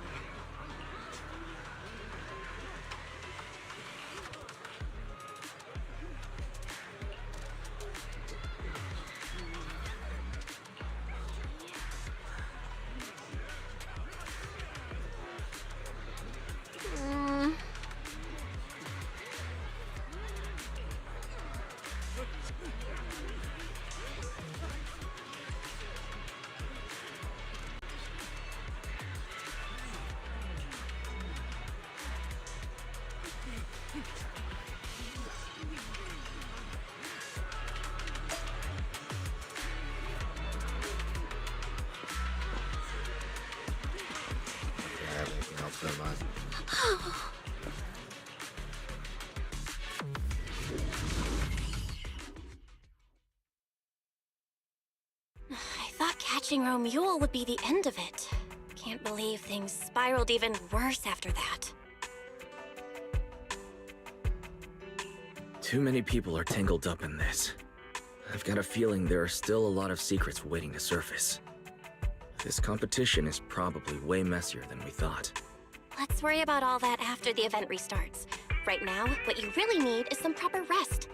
I thought catching Romule would be the end of it. Can't believe things spiraled even worse after that. Too many people are tangled up in this. I've got a feeling there are still a lot of secrets waiting to surface. This competition is probably way messier than we thought. Let's worry about all that after the event restarts. Right now, what you really need is some proper rest.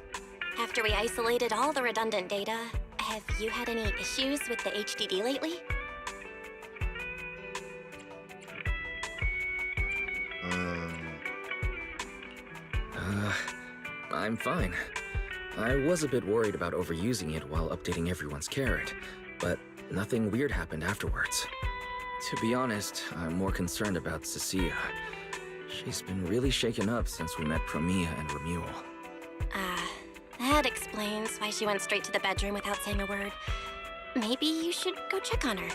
After we isolated all the redundant data, have you had any issues with the HDD lately? I'm fine. I was a bit worried about overusing it while updating everyone's carrot, but nothing weird happened afterwards. To be honest, I'm more concerned about Cecilia. She's been really shaken up since we met Promia and Romule. That explains why she went straight to the bedroom without saying a word. Maybe you should go check on her.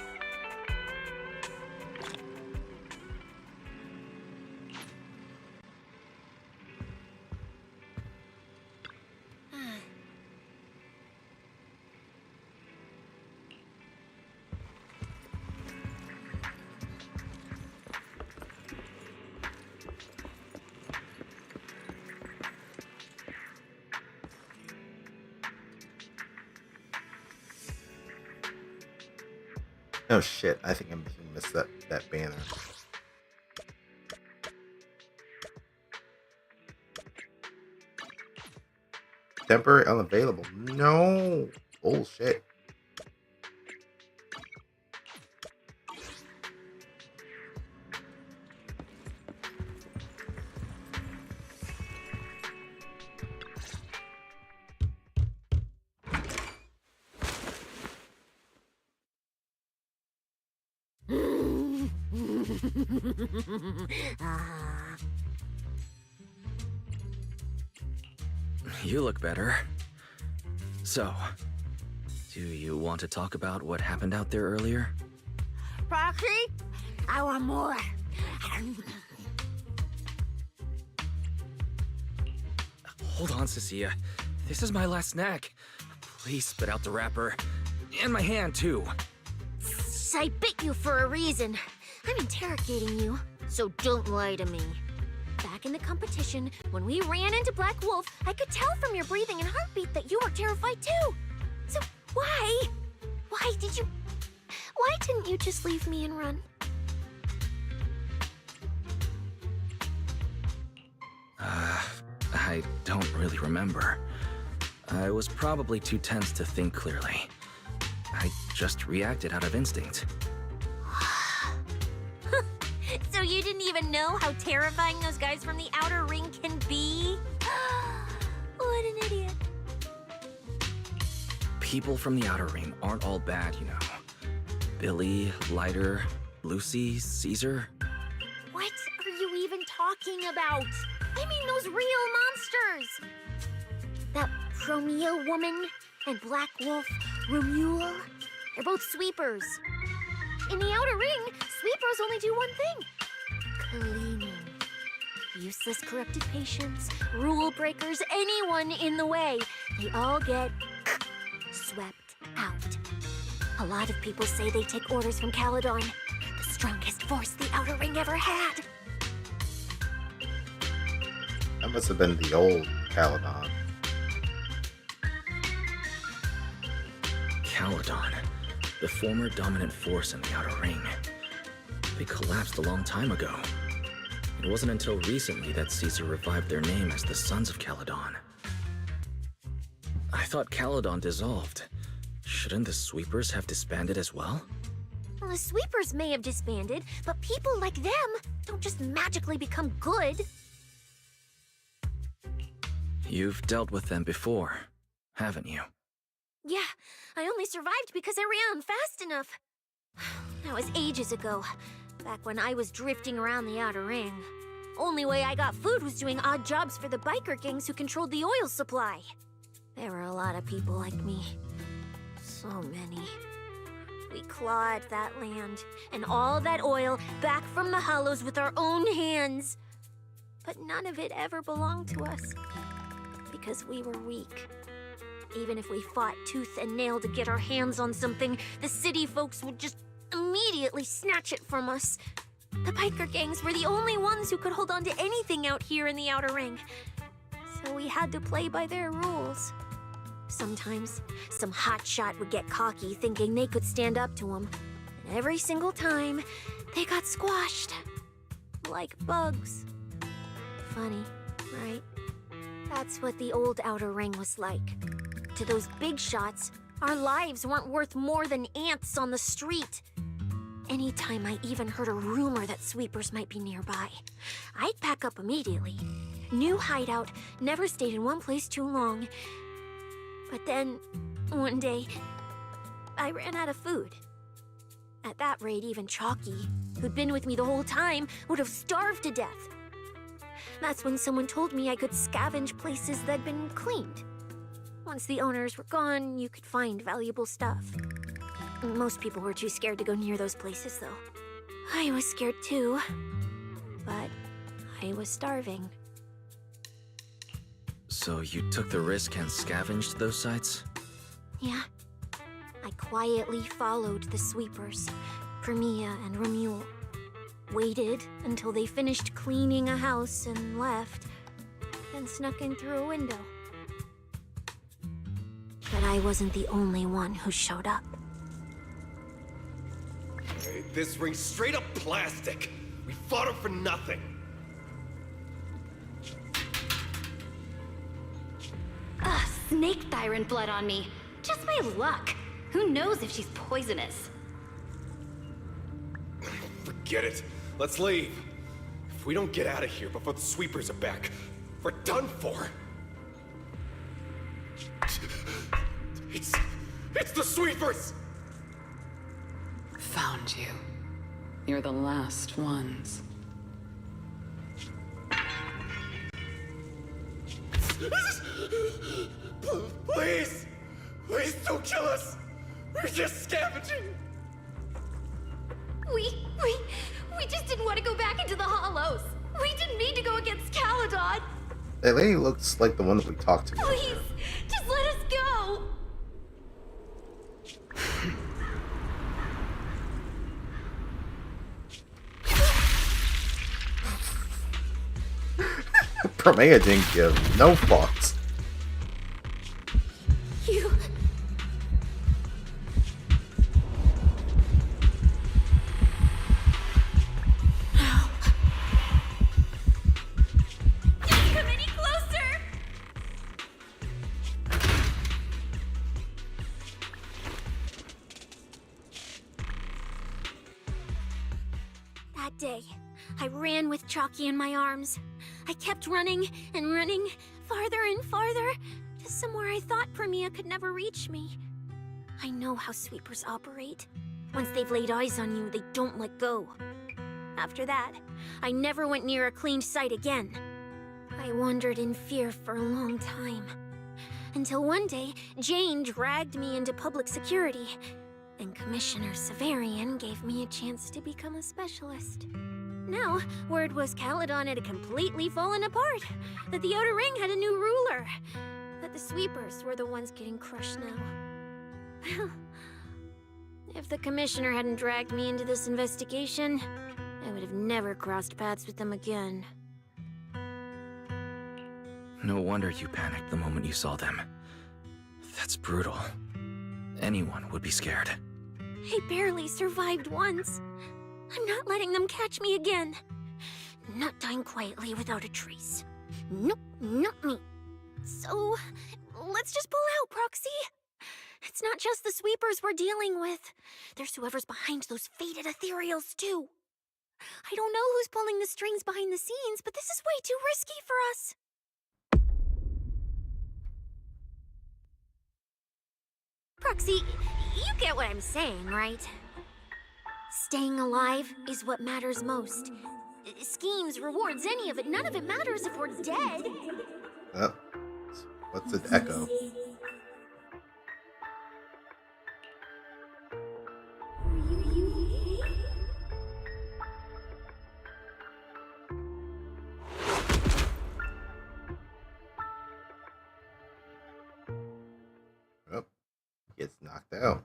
Oh shit, I think I missed that banner. Temporary unavailable. No. Bullshit. You look better. So, do you want to talk about what happened out there earlier? Proxy, I want more. Hold on, Cecilia. This is my last snack. Please spit out the wrapper. And my hand, too. I bit you for a reason. I'm interrogating you, so don't lie to me. Back in the competition, when we ran into Black Wolf, I could tell from your breathing and heartbeat that you were terrified too. So why didn't you just leave me and run? I don't really remember. I was probably too tense to think clearly. I just reacted out of instinct. So you didn't even know how terrifying those guys from the outer ring can be? What an idiot. People from the outer ring aren't all bad, you know. Billy, Lighter, Lucy, Caesar. What are you even talking about? I mean those real monsters! That Promeo woman and Black Wolf, Romule, they're both sweepers. In the outer ring, sweepers only do one thing. Cleaning. Useless corrupted patients, rule breakers, anyone in the way. They all get swept out. A lot of people say they take orders from Caledon, the strongest force the outer ring ever had. That must have been the old Caledon. Caledon, the former dominant force in the outer ring. They collapsed a long time ago. It wasn't until recently that Caesar revived their name as the Sons of Caledon. I thought Caledon dissolved. Shouldn't the Sweepers have disbanded as well? Well, the sweepers may have disbanded, but people like them don't just magically become good. You've dealt with them before, haven't you? Yeah, I only survived because I ran fast enough. That was ages ago, back when I was drifting around the outer ring. Only way I got food was doing odd jobs for the biker gangs who controlled the oil supply. There were a lot of people like me. So many. We clawed that land and all that oil back from the hollows with our own hands. But none of it ever belonged to us. Because we were weak. Even if we fought tooth and nail to get our hands on something, the city folks would just immediately snatch it from us. The biker gangs were the only ones who could hold on to anything out here in the outer ring. So we had to play by their rules. Sometimes, some hotshot would get cocky thinking they could stand up to them. And every single time, they got squashed. Like bugs. Funny, right? That's what the old outer ring was like. To those big shots, our lives weren't worth more than ants on the street. Anytime I even heard a rumor that sweepers might be nearby, I'd pack up immediately. New hideout, never stayed in one place too long. But then, one day, I ran out of food. At that rate, even Chalky, who'd been with me the whole time, would have starved to death. That's when someone told me I could scavenge places that'd been cleaned. Once the owners were gone, you could find valuable stuff. Most people were too scared to go near those places, though. I was scared too. But I was starving. So you took the risk and scavenged those sites? Yeah. I quietly followed the sweepers, Premia and Romule. Waited until they finished cleaning a house and left, then snuck in through a window. But I wasn't the only one who showed up. Hey, this ring's straight up plastic. We fought her for nothing. Ugh, snake tyrant blood on me. Just my luck. Who knows if she's poisonous? Forget it. Let's leave. If we don't get out of here before the sweepers are back, we're done for. It's the sweepers! Found you. You're the last ones. Please! Please don't kill us! We're just scavenging! We just didn't want to go back into the hollows. We didn't mean to go against Caledon. That lady looks like the one that we talked to. Please, just let us go. Promea didn't give no fucks. You... Don't come any closer! That day, I ran with Chalky in my arms. I kept running and running, farther and farther, to somewhere I thought Promea could never reach me. I know how sweepers operate. Once they've laid eyes on you, they don't let go. After that, I never went near a cleaned site again. I wandered in fear for a long time. Until one day, Jane dragged me into public security, and Commissioner Severian gave me a chance to become a specialist. Now, word was Caledon had completely fallen apart, that the Outer Ring had a new ruler, that the sweepers were the ones getting crushed now. Well, if the Commissioner hadn't dragged me into this investigation, I would have never crossed paths with them again. No wonder you panicked the moment you saw them. That's brutal. Anyone would be scared. I barely survived once. I'm not letting them catch me again. Not dying quietly without a trace. Nope, not me. So, let's just pull out, Proxy. It's not just the sweepers we're dealing with. There's whoever's behind those faded ethereals, too. I don't know who's pulling the strings behind the scenes, but this is way too risky for us. Proxy, you get what I'm saying, right? Staying alive is what matters most. Schemes, rewards, any of it, none of it matters if we're dead. Oh, what's an echo? Oh, gets knocked out.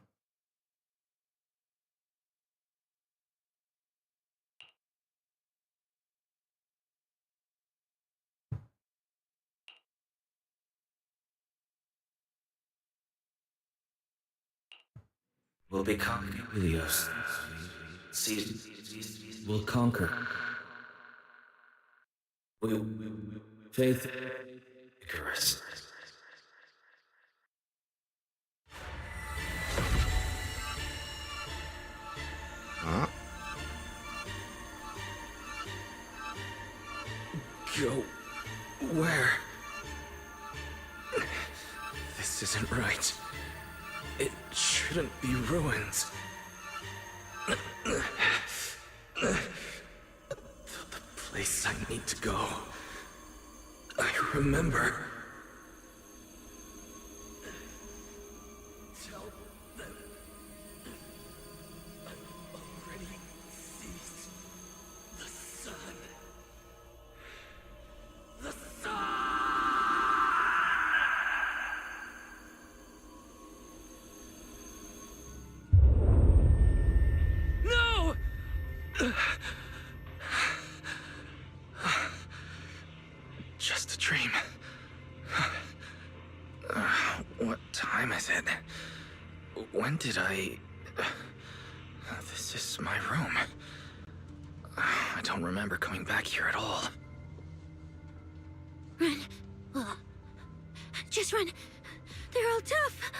We'll become Helios. We'll conquer. Faith. Icarus. Huh? Go where? This isn't right. It shouldn't be ruins. The place I need to go. I remember. Tell them I've already seized the sun. The sun! No! Just a dream. What time is it? When did I... This is my room. I don't remember coming back here at all. Run. Just run. They're all tough.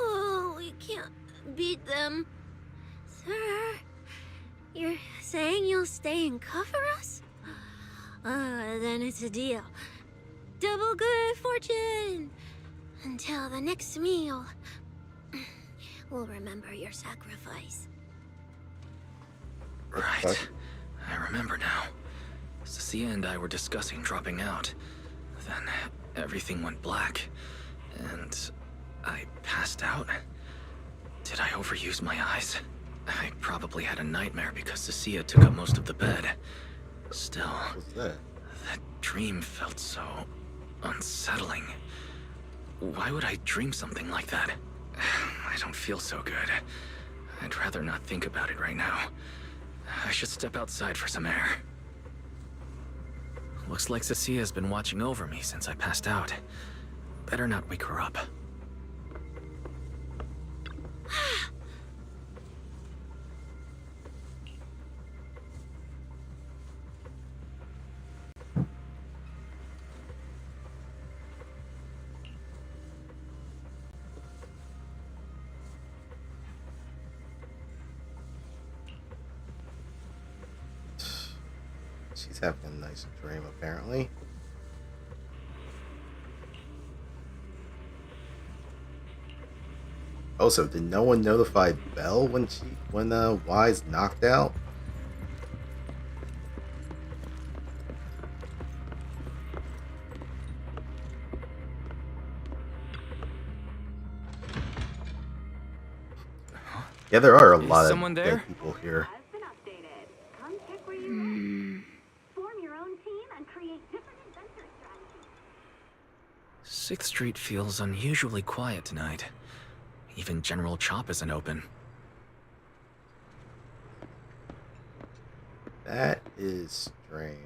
Oh, we can't beat them. Sir, you're saying you'll stay and cover us? Then it's a deal. Double good fortune. Until the next meal. We'll remember your sacrifice. Right. I remember now. Cecilia and I were discussing dropping out. Then everything went black, and I passed out. Did I overuse my eyes? I probably had a nightmare because Cecilia took up most of the bed. Still, What's that? that dream felt so unsettling. Why would I dream something like that? I don't feel so good. I'd rather not think about it right now. I should step outside for some air. Looks like Cecilia's been watching over me since I passed out. Better not wake her up. She's having a nice dream, apparently. Also, did no one notify Belle when Wise knocked out? Yeah, there are a lot of someone there? dead people here. Sixth Street feels unusually quiet tonight. Even General Chop isn't open. That is strange.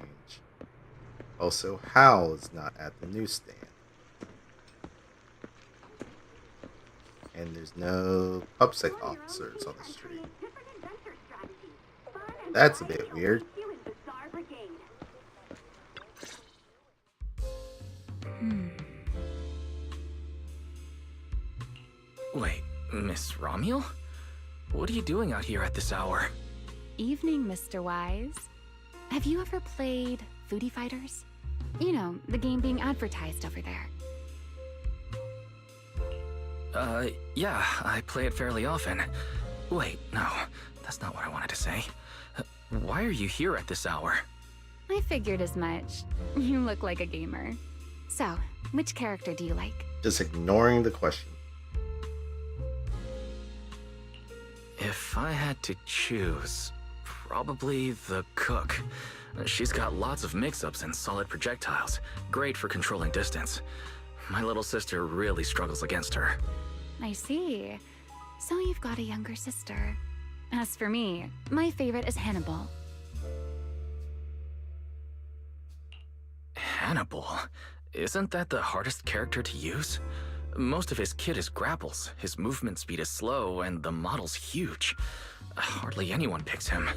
Also, Hal is not at the newsstand. And there's no PubSec officers on the street. That's a bit weird. Wait, Miss Romuel? What are you doing out here at this hour? Evening, Mr. Wise. Have you ever played Foodie Fighters? You know, the game being advertised over there. Yeah, I play it fairly often. Wait, no, that's not what I wanted to say. Why are you here at this hour? I figured as much. You look like a gamer. So, which character do you like? Just ignoring the question. If I had to choose, probably the cook. She's got lots of mix-ups and solid projectiles. Great for controlling distance. My little sister really struggles against her. I see. So you've got a younger sister. As for me, my favorite is Hannibal. Hannibal? Isn't that the hardest character to use? Most of his kit is grapples, his movement speed is slow, and the model's huge. Hardly anyone picks him.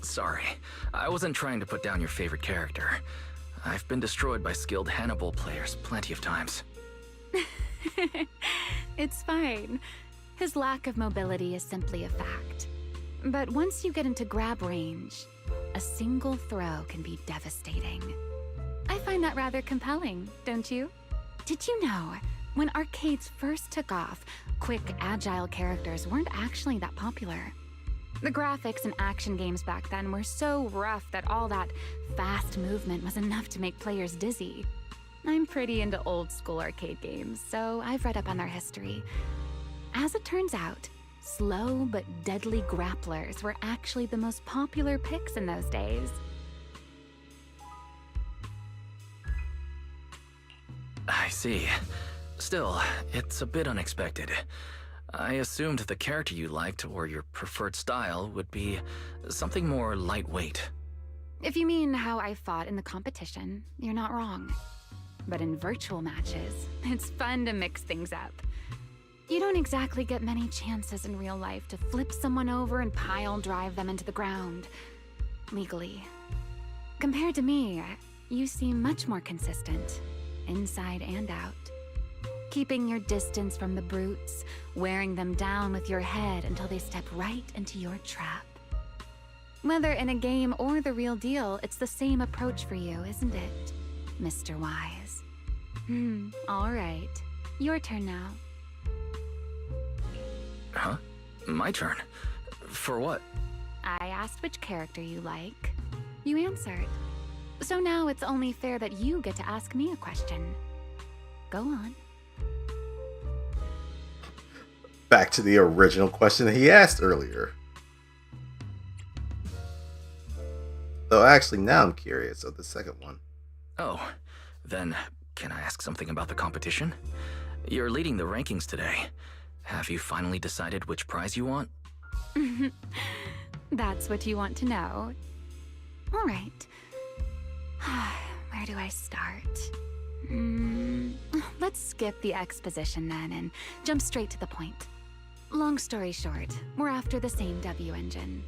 Sorry, I wasn't trying to put down your favorite character. I've been destroyed by skilled Hannibal players plenty of times. It's fine. His lack of mobility is simply a fact. But once you get into grab range, a single throw can be devastating. I find that rather compelling, don't you? Did you know, when arcades first took off, quick, agile characters weren't actually that popular. The graphics in action games back then were so rough that all that fast movement was enough to make players dizzy. I'm pretty into old school arcade games, so I've read up on their history. As it turns out, slow but deadly grapplers were actually the most popular picks in those days. I see. Still, it's a bit unexpected. I assumed the character you liked or your preferred style would be something more lightweight. If you mean how I fought in the competition, you're not wrong. But in virtual matches, it's fun to mix things up. You don't exactly get many chances in real life to flip someone over and pile drive them into the ground. Legally. Compared to me, you seem much more consistent, inside and out. Keeping your distance from the brutes, wearing them down with your head until they step right into your trap. Whether in a game or the real deal, it's the same approach for you, isn't it, Mr. Wise? All right. Your turn now. Huh? My turn? For what? I asked which character you like. You answered. So now it's only fair that you get to ask me a question. Go on. Back to the original question he asked earlier. Though actually now I'm curious of the second one. Oh, then can I ask something about the competition? You're leading the rankings today. Have you finally decided which prize you want? That's what you want to know. All right. Where do I start? Let's skip the exposition then and jump straight to the point. Long story short, we're after the same W engine.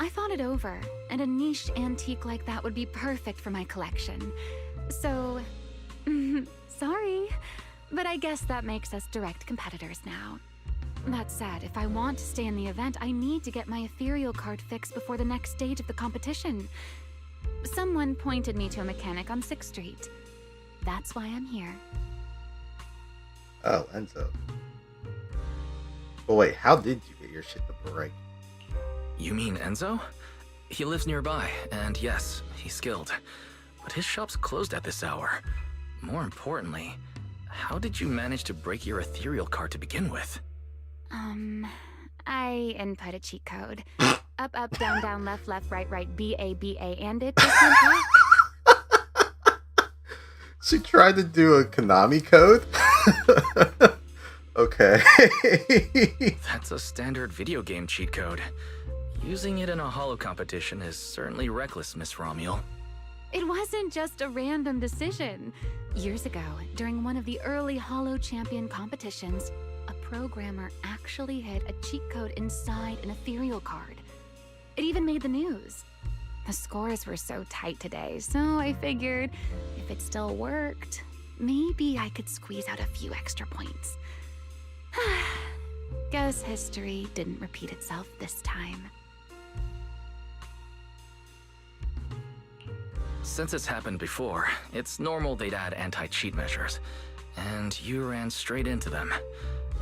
I thought it over, and a niche antique like that would be perfect for my collection. So, sorry, but I guess that makes us direct competitors now. That said, if I want to stay in the event, I need to get my ethereal card fixed before the next stage of the competition. Someone pointed me to a mechanic on 6th Street. That's why I'm here. Oh, Enzo. But wait, how did you get your shit to break? You mean Enzo? He lives nearby, and yes, he's skilled. But his shop's closed at this hour. More importantly, how did you manage to break your ethereal card to begin with? I input a cheat code. Up, up, down, down, left, left, right, right, B-A, B-A, and it just went black. She tried to do a Konami code? Okay. That's a standard video game cheat code. Using it in a holo competition is certainly reckless, Miss Romuel. It wasn't just a random decision. Years ago, during one of the early holo champion competitions, a programmer actually hid a cheat code inside an ethereal card. It even made the news. The scores were so tight today, so I figured if it still worked, maybe I could squeeze out a few extra points. Guess history didn't repeat itself this time. Since it's happened before, it's normal they'd add anti-cheat measures. And you ran straight into them.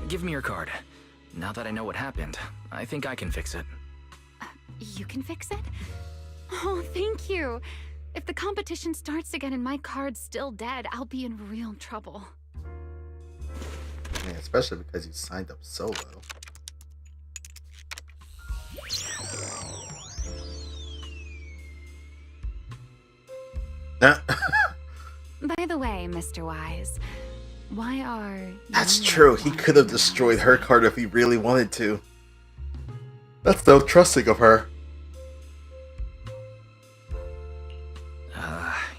Give me your card. Now that I know what happened, I think I can fix it. You can fix it? Oh, thank you. If the competition starts again and my card's still dead, I'll be in real trouble. Yeah, especially because you signed up solo. By the way, Mr. Wise, why are you... That's true. He could have destroyed her card if he really wanted to. That's so trusting of her.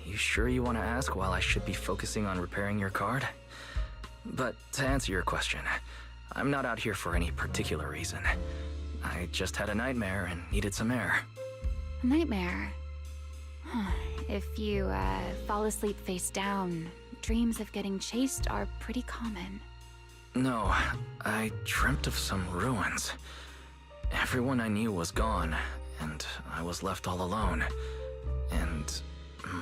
You sure you want to ask while I should be focusing on repairing your card? But to answer your question, I'm not out here for any particular reason. I just had a nightmare and needed some air. A nightmare? If you fall asleep face down, dreams of getting chased are pretty common. No, I dreamt of some ruins. Everyone I knew was gone, and I was left all alone. And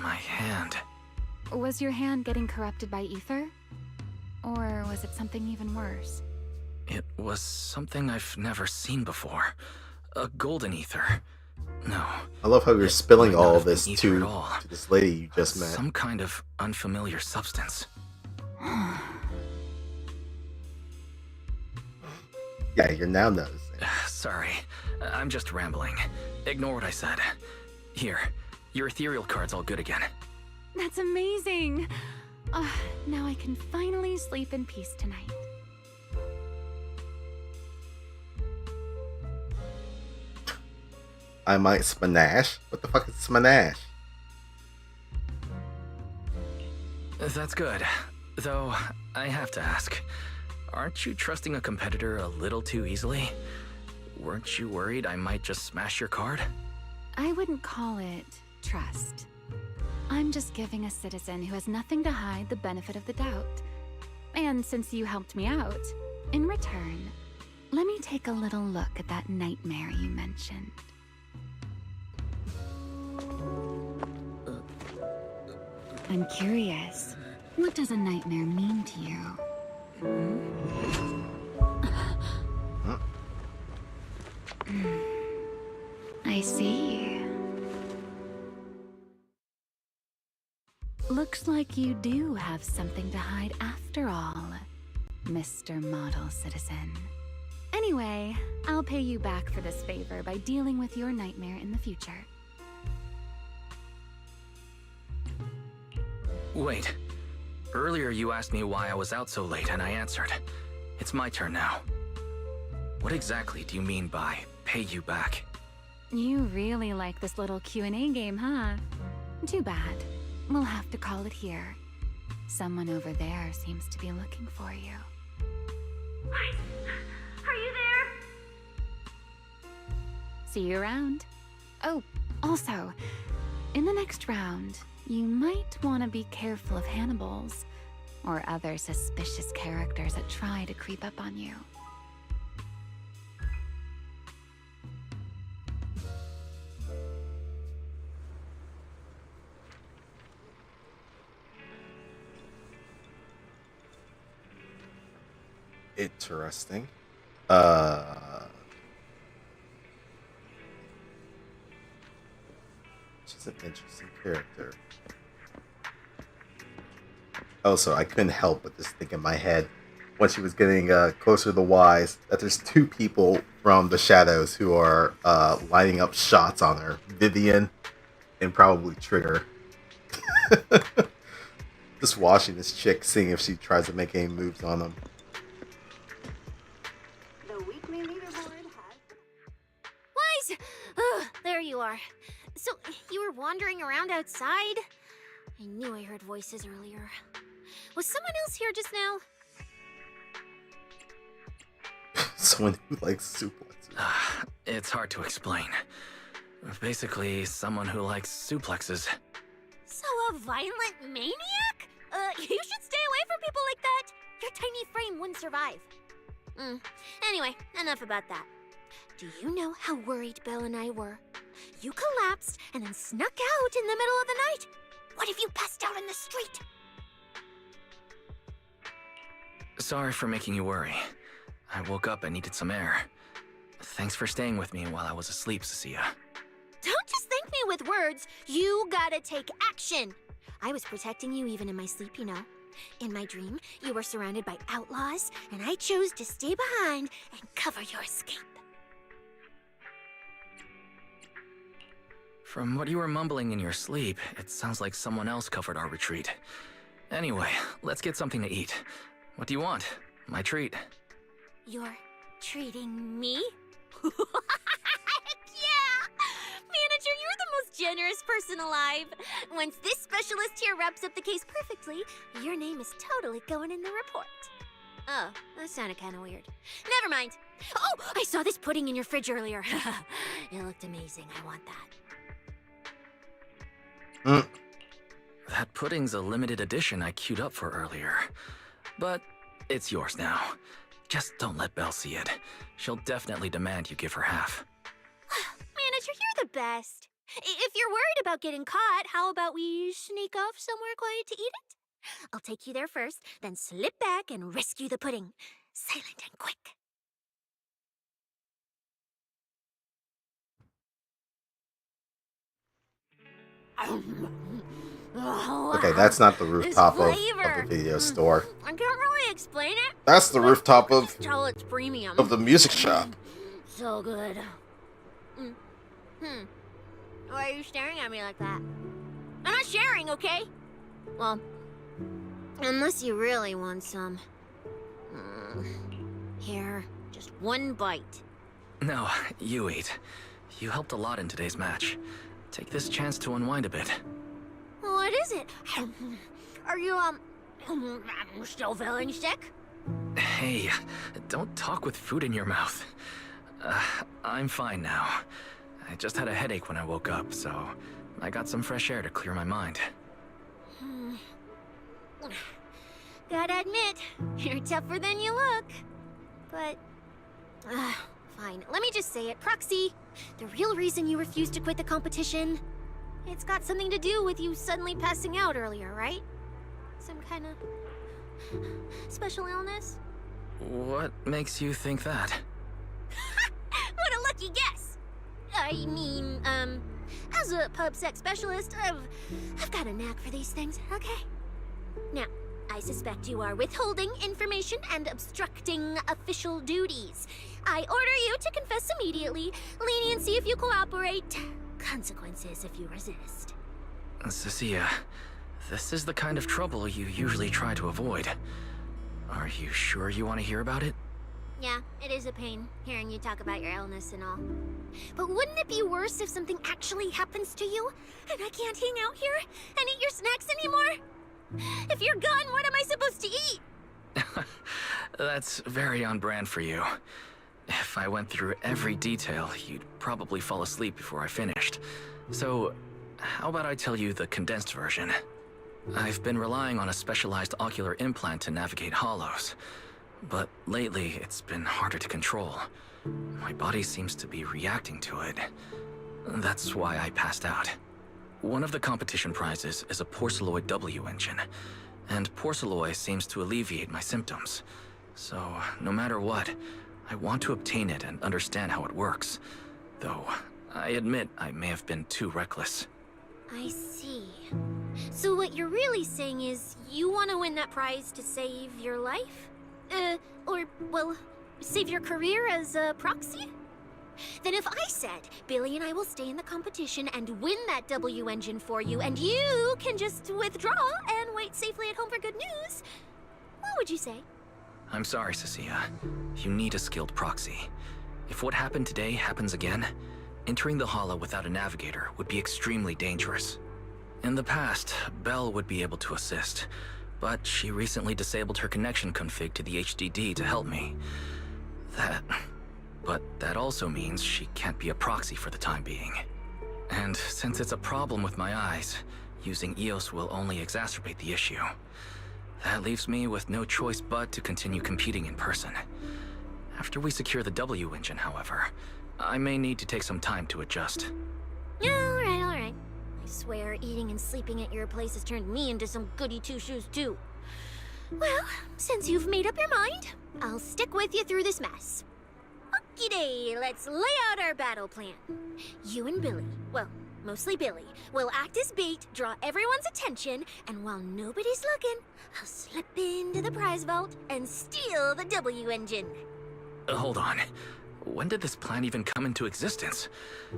my hand. Was your hand getting corrupted by ether? Or was it something even worse? It was something I've never seen before. A golden ether. No. I love how you're spilling all this to this lady you just met. Some kind of unfamiliar substance. Yeah, you're now noticing. Sorry, I'm just rambling. Ignore what I said. Here, your ethereal card's all good again. That's amazing! Now I can finally sleep in peace tonight. I might smanash? What the fuck is smanash? That's good. Though, I have to ask. Aren't you trusting a competitor a little too easily? Weren't you worried I might just smash your card? I wouldn't call it trust. I'm just giving a citizen who has nothing to hide the benefit of the doubt. And since you helped me out, in return, let me take a little look at that nightmare you mentioned. I'm curious, what does a nightmare mean to you? I I see. Looks like you do have something to hide after all, Mr. Model Citizen. Anyway, I'll pay you back for this favor by dealing with your nightmare in the future. Wait. Earlier you asked me why I was out so late and I answered. It's my turn now. What exactly do you mean by pay you back? You really like this little Q&A game, huh? Too bad. We'll have to call it here. Someone over there seems to be looking for you. Wise, are you there? See you around. Oh, also, in the next round, you might want to be careful of Hannibals or other suspicious characters that try to creep up on you. Interesting. She's an interesting character. Also, I couldn't help but just think in my head when she was getting closer to Wise that there's two people from the shadows who are lining up shots on her. Vivian and probably Trigger. Just watching this chick, seeing if she tries to make any moves on them. Wise! There you are. So, you were wandering around outside? I knew I heard voices earlier. Was someone else here just now? Someone who likes suplexes. It's hard to explain. Basically, someone who likes suplexes. So, a violent maniac? You should stay away from people like that. Your tiny frame wouldn't survive. Anyway, enough about that. Do you know how worried Belle and I were? You collapsed and then snuck out in the middle of the night. What if you passed out in the street? Sorry for making you worry. I woke up and needed some air. Thanks for staying with me while I was asleep, Cecilia. Don't just thank me with words. You gotta take action. I was protecting you even in my sleep, you know. In my dream, you were surrounded by outlaws, and I chose to stay behind and cover your escape. From what you were mumbling in your sleep, it sounds like someone else covered our retreat. Anyway, let's get something to eat. What do you want? My treat. You're treating me? Heck yeah! Manager, you're the most generous person alive. Once this specialist here wraps up the case perfectly, your name is totally going in the report. Oh, that sounded kind of weird. Never mind. Oh, I saw this pudding in your fridge earlier. It looked amazing. I want that. That pudding's a limited edition I queued up for earlier. But it's yours now. Just don't let Belle see it. She'll definitely demand you give her half. Manager, you're the best. If you're worried about getting caught, how about we sneak off somewhere quiet to eat it? I'll take you there first, then slip back and rescue the pudding. Silent and quick. Okay, that's not the rooftop of the video store. I can't really explain it. That's the rooftop of Tell it's premium. the music shop. So good. Why are you staring at me like that? I'm not sharing, okay? Well, unless you really want some. Here, just one bite. No, you eat. You helped a lot in today's match. Take this chance to unwind a bit. What is it? Are you, still feeling sick? Hey, don't talk with food in your mouth. I'm fine now. I just had a headache when I woke up, so I got some fresh air to clear my mind. Gotta admit, you're tougher than you look. But, fine. Let me just say it. Proxy, the real reason you refused to quit the competition, it's got something to do with you suddenly passing out earlier, right? Some kind of special illness? What makes you think that? What a lucky guess! I mean, as a pub sex specialist, I've got a knack for these things, okay? Now, I suspect you are withholding information and obstructing official duties. I order you to confess immediately, leniency if you cooperate, consequences if you resist. Cecilia, this is the kind of trouble you usually try to avoid. Are you sure you want to hear about it? Yeah, it is a pain, hearing you talk about your illness and all. But wouldn't it be worse if something actually happens to you, and I can't hang out here and eat your snacks anymore? If you're gone, what am I supposed to eat? That's very on brand for you. If I went through every detail, you'd probably fall asleep before I finished. So, how about I tell you the condensed version? I've been relying on a specialized ocular implant to navigate hollows. But lately, it's been harder to control. My body seems to be reacting to it. That's why I passed out. One of the competition prizes is a Porceloid W engine, and Porceloid seems to alleviate my symptoms. So, no matter what, I want to obtain it and understand how it works. Though, I admit I may have been too reckless. I see. So what you're really saying is you want to win that prize to save your life? Well, save your career as a proxy? Then if I said, Billy and I will stay in the competition and win that W engine for you, and you can just withdraw and wait safely at home for good news, what would you say? I'm sorry, Cecilia. You need a skilled proxy. If what happened today happens again, entering the hollow without a navigator would be extremely dangerous. In the past, Belle would be able to assist, but she recently disabled her connection config to the HDD to help me. But that also means she can't be a proxy for the time being. And since it's a problem with my eyes, using EOS will only exacerbate the issue. That leaves me with no choice but to continue competing in person. After we secure the W engine, however, I may need to take some time to adjust. Alright. I swear eating and sleeping at your place has turned me into some goody two-shoes too. Well, since you've made up your mind, I'll stick with you through this mess. Okie-day, let's lay out our battle plan. You and Billy, well, mostly Billy, will act as bait, draw everyone's attention, and while nobody's looking, I'll slip into the prize vault and steal the W engine. Hold on. When did this plan even come into existence?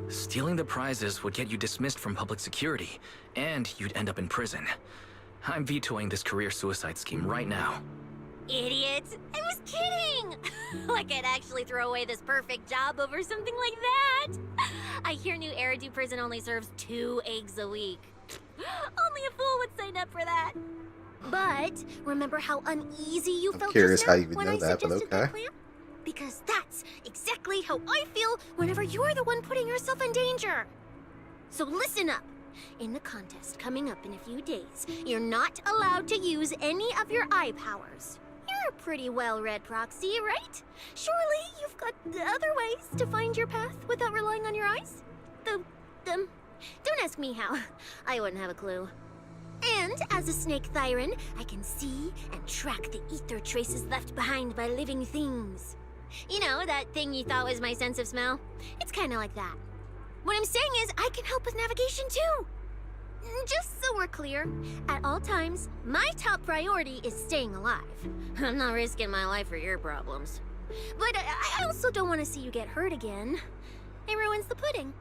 Stealing the prizes would get you dismissed from public security, and you'd end up in prison. I'm vetoing this career suicide scheme right now. Idiot! I was kidding! Like I'd actually throw away this perfect job over something like that! I hear new Eridu prison only serves 2 eggs a week. Only a fool would sign up for that. But remember how uneasy you felt Curious just now how you would when know I that, but suggested okay. that plan? Because that's exactly how I feel whenever you're the one putting yourself in danger. So listen up. In the contest coming up in a few days, you're not allowed to use any of your eye powers. You're a pretty well-read proxy, right? Surely you've got other ways to find your path without relying on your eyes? Don't ask me how. I wouldn't have a clue. And as a snake Thyran, I can see and track the ether traces left behind by living things. You know, that thing you thought was my sense of smell? It's kind of like that. What I'm saying is, I can help with navigation too. Just so we're clear, at all times, my top priority is staying alive. I'm not risking my life for your problems. But I also don't want to see you get hurt again. It ruins the pudding.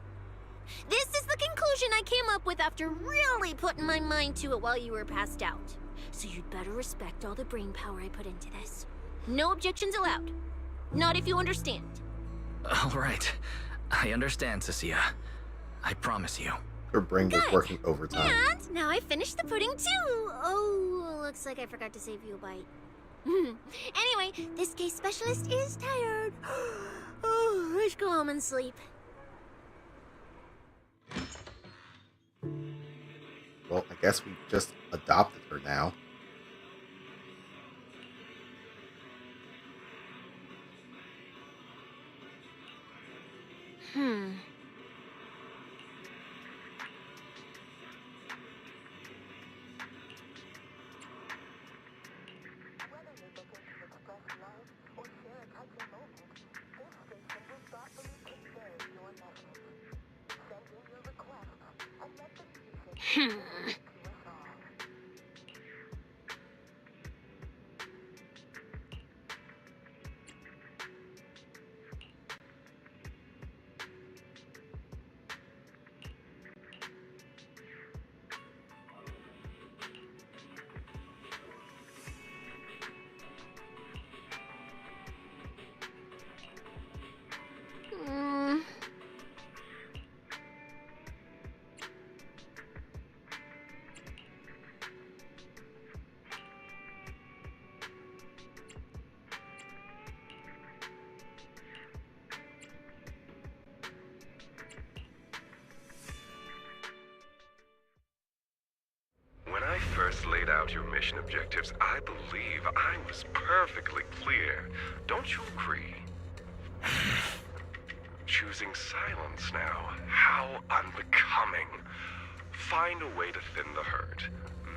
This is the conclusion I came up with after really putting my mind to it while you were passed out. So you'd better respect all the brain power I put into this. No objections allowed. Not if you understand. All right. I understand, Cecilia. I promise you. Her brain was working overtime. And now I finished the pudding too. Oh, looks like I forgot to save you a bite. Anyway, this case specialist is tired. Oh, let's go home and sleep. Well, I guess we just adopted her now. When I first laid out your mission objectives, I believe I was perfectly clear. Don't you agree? Choosing silence now. How unbecoming. Find a way to thin the herd.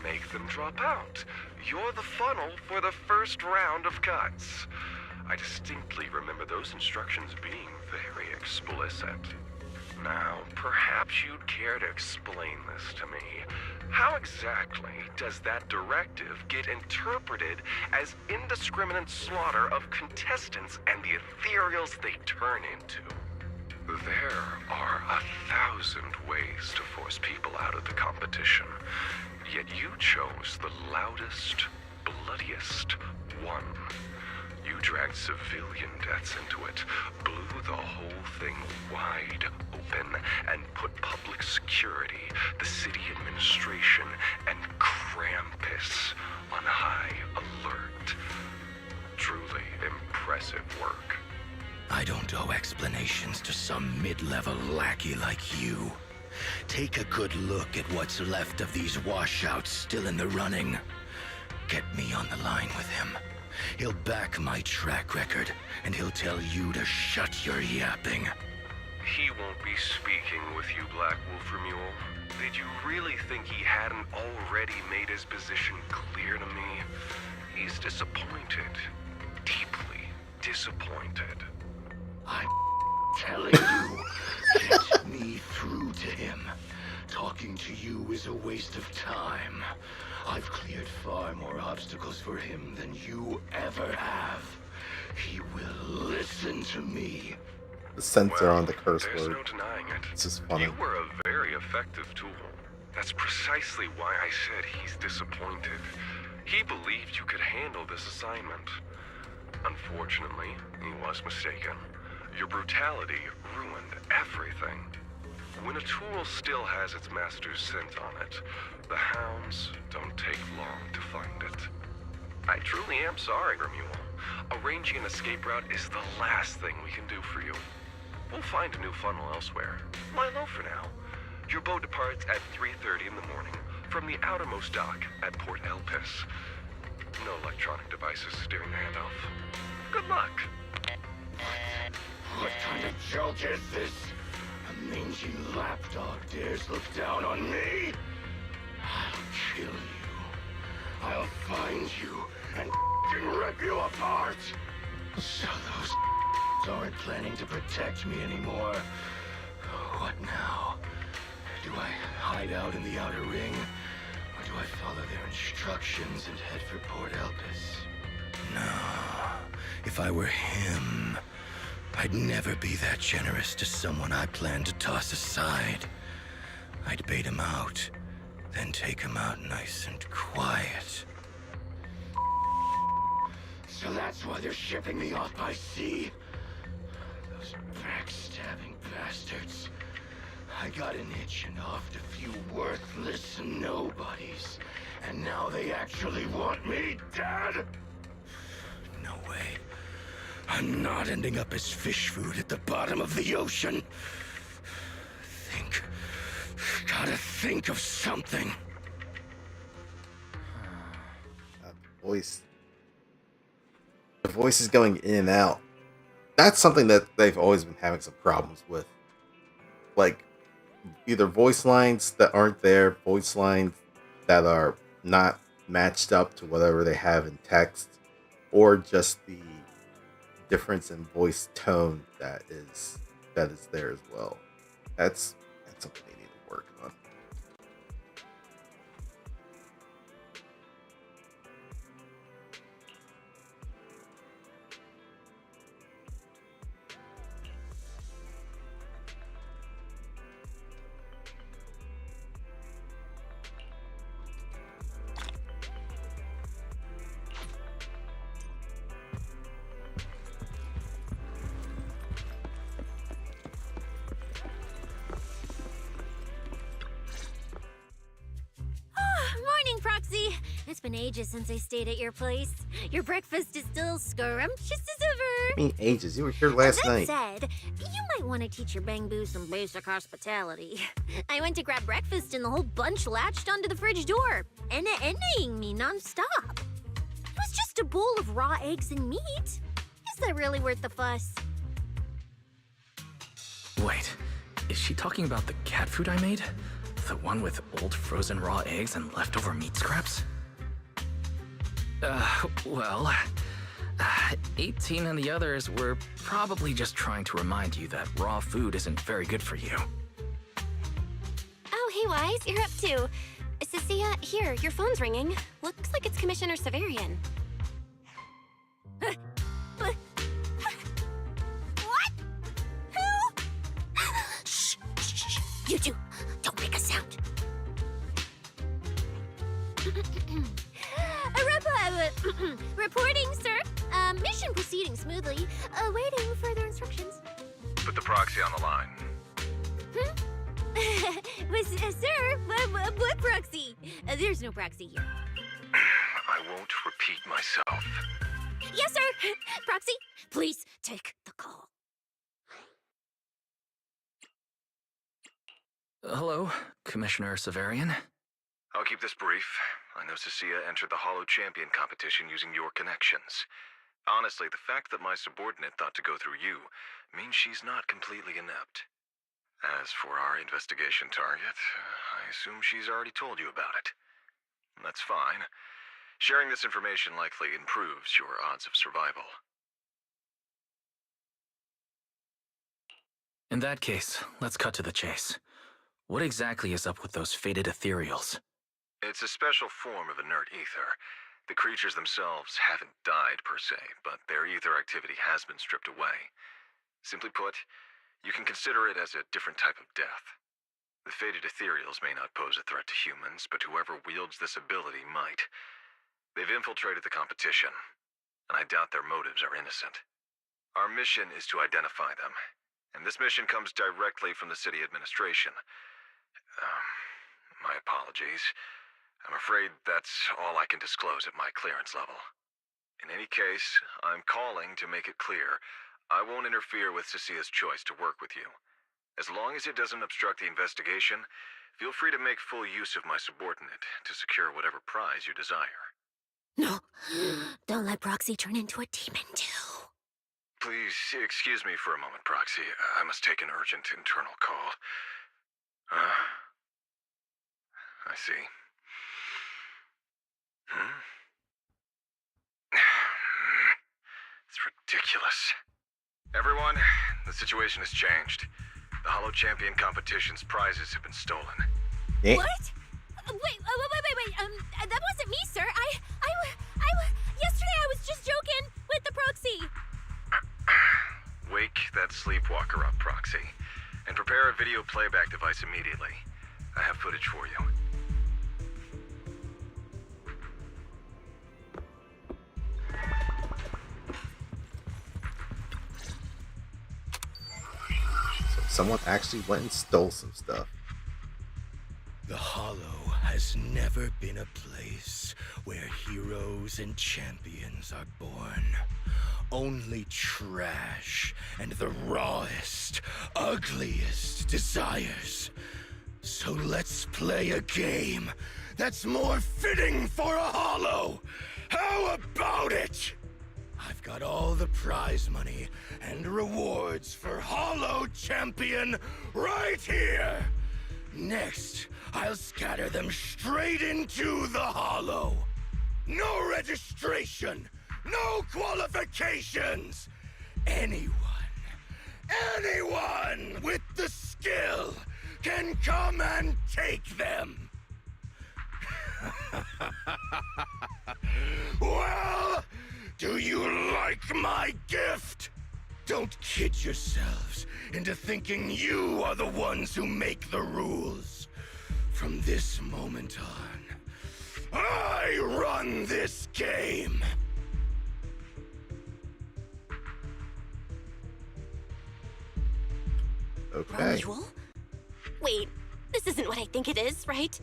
Make them drop out. You're the funnel for the first round of cuts. I distinctly remember those instructions being very explicit. Now, perhaps you'd care to explain this to me. How exactly does that directive get interpreted as indiscriminate slaughter of contestants and the ethereals they turn into? There are 1,000 ways to force people out of the competition, yet you chose the loudest, bloodiest one. You dragged civilian deaths into it, blew the whole thing wide open, and put public security, the city administration, and Krampus on high alert. Truly impressive work. I don't owe explanations to some mid-level lackey like you. Take a good look at what's left of these washouts still in the running. Get me on the line with him. He'll back my track record, and he'll tell you to shut your yapping. He won't be speaking with you, Black Wolf Mule. Did you really think he hadn't already made his position clear to me? He's disappointed. Deeply disappointed. I'm telling you, get me through to him. Talking to you is a waste of time. I've cleared far more obstacles for him than you ever have. He will listen to me. The censor on the curse There's word. no denying it. It's just funny. You were a very effective tool. That's precisely why I said he's disappointed. He believed you could handle this assignment. Unfortunately, he was mistaken. Your brutality ruined everything. When a tool still has its master's scent on it, the hounds don't take long to find it. I truly am sorry, Remuel. Arranging an escape route is the last thing we can do for you. We'll find a new funnel elsewhere. Lie low for now. Your boat departs at 3:30 in the morning from the outermost dock at Port Elpis. No electronic devices steering the handoff. Good luck. What kind of joke is this? A mangy lapdog dares look down on me? I'll kill you. I'll find you and rip you apart. So those aren't planning to protect me anymore. What now? Do I hide out in the outer ring? Or do I follow their instructions and head for Port Elpis? No. If I were him, I'd never be that generous to someone I plan to toss aside. I'd bait him out, then take him out nice and quiet. So that's why they're shipping me off by sea. Those backstabbing bastards. I got an itch and offed a few worthless nobodies, and now they actually want me dead? No way. I'm not ending up as fish food at the bottom of the ocean. Gotta think of something. The voice is going in and out. That's something that they've always been having some problems with. Like, either voice lines that aren't there, voice lines that are not matched up to whatever they have in text, or just the difference in voice tone that is there as well. That's something they need to work on. been ages since I stayed at your place. Your breakfast is still scrumptious as ever. I mean, ages. You were here last night. That said, you might want to teach your bang boo some basic hospitality. I went to grab breakfast and the whole bunch latched onto the fridge door, envying me nonstop. It was just a bowl of raw eggs and meat. Is that really worth the fuss? Wait, is she talking about the cat food I made? The one with old frozen raw eggs and leftover meat scraps? Well, 18 and the others were probably just trying to remind you that raw food isn't very good for you. Oh, hey, Wise, you're up too. Cecilia, here, your phone's ringing. Looks like it's Commissioner Severian. What? Who? Shh, shh, shh. You two, don't make a sound. Reporting, sir. Mission proceeding smoothly. Awaiting further instructions. Put the proxy on the line. Sir, what proxy? There's no proxy here. I won't repeat myself. Yes, sir. Proxy, please take the call. Hello, Commissioner Severian. I'll keep this brief. I know Cecilia entered the Hollow Champion competition using your connections. Honestly, the fact that my subordinate thought to go through you means she's not completely inept. As for our investigation target, I assume she's already told you about it. That's fine. Sharing this information likely improves your odds of survival. In that case, let's cut to the chase. What exactly is up with those fated ethereals? It's a special form of inert ether. The creatures themselves haven't died per se, but their ether activity has been stripped away. Simply put, you can consider it as a different type of death. The fated ethereals may not pose a threat to humans, but whoever wields this ability might. They've infiltrated the competition, and I doubt their motives are innocent. Our mission is to identify them, and this mission comes directly from the city administration. My apologies. I'm afraid that's all I can disclose at my clearance level. In any case, I'm calling to make it clear I won't interfere with Cecilia's choice to work with you. As long as it doesn't obstruct the investigation, feel free to make full use of my subordinate to secure whatever prize you desire. No, don't let Proxy turn into a demon too. Please excuse me for a moment, Proxy. I must take an urgent internal call. I see. It's ridiculous. Everyone, the situation has changed. The Hollow Champion competition's prizes have been stolen. Eh? What? Wait, that wasn't me, sir. Yesterday I was just joking with the Proxy. Wake that sleepwalker up, Proxy, and prepare a video playback device immediately. I have footage for you. So someone actually went and stole some stuff. The Hollow has never been a place where heroes and champions are born. Only trash and the rawest, ugliest desires. So let's play a game that's more fitting for a Hollow. How about it? I've got all the prize money and rewards for Hollow Champion right here. Next, I'll scatter them straight into the Hollow. No registration, no qualifications. Anyone with the skill can come and take them. Well, do you like my gift? Don't kid yourselves into thinking you are the ones who make the rules. From this moment on, I run this game. Okay. Romual? Wait, this isn't what I think it is, right?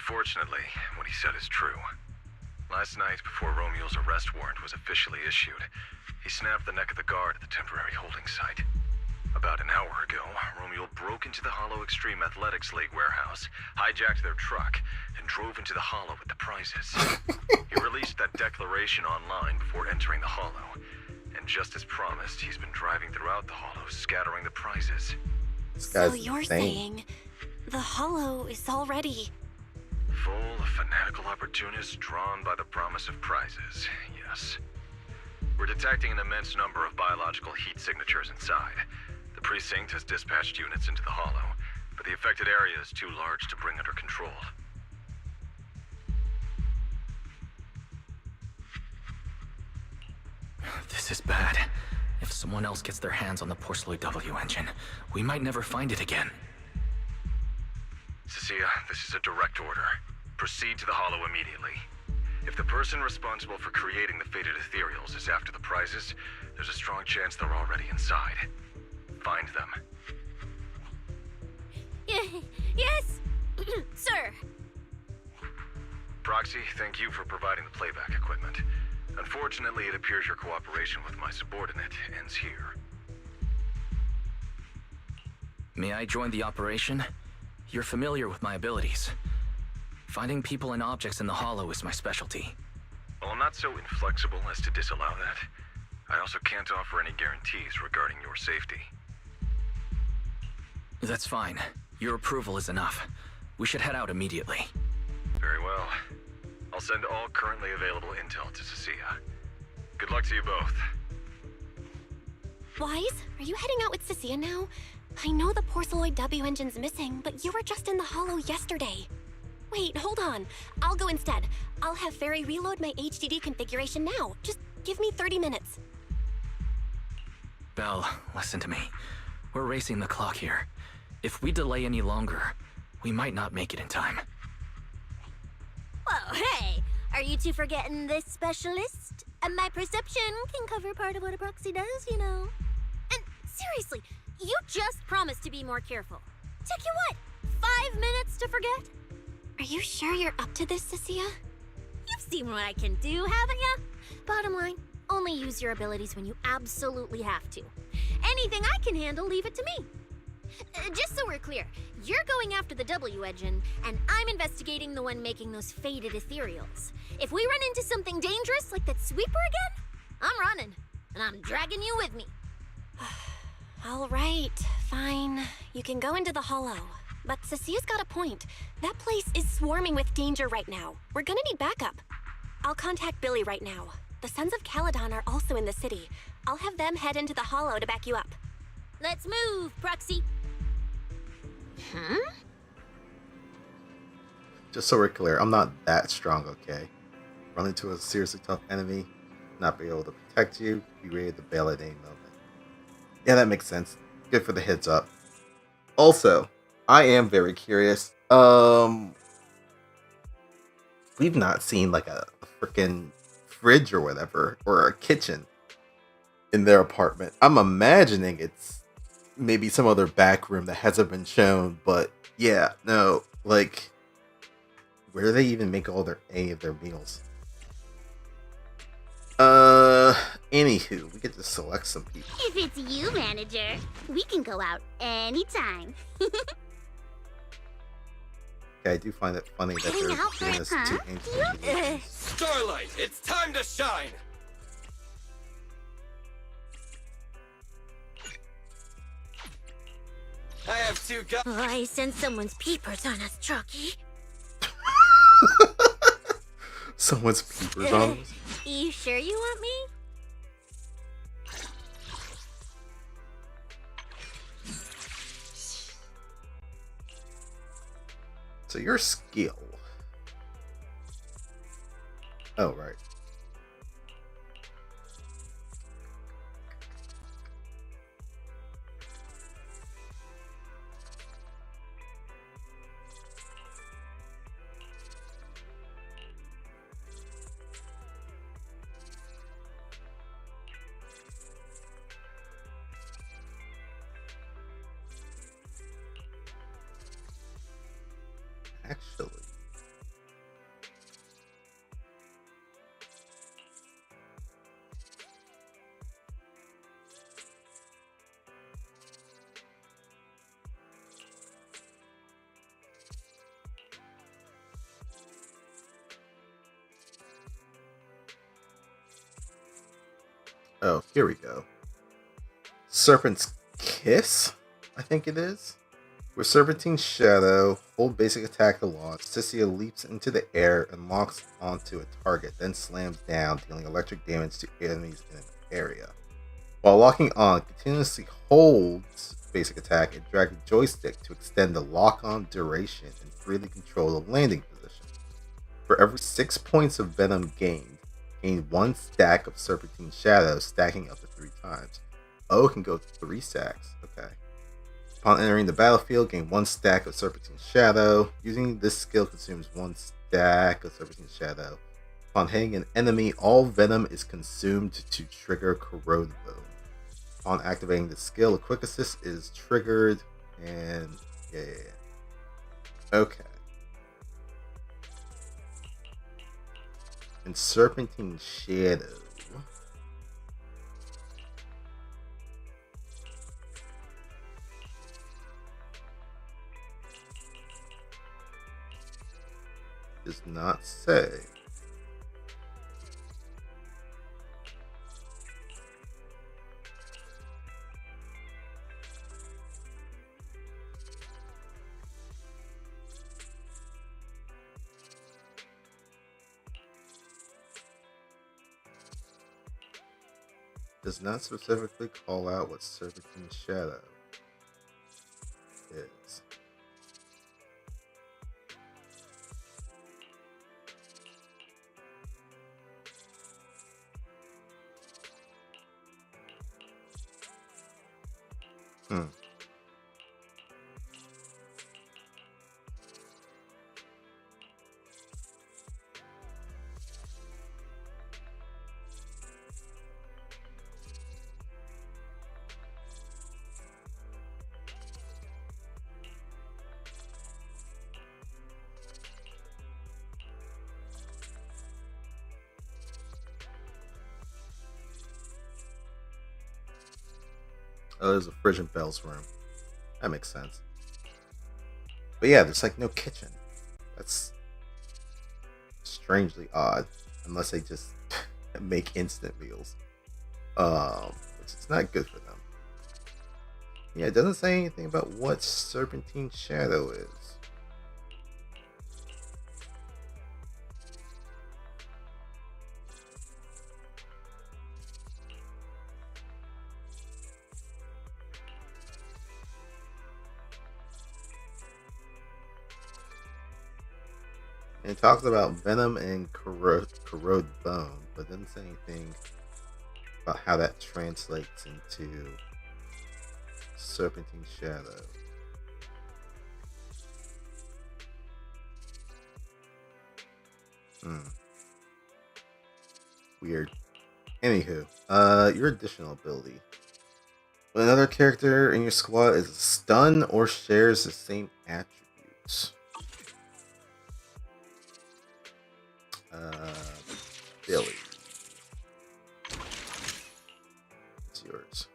Unfortunately, what he said is true. Last night, before Romeo's arrest warrant was officially issued, he snapped the neck of the guard at the temporary holding site. About an hour ago, Romeo broke into the Hollow Extreme Athletics League warehouse, hijacked their truck, and drove into the Hollow with the prizes. He released that declaration online before entering the Hollow, and just as promised, he's been driving throughout the Hollow, scattering the prizes. So you're saying the Hollow is already... Full of fanatical opportunists drawn by the promise of prizes, yes. We're detecting an immense number of biological heat signatures inside. The precinct has dispatched units into the Hollow, but the affected area is too large to bring under control. This is bad. If someone else gets their hands on the Porceloid W engine, we might never find it again. Cecilia, this is a direct order. Proceed to the Hollow immediately. If the person responsible for creating the fated ethereals is after the prizes, there's a strong chance they're already inside. Find them. Yes, sir. Proxy, thank you for providing the playback equipment. Unfortunately, it appears your cooperation with my subordinate ends here. May I join the operation? You're familiar with my abilities. Finding people and objects in the Hollow is my specialty. Well, I'm not so inflexible as to disallow that. I also can't offer any guarantees regarding your safety. That's fine. Your approval is enough. We should head out immediately. Very well. I'll send all currently available intel to Cecilia. Good luck to you both. Wise, are you heading out with Cecilia now? I know the Porceloid W engine's missing, but you were just in the Hollow yesterday. Wait, hold on. I'll go instead. I'll have Fairy reload my HDD configuration now. Just give me 30 minutes. Belle, listen to me. We're racing the clock here. If we delay any longer, we might not make it in time. Well, hey, are you two forgetting this specialist? My perception can cover part of what a proxy does, you know. And seriously, you just promised to be more careful. Took you what, 5 minutes to forget? Are you sure you're up to this, Cecilia? You've seen what I can do, haven't you? Bottom line, only use your abilities when you absolutely have to. Anything I can handle, leave it to me. Just so we're clear, you're going after the W engine, and I'm investigating the one making those faded ethereals. If we run into something dangerous like that sweeper again, I'm running, and I'm dragging you with me. All right, fine. You can go into the Hollow. But Cecilia's got a point. That place is swarming with danger right now. We're gonna need backup. I'll contact Billy right now. The Sons of Caledon are also in the city. I'll have them head into the Hollow to back you up. Let's move, Proxy. Huh? Just so we're clear, I'm not that strong, okay? Run into a seriously tough enemy, not be able to protect you, be ready to bail at any moment. Yeah, that makes sense. Good for the heads up. Also, I am very curious. We've not seen like a freaking fridge or whatever, or a kitchen in their apartment. I'm imagining it's maybe some other back room that hasn't been shown, but yeah, no, like, where do they even make any of their meals? Anywho, we get to select some people. If it's you, manager, we can go out anytime. Okay, I do find it funny that they're doing this to ancient. Starlight, it's time to shine! I have two guys. Oh, I sense someone's peepers on us, Trucky. Someone's peepers on us. You sure you want me? So your skill. Oh, right. Actually, Oh, here we go. Serpent's Kiss, I think it is. With Serpentine's Shadow, hold basic attack to launch. Cynthia leaps into the air and locks onto a target, then slams down, dealing electric damage to enemies in an area. While locking on, continuously holds basic attack and drag the joystick to extend the lock-on duration and freely control the landing position. For every 6 points of Venom gained, gain 1 stack of Serpentine's Shadow, stacking up to 3 times. Oh, it can go 3 stacks. Okay. Upon entering the battlefield, gain 1 stack of Serpentine's Shadow. Using this skill consumes 1 stack of Serpentine's Shadow. Upon hitting an enemy, all Venom is consumed to trigger Corrode Bone. Upon activating the skill, a quick assist is triggered, and yeah. Okay. And Serpentine's Shadow. Does not say. Does not specifically call out what Serpentine's Shadow is. Oh, there's a Frisian Belle's room. That makes sense. But yeah, there's like no kitchen. That's strangely odd. Unless they just make instant meals. Which is not good for them. Yeah, it doesn't say anything about what Serpentine's Shadow is. And it talks about Venom and corrode bone, but doesn't say anything about how that translates into Serpentine's Shadow. Weird. Anywho, your additional ability. When another character in your squad is stunned or shares the same attributes. Billy. It's yours.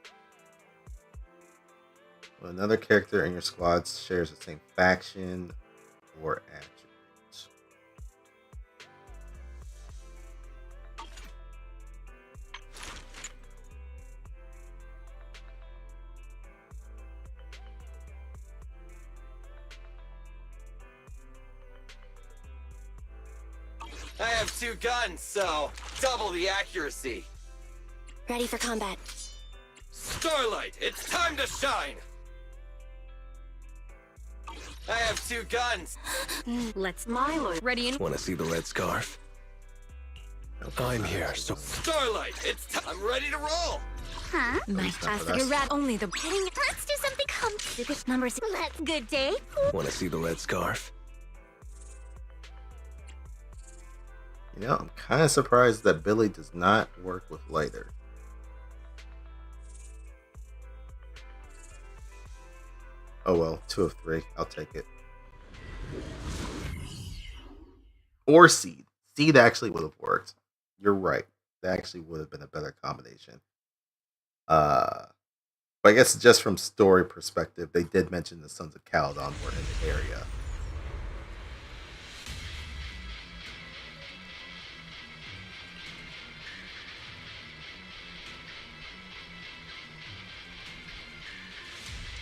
When another character in your squad shares the same faction or attributes. I have 2 guns, so double the accuracy. Ready for combat. Starlight, it's time to shine! I have 2 guns. Let's miHoYo. Ready in. Want to see the red scarf? I'm here, so... Starlight, I'm ready to roll! Huh? My faster rat only the heading. Let's do something complicated. Numbers. Let's good day. Want to see the red scarf? You know, I'm kind of surprised that Billy does not work with lighter. Oh well, 2 of 3. I'll take it. Or Seed. Seed actually would have worked. You're right. That actually would have been a better combination. But I guess just from story perspective, they did mention the Sons of Caledon were in the area.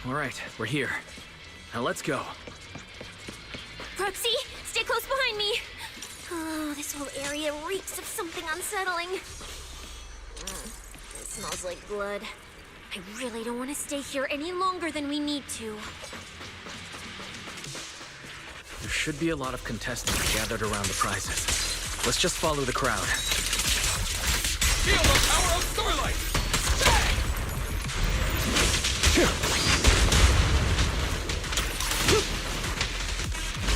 Alright, we're here. Now let's go. Proxy, stay close behind me. Oh, this whole area reeks of something unsettling. It smells like blood. I really don't want to stay here any longer than we need to. There should be a lot of contestants gathered around the prizes. Let's just follow the crowd. Feel the power of Starlight!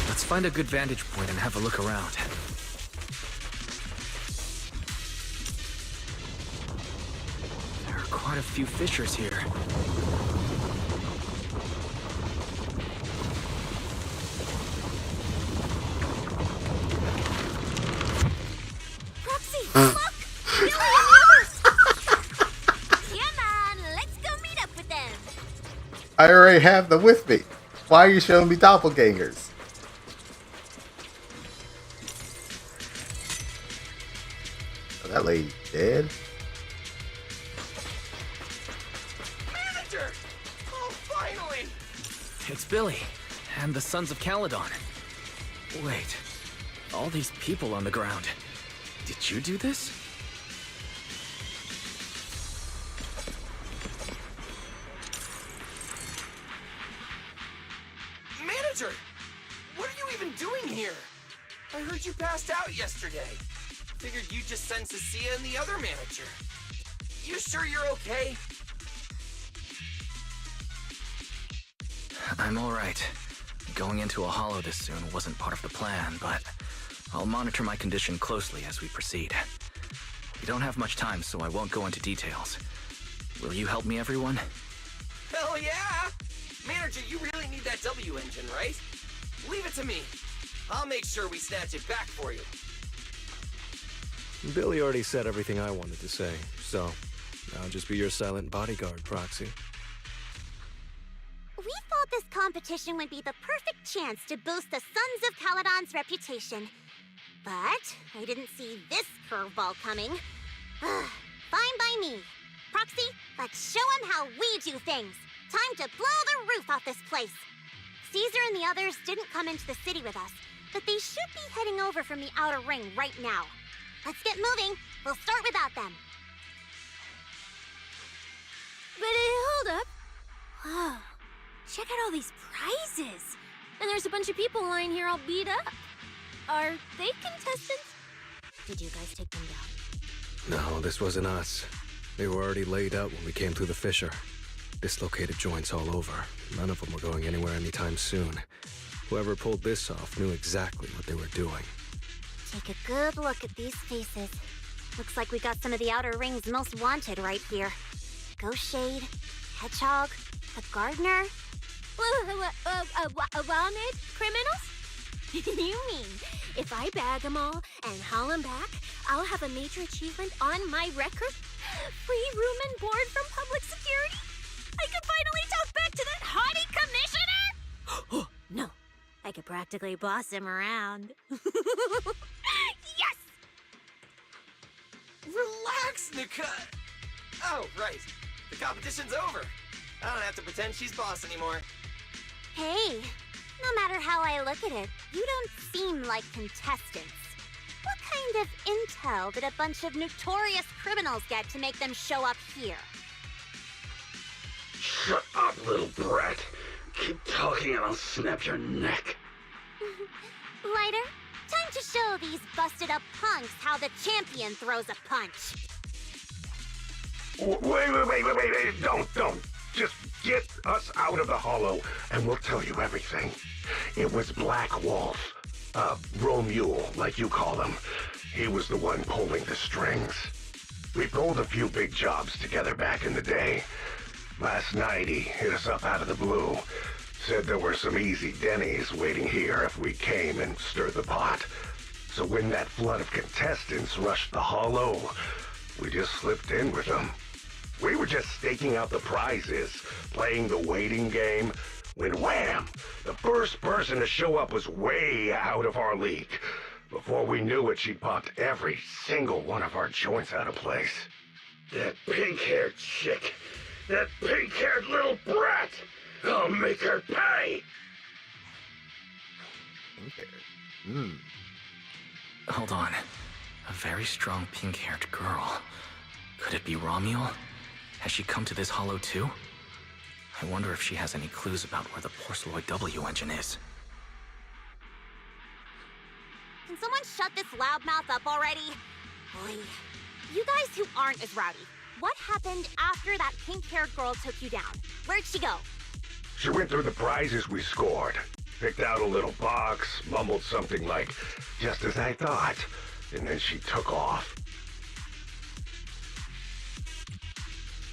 Let's find a good vantage point and have a look around. There are quite a few fissures here. Proxy, look! Billy and the others! Come on, let's go meet up with them. I already have them with me. Why are you showing me doppelgangers? Oh, that lady dead? Manager! Oh, finally! It's Billy, and the Sons of Caledon. Wait, all these people on the ground. Did you do this? Manager! What are you even doing here? I heard you passed out yesterday. Figured you'd just send Cecilia and the other manager. You sure you're okay? I'm alright. Going into a hollow this soon wasn't part of the plan, but I'll monitor my condition closely as we proceed. We don't have much time, so I won't go into details. Will you help me, everyone? Hell yeah! Manager, you really need that W engine, right? Leave it to me. I'll make sure we snatch it back for you. Billy already said everything I wanted to say, so I'll just be your silent bodyguard, Proxy. We thought this competition would be the perfect chance to boost the Sons of Caledon's reputation. But I didn't see this curveball coming. Fine by me. Proxy, let's show them how we do things. Time to blow the roof off this place. Caesar and the others didn't come into the city with us, but they should be heading over from the outer ring right now. Let's get moving. We'll start without them. But hold up. Whoa. Check out all these prizes. And there's a bunch of people lying here all beat up. Are they contestants? Did you guys take them down? No, this wasn't us. They were already laid out when we came through the fissure. Dislocated joints all over. None of them were going anywhere anytime soon. Whoever pulled this off knew exactly what they were doing. Take a good look at these faces. Looks like we got some of the outer ring's most wanted right here. Ghost Shade, Hedgehog, the Gardener. Wanted criminals? You mean, if I bag them all and haul them back, I'll have a major achievement on my record? Free room and board from public security? I could finally talk back to that haughty commissioner? No, I could practically boss him around. Yes! Relax, Nika. Oh, right. The competition's over. I don't have to pretend she's boss anymore. Hey, no matter how I look at it, you don't seem like contestants. What kind of intel did a bunch of notorious criminals get to make them show up here? Shut up, little brat. Keep talking and I'll snap your neck. Lighter, time to show these busted up punks how the champion throws a punch. Wait. Don't. Just get us out of the hollow and we'll tell you everything. It was Black Wolf. Romule, like you call him. He was the one pulling the strings. We pulled a few big jobs together back in the day. Last night he hit us up out of the blue. Said there were some easy Denny's waiting here if we came and stirred the pot. So when that flood of contestants rushed the hollow, we just slipped in with them. We were just staking out the prizes, playing the waiting game, when wham! The first person to show up was way out of our league. Before we knew it, she popped every single one of our joints out of place. That pink-haired chick. That pink-haired little brat. I'll make her pay! Hold on. A very strong pink-haired girl. Could it be Romuald? Has she come to this hollow too? I wonder if she has any clues about where the Porceloid W engine is. Can someone shut this loudmouth up already? Boy. You guys who aren't as rowdy, what happened after that pink-haired girl took you down? Where'd she go? She went through the prizes we scored. Picked out a little box, mumbled something like, "Just as I thought," and then she took off.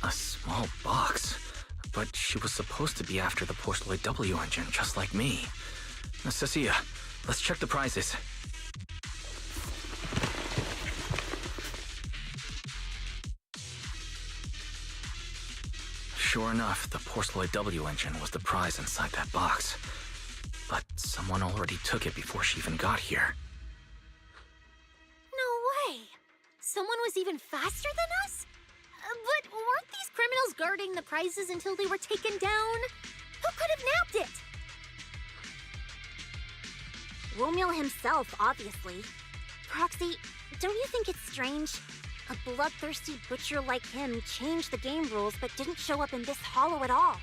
A small box? But she was supposed to be after the Porceloid W engine, just like me. Cecilia, let's check the prizes. Sure enough, the Porceloid W engine was the prize inside that box. But someone already took it before she even got here. No way! Someone was even faster than us? But weren't these criminals guarding the prizes until they were taken down? Who could have nabbed it? Romuald himself, obviously. Proxy, don't you think it's strange? A bloodthirsty butcher like him changed the game rules but didn't show up in this hollow at all.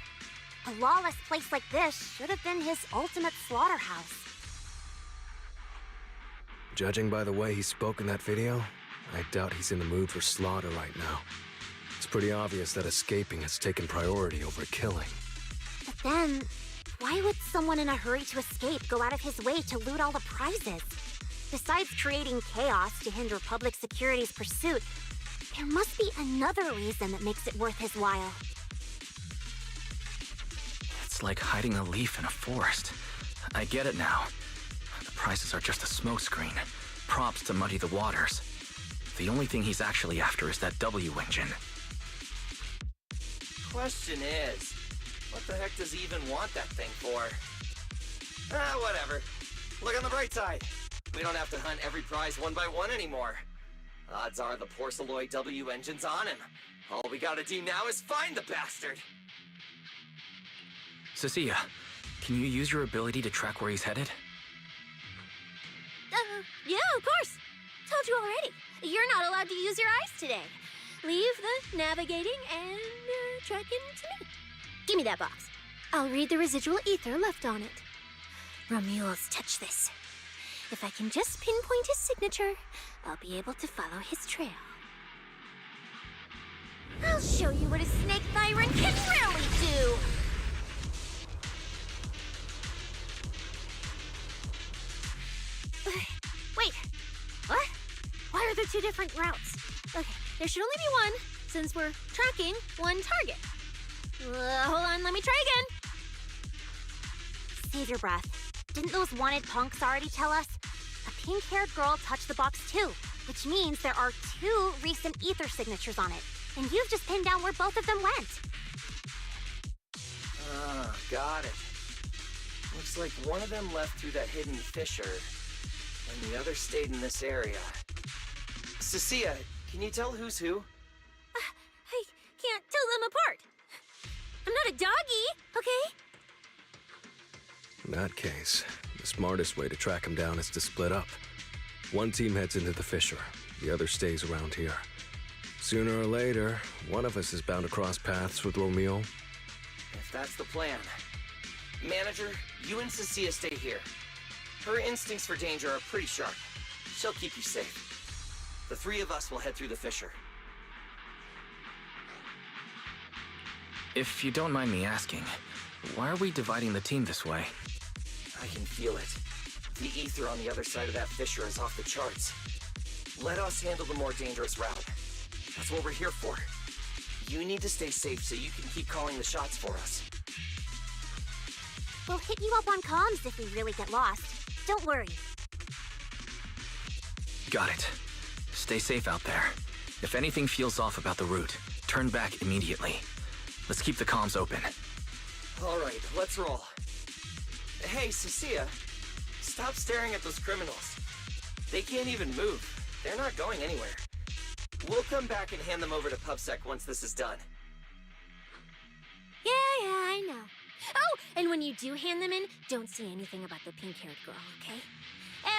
A lawless place like this should have been his ultimate slaughterhouse. Judging by the way he spoke in that video, I doubt he's in the mood for slaughter right now. It's pretty obvious that escaping has taken priority over killing. But then, why would someone in a hurry to escape go out of his way to loot all the prizes? Besides creating chaos to hinder public security's pursuit, there must be another reason that makes it worth his while. It's like hiding a leaf in a forest. I get it now. The prizes are just a smokescreen, props to muddy the waters. The only thing he's actually after is that W engine. Question is, what the heck does he even want that thing for? Whatever. Look on the bright side. We don't have to hunt every prize one by one anymore. Odds are the Porceloid W engine's on him. All we gotta do now is find the bastard. Cecilia, can you use your ability to track where he's headed? Yeah, of course. Told you already. You're not allowed to use your eyes today. Leave the navigating and tracking to me. Give me that box. I'll read the residual ether left on it. Romuald's touch this. If I can just pinpoint his signature, I'll be able to follow his trail. I'll show you what a snake tyrant can really do! Wait, what? Why are there two different routes? Okay, there should only be one, since we're tracking one target. Hold on, let me try again. Save your breath. Didn't those wanted punks already tell us? A pink-haired girl touched the box too, which means there are two recent ether signatures on it. And you've just pinned down where both of them went. Got it. Looks like one of them left through that hidden fissure, and the other stayed in this area. Cecilia, can you tell who's who? I can't tell them apart. I'm not a doggy, okay? In that case, the smartest way to track him down is to split up. One team heads into the fissure, the other stays around here. Sooner or later, one of us is bound to cross paths with Romeo. If that's the plan. Manager, you and Cecilia stay here. Her instincts for danger are pretty sharp. She'll keep you safe. The three of us will head through the fissure. If you don't mind me asking, why are we dividing the team this way? I can feel it. The ether on the other side of that fissure is off the charts. Let us handle the more dangerous route. That's what we're here for. You need to stay safe so you can keep calling the shots for us. We'll hit you up on comms if we really get lost. Don't worry. Got it. Stay safe out there. If anything feels off about the route, turn back immediately. Let's keep the comms open. All right, let's roll. Hey, Cecilia, stop staring at those criminals. They can't even move. They're not going anywhere. We'll come back and hand them over to PubSec once this is done. Yeah, I know. Oh, and when you do hand them in, don't say anything about the pink-haired girl, okay?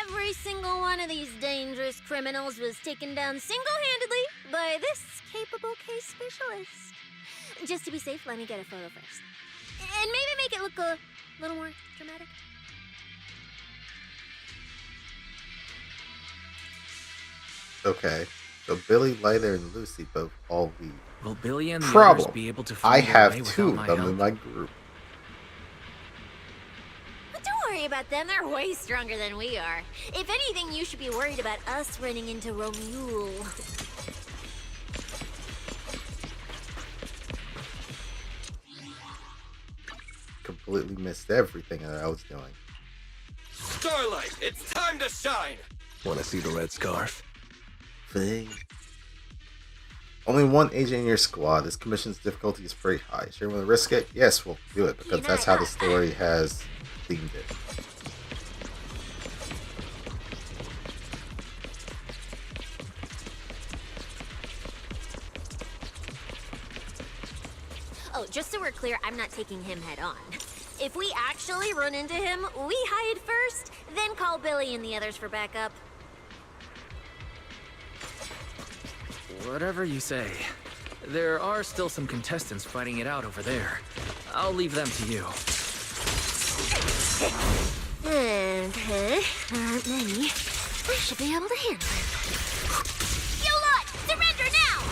Every single one of these dangerous criminals was taken down single-handedly by this capable case specialist. Just to be safe, let me get a photo first. And maybe make it look a little more dramatic. Okay, so Billy, Leither, and Lucy both all leave. Will Billy and the Problem. others be able to I find their have way two without of my them in help? my group. Don't worry about them, they're way stronger than we are. If anything, you should be worried about us running into Romule. Completely missed everything that I was doing. Starlight, it's time to shine! Want to see the red scarf? Thing. Only one agent in your squad. This commission's difficulty is pretty high. Sure want to risk it? Yes, we'll do it, because that's how the story has themed it. Oh, just so we're clear, I'm not taking him head on. If we actually run into him, we hide first, then call Billy and the others for backup. Whatever you say. There are still some contestants fighting it out over there. I'll leave them to you. Okay, there aren't many. I should be able to handle them. You lot, surrender now!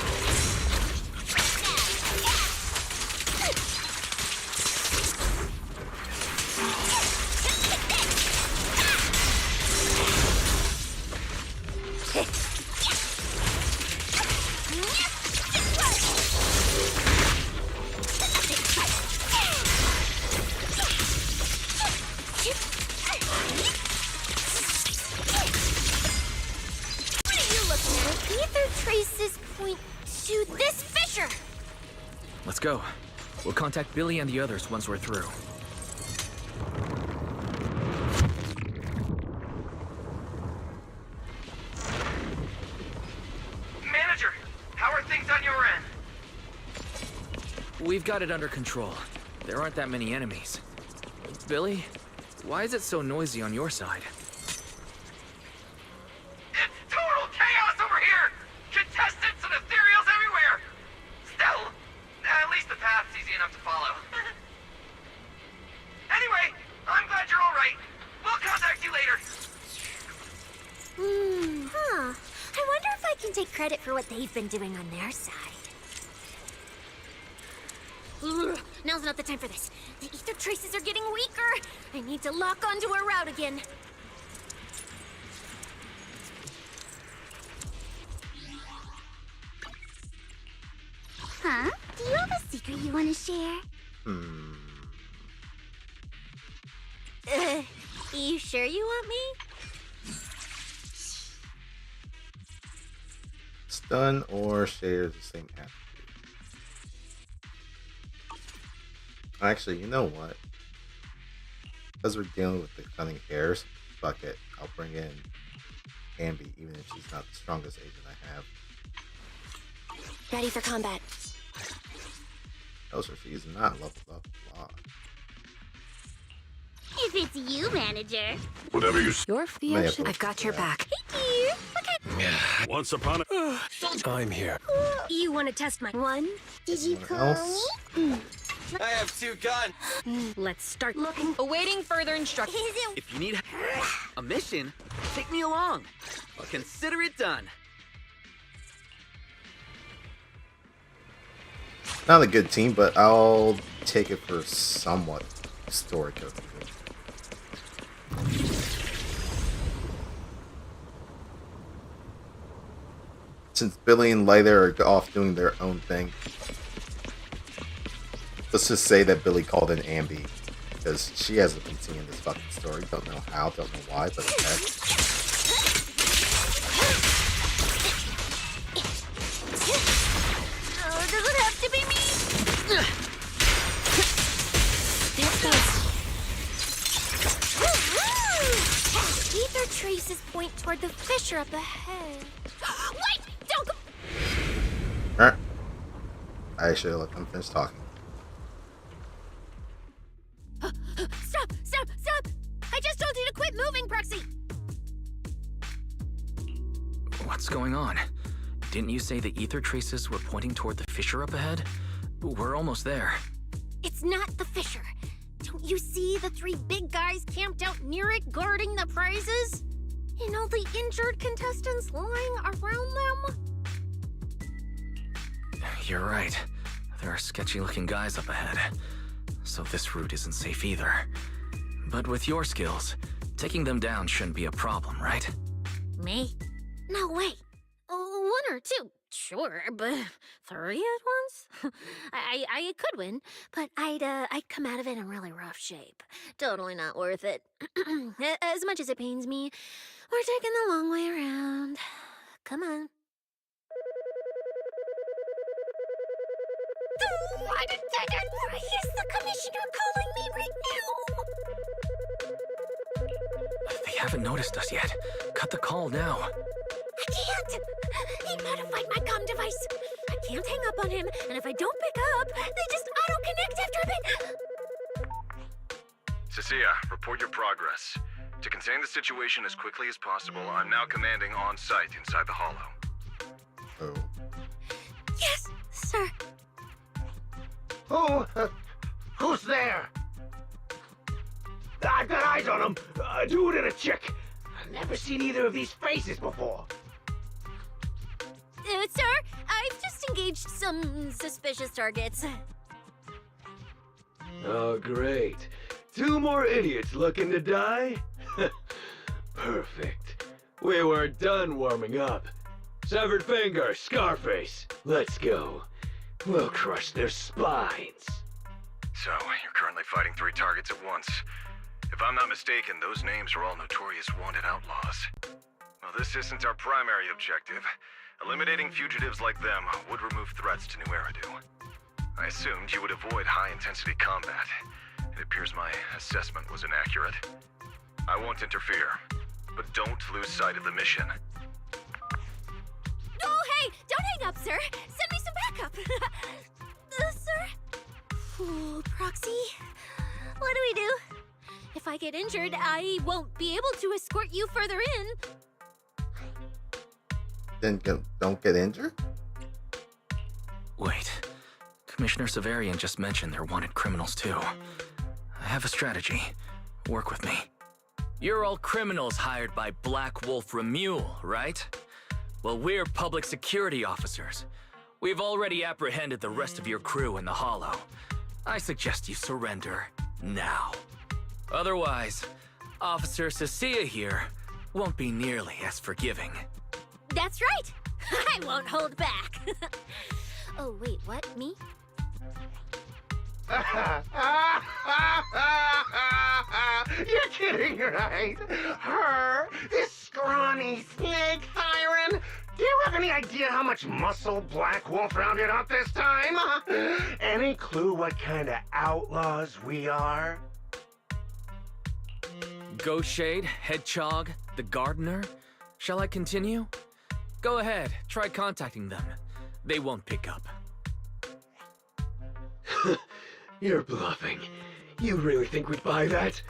Traces point to this fissure! Let's go. We'll contact Billy and the others once we're through. Manager, how are things on your end? We've got it under control. There aren't that many enemies. Billy, why is it so noisy on your side? Total chaos over here! Contestants and ethereals everywhere! Still, at least the path's easy enough to follow. Anyway, I'm glad you're alright. We'll contact you later. I wonder if I can take credit for what they've been doing on their side. Ugh, now's not the time for this. The ether traces are getting weaker. I need to lock onto a route again. Huh? Do you have a secret you want to share? You sure you want me? Stun or share the same attribute. Actually, you know what? Because we're dealing with the cunning hairs, fuck it. I'll bring in Ambi, even if she's not the strongest agent I have. Ready for combat. Oh, so she's not leveled up a lot. If it's you, manager. Whatever you You're May have I've got your back. Hey, dear. Once upon a... I'm here. You want to test my one? Did you Someone call else? me? I have two guns. Let's start looking. Awaiting further instructions. If you need a mission, take me along. I'll consider it done. Not a good team, but I'll take it for somewhat story cohesion. Since Billy and Leither are off doing their own thing, let's just say that Billy called in Ambi, because she hasn't been seeing this fucking story. Don't know how, don't know why, but okay. Oh, does it have to be me? Ether traces point toward the fissure up ahead. Wait! Don't go! Alright. I should have let them finish talking. What's going on? Didn't you say the ether traces were pointing toward the fissure up ahead? We're almost there. It's not the fissure. Don't you see the 3 big guys camped out near it guarding the prizes? And all the injured contestants lying around them? You're right. There are sketchy-looking guys up ahead. So this route isn't safe either. But with your skills, taking them down shouldn't be a problem, right? Me? No way. 1 or 2, sure, but 3 at once? I could win, but I'd come out of it in really rough shape. Totally not worth it. As much as it pains me, we're taking the long way around. Come on. Why is the commissioner calling me right now? They haven't noticed us yet. Cut the call now. I can't! He modified my comm device. I can't hang up on him, and if I don't pick up, they just auto-connect after a bit. Cecilia, report your progress. To contain the situation as quickly as possible, I'm now commanding on-site inside the hollow. Oh. Yes, sir. Who's there? I've got eyes on him. A dude and a chick. I've never seen either of these faces before. Sir, I've just engaged some suspicious targets. Oh, great. 2 more idiots looking to die? Perfect. We were done warming up. Severed finger, Scarface. Let's go. We'll crush their spines. So, you're currently fighting 3 targets at once. If I'm not mistaken, those names are all notorious wanted outlaws. Well, this isn't our primary objective. Eliminating fugitives like them would remove threats to New Eridu. I assumed you would avoid high-intensity combat. It appears my assessment was inaccurate. I won't interfere, but don't lose sight of the mission. Oh, hey! Don't hang up, sir! Send me some backup! Sir? Ooh, Proxy, what do we do? If I get injured, I won't be able to escort you further in. Then don't get injured? Wait. Commissioner Severian just mentioned they're wanted criminals too. I have a strategy. Work with me. You're all criminals hired by Black Wolf Remule, right? Well, we're public security officers. We've already apprehended the rest of your crew in the hollow. I suggest you surrender now. Otherwise, Officer Cecilia here won't be nearly as forgiving. That's right! I won't hold back. Oh, wait, what? Me? You're kidding, right? Her? This scrawny snake siren? Do you have any idea how much muscle Black Wolf rounded up this time? Any clue what kind of outlaws we are? Ghost Shade, Hedgehog, the Gardener. Shall I continue? Go ahead, try contacting them. They won't pick up. You're bluffing. You really think we'd buy that?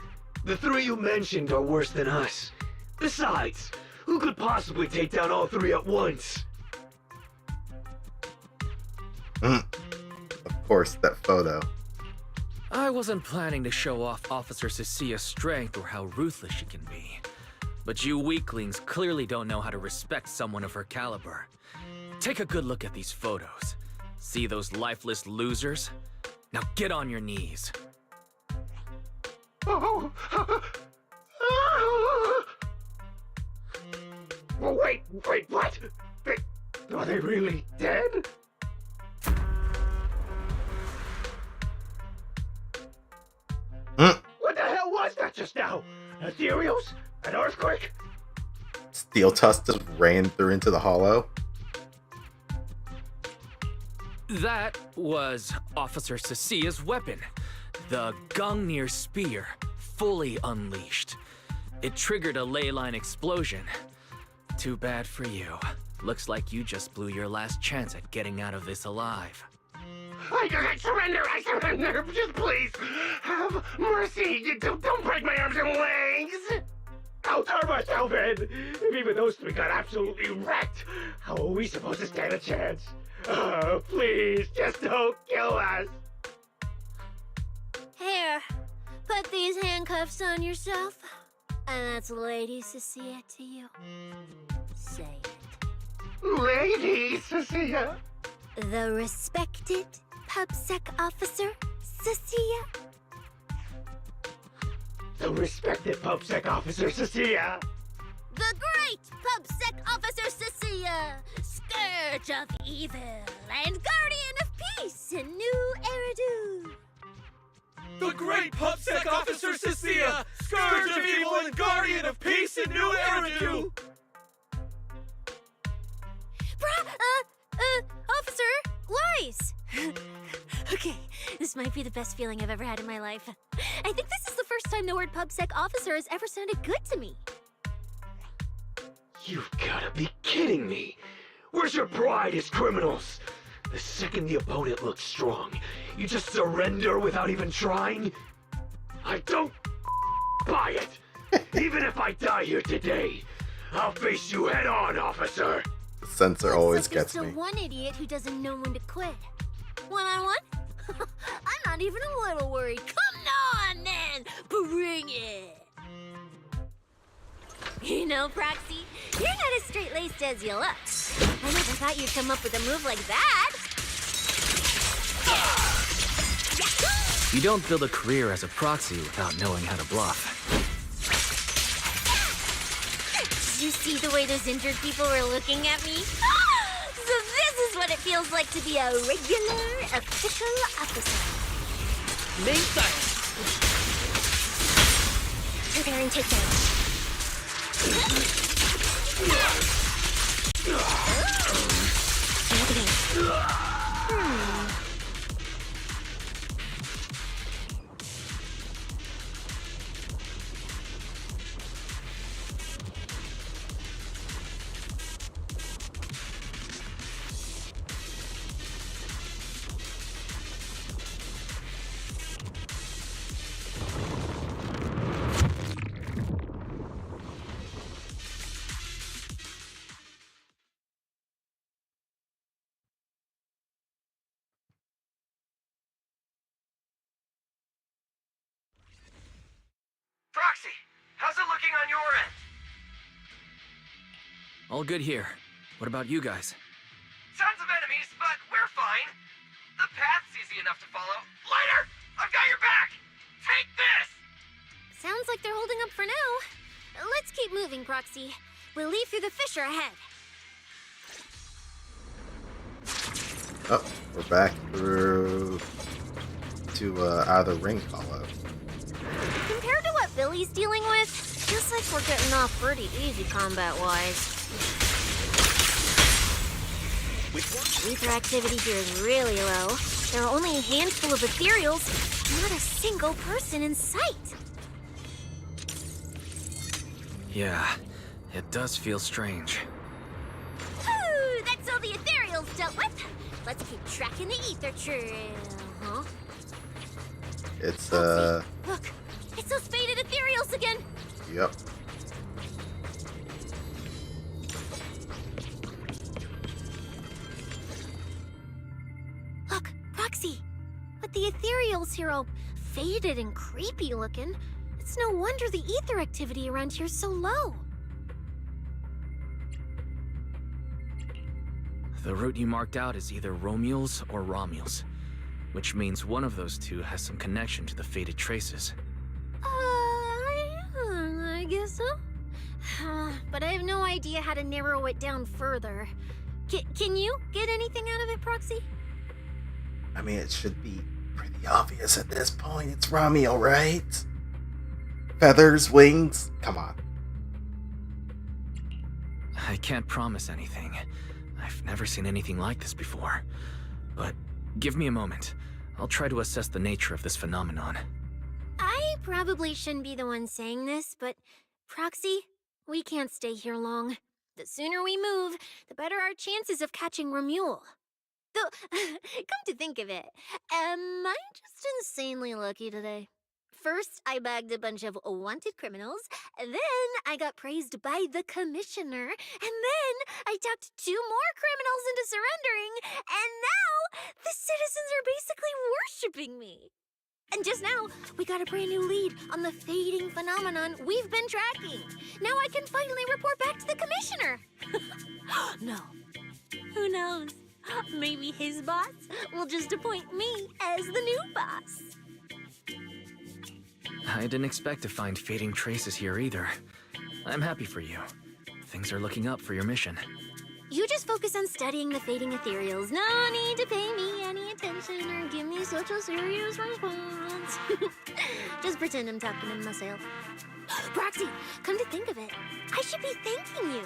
The 3 you mentioned are worse than us. Besides, who could possibly take down all 3 at once? Of course, that photo. I wasn't planning to show off Officer Cecilia's strength or how ruthless she can be. But you weaklings clearly don't know how to respect someone of her caliber. Take a good look at these photos. See those lifeless losers? Now get on your knees. Oh. Well, wait, what? Are they really dead? What the hell was that just now? Ethereals? An earthquake? Steel Tusk just ran through into the hollow. That was Officer Cecilia's weapon, the Gungnir Spear, fully unleashed. It triggered a ley line explosion. Too bad for you. Looks like you just blew your last chance at getting out of this alive. I surrender, just please, have mercy, don't break my arms and legs! I'll turn myself in! If even those three got absolutely wrecked, how are we supposed to stand a chance? Please, just don't kill us! Here, put these handcuffs on yourself. And that's Lady Cecilia to you. Say it. Lady Cecilia! The respected PubSec officer, Cecilia. The respected PubSec officer, Cecilia! The great PubSec officer, Cecilia. Scourge of evil and guardian of peace in New Eridu. The great PubSec officer Cecilia, scourge of evil and guardian of peace in New Eridu. Officer, Wise. Okay, this might be the best feeling I've ever had in my life. I think this is the first time the word PubSec officer has ever sounded good to me. You've gotta be kidding me! Where's your pride as criminals? The second the opponent looks strong, you just surrender without even trying? I don't buy it! Even if I die here today, I'll face you head on, officer! The censor always There's gets still me. one idiot who doesn't know when to quit. One-on-one? I'm not even a little worried. Come on, then! Bring it! You know, Proxy, you're not as straight-laced as you look. I never thought you'd come up with a move like that. You don't build a career as a proxy without knowing how to bluff. Did you see the way those injured people were looking at me? So this is what it feels like to be a regular official officer. Preparing takedown. Proxy, how's it looking on your end? All good here. What about you guys? Tons of enemies, but we're fine. The path's easy enough to follow. Lighter! I've got your back! Take this! Sounds like they're holding up for now. Let's keep moving, Proxy. We'll leave through the fissure ahead. Oh, we're back through to out of the ring hollow. Compared to what Billy's dealing with, feels like we're getting off pretty easy combat-wise. Ether activity here is really low. There are only a handful of ethereals, not a single person in sight. Yeah, it does feel strange. Whew, that's all the ethereals dealt with. Let's keep tracking the ether trail, huh? It's Look, it's those faded ethereals again. Yep. Look, Proxy. But the ethereals here all faded and creepy looking. It's no wonder the ether activity around here is so low. The route you marked out is either Romule's or Romule's, which means one of those two has some connection to the faded traces. I guess so. But I have no idea how to narrow it down further. Can you get anything out of it, Proxy? I mean, it should be pretty obvious at this point. It's Romeo, right? Feathers, wings, come on. I can't promise anything. I've never seen anything like this before. But give me a moment. I'll try to assess the nature of this phenomenon. I probably shouldn't be the one saying this, but Proxy, we can't stay here long. The sooner we move, the better our chances of catching Romule. Though, come to think of it, am I just insanely lucky today? First, I bagged a bunch of wanted criminals, then I got praised by the commissioner, and then I talked 2 more criminals into surrendering, and now the citizens are basically worshipping me. And just now, we got a brand new lead on the fading phenomenon we've been tracking. Now I can finally report back to the commissioner. No. Who knows? Maybe his boss will just appoint me as the new boss. I didn't expect to find fading traces here either. I'm happy for you. Things are looking up for your mission. You just focus on studying the fading ethereals. No need to pay me any attention or give me such a serious response. Just pretend I'm talking to myself. Proxy, come to think of it, I should be thanking you.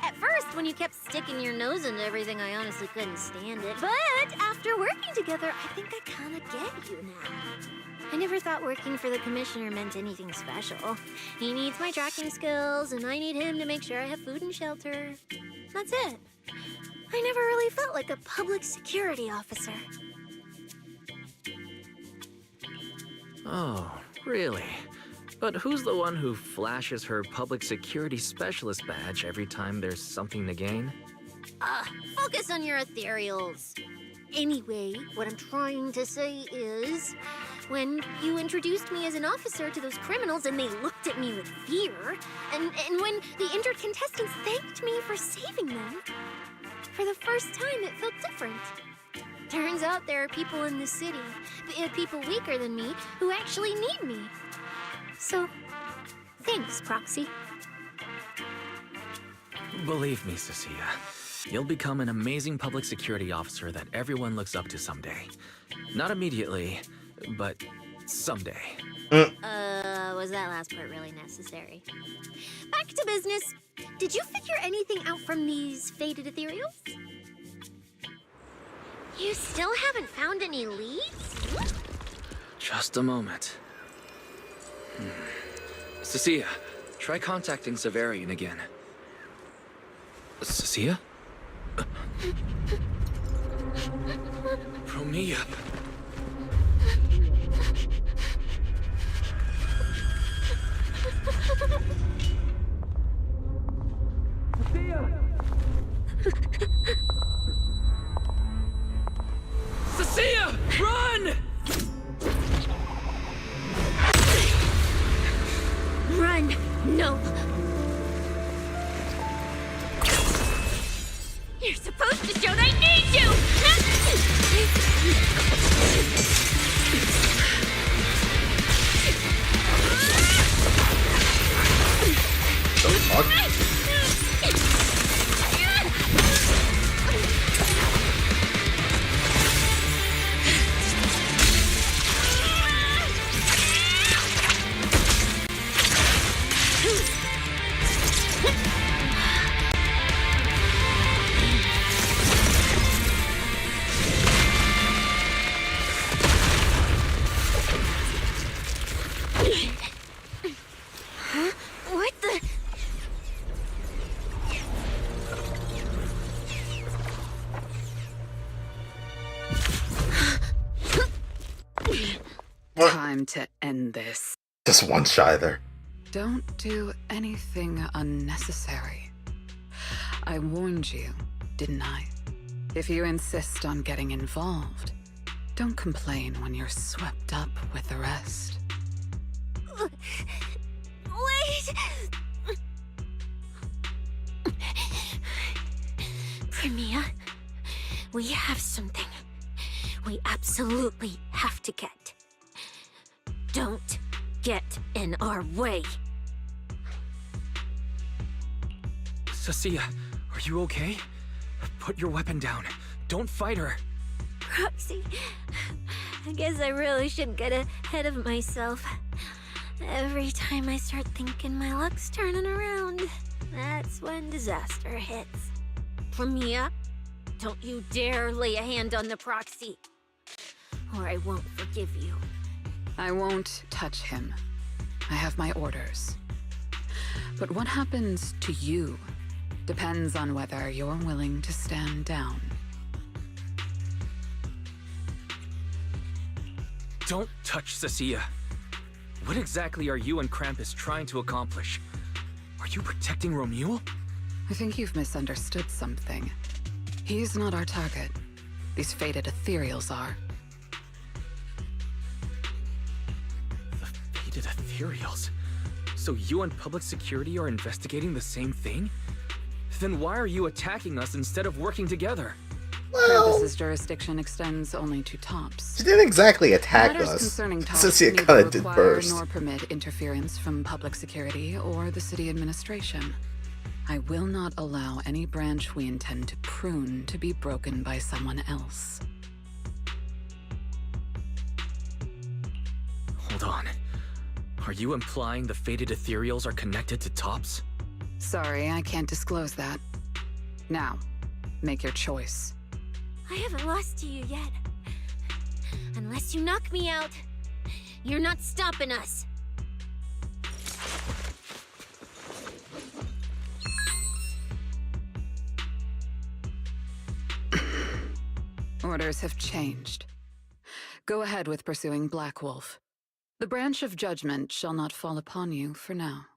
At first, when you kept sticking your nose into everything, I honestly couldn't stand it. But after working together, I think I kind of get you now. I never thought working for the commissioner meant anything special. He needs my tracking skills, and I need him to make sure I have food and shelter. That's it. I never really felt like a public security officer. Oh, really? But who's the one who flashes her public security specialist badge every time there's something to gain? Focus on your ethereals. Anyway, what I'm trying to say is, when you introduced me as an officer to those criminals and they looked at me with fear, and when the injured contestants thanked me for saving them, for the first time it felt different. Turns out there are people in the city, people weaker than me, who actually need me. So, thanks, Proxy. Believe me, Cecilia, you'll become an amazing public security officer that everyone looks up to someday. Not immediately, but someday. Was that last part really necessary? Back to business. Did you figure anything out from these faded ethereals? You still haven't found any leads? Just a moment. Cecilia, try contacting Severian again. Cecilia? Romia. Cecilia, run! Run! No! You're supposed to show they need you! The fuck? What the? Time to end this. Just one shy there. Don't do anything unnecessary. I warned you, didn't I? If you insist on getting involved, don't complain when you're swept up with the rest. Wait! Premia, we have something we absolutely have to get. Don't get in our way. Cecilia, are you okay? Put your weapon down. Don't fight her. Proxy, I guess I really should get ahead of myself. Every time I start thinking my luck's turning around, that's when disaster hits. Premia, don't you dare lay a hand on the Proxy, or I won't forgive you. I won't touch him. I have my orders. But what happens to you depends on whether you're willing to stand down. Don't touch Cecilia. What exactly are you and Krampus trying to accomplish? Are you protecting Romule? I think you've misunderstood something. He's not our target. These fated ethereals are. The fated ethereals? So you and public security are investigating the same thing? Then why are you attacking us instead of working together? Krampus's jurisdiction extends only to tops. She didn't exactly attack Matters us. concerning tops Cynthia neither kinda did require first. nor permit interference from public security or the city administration. I will not allow any branch we intend to prune to be broken by someone else. Hold on. Are you implying the fated ethereals are connected to tops? Sorry, I can't disclose that. Now, make your choice. I haven't lost to you yet. Unless you knock me out, you're not stopping us. Orders have changed. Go ahead with pursuing Black Wolf. The branch of judgment shall not fall upon you for now.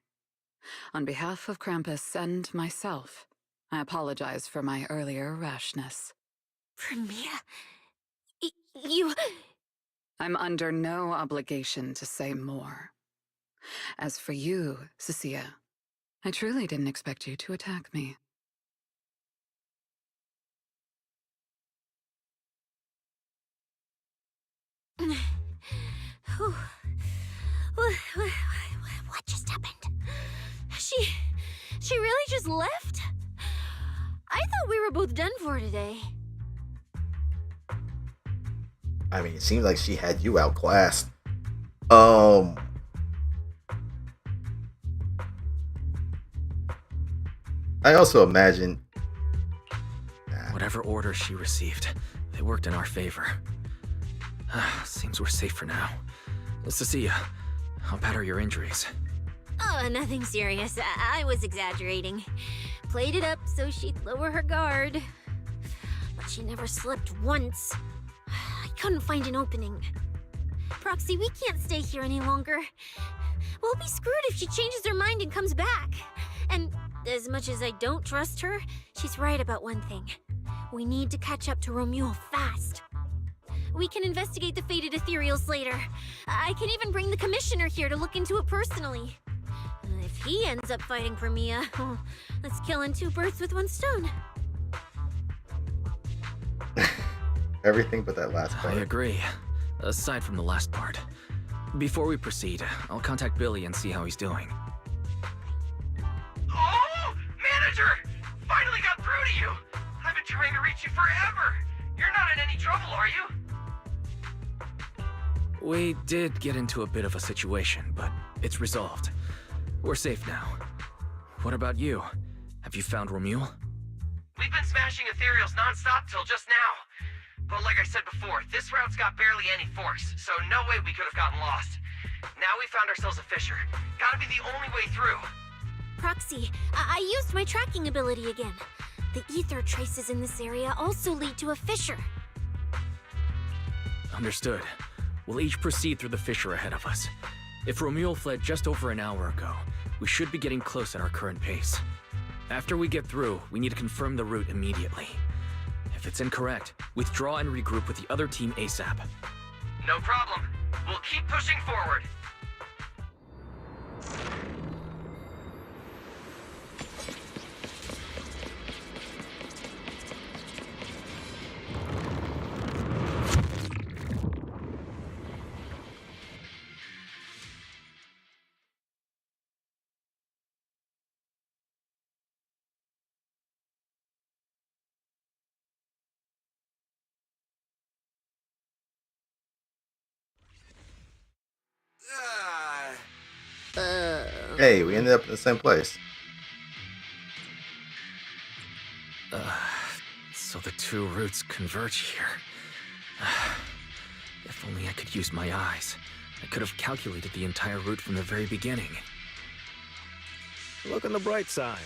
On behalf of Krampus and myself, I apologize for my earlier rashness. Premiere? You... I'm under no obligation to say more. As for you, Cecilia, I truly didn't expect you to attack me. What just happened? She really just left? I thought we were both done for today. I mean, it seems like she had you outclassed. I also imagine... Whatever orders she received, they worked in our favor. Seems we're safe for now. Cecilia, how bad are your injuries? Oh, nothing serious. I was exaggerating. Played it up so she'd lower her guard. But she never slipped once. I couldn't find an opening. Proxy, we can't stay here any longer. We'll be screwed if she changes her mind and comes back. And as much as I don't trust her, she's right about one thing. We need to catch up to Romule fast. We can investigate the fated ethereals later. I can even bring the commissioner here to look into it personally. If he ends up fighting Premia, that's killing two birds with one stone. Everything but that last part. I agree. Aside from the last part. Before we proceed, I'll contact Billy and see how he's doing. Oh! Manager! Finally got through to you! I've been trying to reach you forever! You're not in any trouble, are you? We did get into a bit of a situation, but it's resolved. We're safe now. What about you? Have you found Romule? We've been smashing ethereals non-stop till just now. But like I said before, this route's got barely any force, so no way we could have gotten lost. Now we found ourselves a fissure. Gotta be the only way through. Proxy, I used my tracking ability again. The ether traces in this area also lead to a fissure. Understood. We'll each proceed through the fissure ahead of us. If Romule fled just over an hour ago, we should be getting close at our current pace. After we get through, we need to confirm the route immediately. If it's incorrect, withdraw and regroup with the other team ASAP. No problem. We'll keep pushing forward. Hey, we ended up in the same place. So the two routes converge here. If only I could use my eyes. I could have calculated the entire route from the very beginning. Look on the bright side.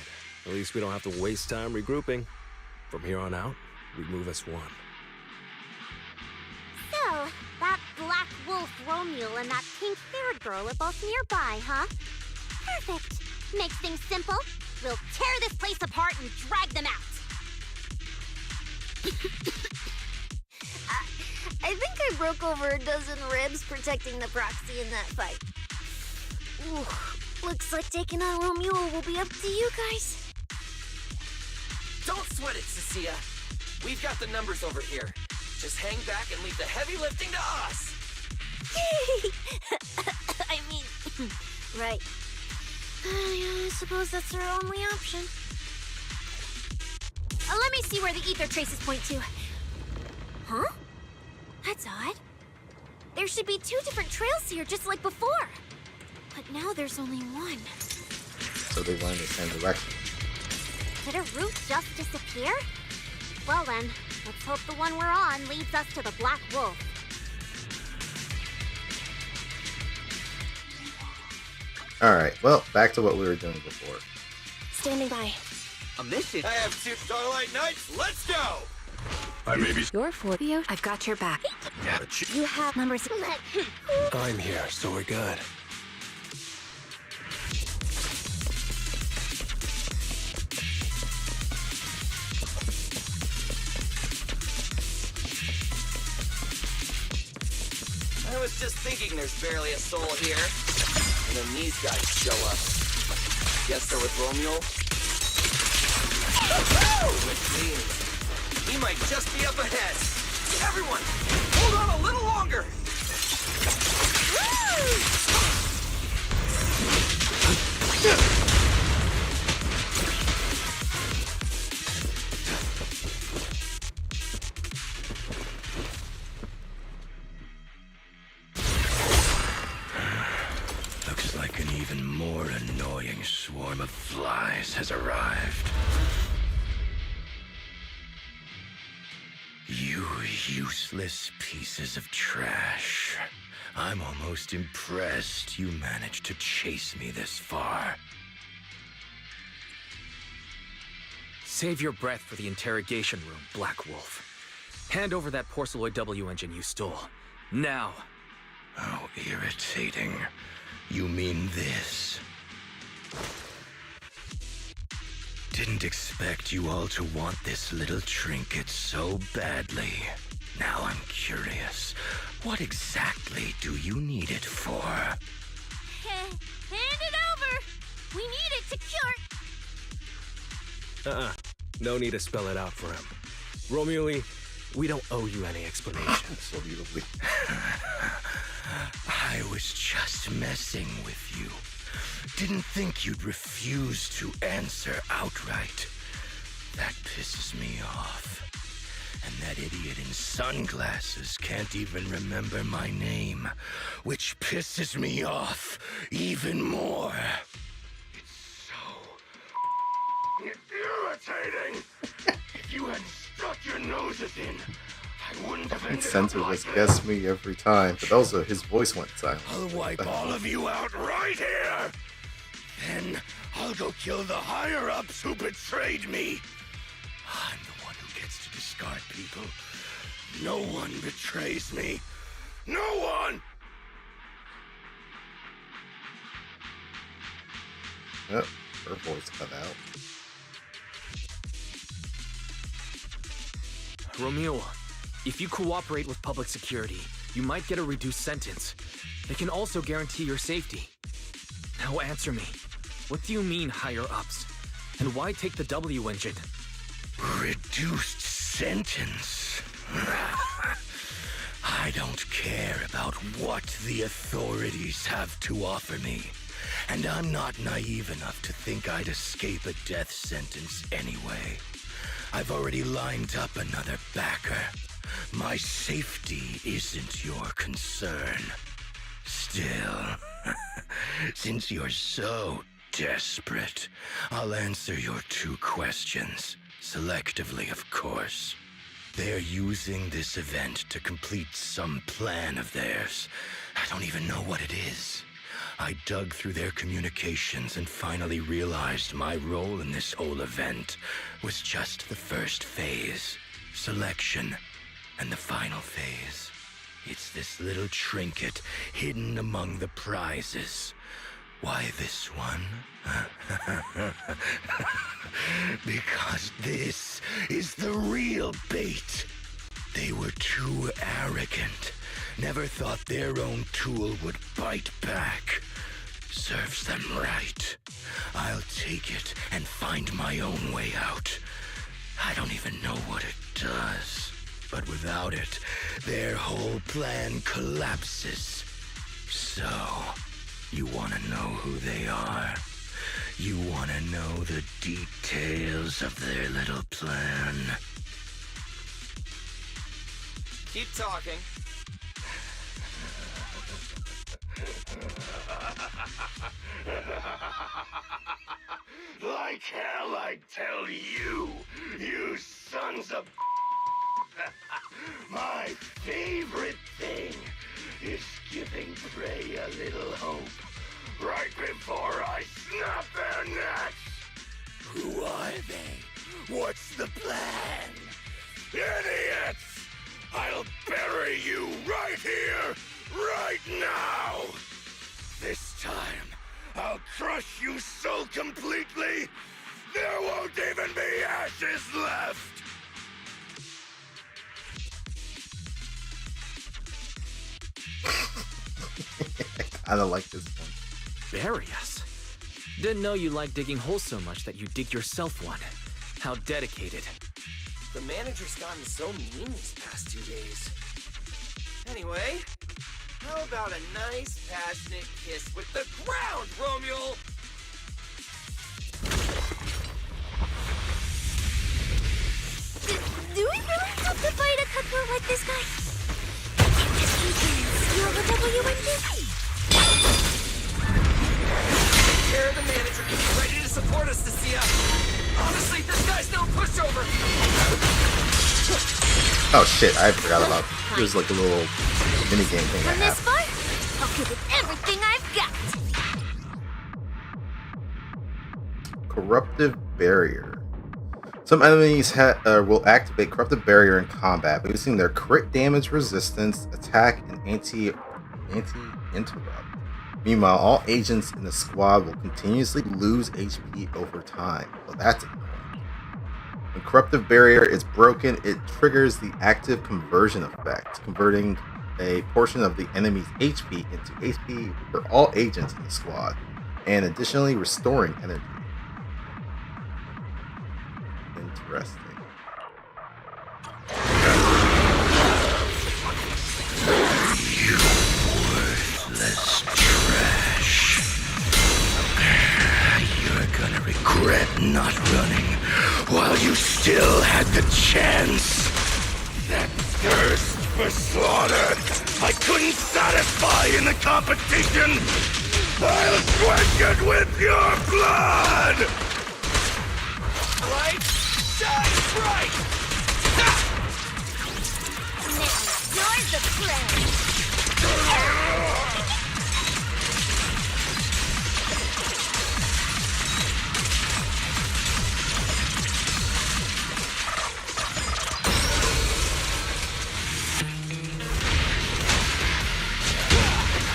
At least we don't have to waste time regrouping. From here on out, we move as one. So, that Black Wolf Romule and that pink-haired girl are both nearby, huh? Perfect. Makes things simple. We'll tear this place apart and drag them out. I think I broke over a dozen ribs protecting the Proxy in that fight. Ooh, looks like taking on Romule will be up to you guys. Don't sweat it, Cecilia. We've got the numbers over here. Just hang back and leave the heavy lifting to us. I mean, right. I suppose that's our only option. Let me see where the ether traces point to. Huh? That's odd. There should be 2 different trails here, just like before. But now there's only one. So they went in the same direction. Did a route just disappear? Well then, let's hope the one we're on leads us to the Black Wolf. Alright, well, back to what we were doing before. Standing by. A mission? I have 2 Starlight Knights, let's go! I may be. You're for Theo. I've got your back. Yeah, but You have numbers. I'm here, so we're good. I was just thinking there's barely a soul here. And then these guys show up. Guess they're with Romule? Which means he might just be up ahead. Everyone, hold on a little longer! Looks like an even more annoying swarm of flies has arrived. You useless pieces of trash. I'm almost impressed you managed to chase me this far. Save your breath for the interrogation room, Black Wolf. Hand over that Porceloid W engine you stole. Now. How irritating. You mean this? Didn't expect you all to want this little trinket so badly. Now I'm curious. What exactly do you need it for? Hand it over! We need it to cure... No need to spell it out for him. Romule, we don't owe you any explanations. So beautifully. I was just messing with you. Didn't think you'd refuse to answer outright. That pisses me off. And that idiot in sunglasses can't even remember my name, which pisses me off even more. It's so irritating. If you hadn't stuck your noses in, I wouldn't have ended Censor up like just guessed me every time, but also his voice went silent. I'll wipe all of you out right here. Then I'll go kill the higher-ups who betrayed me. I'm the one who gets to discard people. No one betrays me. No one! Oh, her voice cut out. Romule, if you cooperate with public security, you might get a reduced sentence. It can also guarantee your safety. Now answer me. What do you mean, higher-ups? And why take the W engine? Reduced sentence? I don't care about what the authorities have to offer me. And I'm not naive enough to think I'd escape a death sentence anyway. I've already lined up another backer. My safety isn't your concern. Still, since you're so desperate, I'll answer your 2 questions. Selectively, of course. They're using this event to complete some plan of theirs. I don't even know what it is. I dug through their communications and finally realized my role in this whole event was just the first phase, selection, and the final phase, It's this little trinket hidden among the prizes. Why this one? Because this is the real bait. They were too arrogant. Never thought their own tool would bite back. Serves them right. I'll take it and find my own way out. I don't even know what it does. But without it, their whole plan collapses. So, you want to know who they are? You want to know the details of their little plan? Keep talking. Like hell I tell you, you sons of... My favorite thing is giving prey a little hope right before I snap their necks. Who are they? What's the plan? Idiots! I'll bury you right here, right now! This time, I'll crush you so completely, there won't even be ashes left! I kinda like this one. Bury us? Didn't know you liked digging holes so much that you dig yourself one. How dedicated. The manager's gotten so mean these past 2 days. Anyway, how about a nice, passionate kiss with the ground, Romeo? Do we really have to fight a cutthroat like this guy? You have a WND? Care the manager can be ready to support us, Nasia. Honestly, this guy's no pushover. Oh shit, I forgot about it. There's like a little mini game thing Come I this have. far? I'll give it everything I've got. Corruptive Barrier. Some enemies will activate Corruptive Barrier in combat, boosting their crit damage resistance, attack, and anti-interrupt. Meanwhile, all agents in the squad will continuously lose HP over time. So that's annoying. When Corruptive Barrier is broken, it triggers the active conversion effect, converting a portion of the enemy's HP into HP for all agents in the squad, and additionally restoring energy. Interesting. You worthless trash. You're gonna regret not running while you still had the chance. That thirst for slaughter I couldn't satisfy in the competition. I'll quench it with your blood! Right? That's right! Now, you're the play.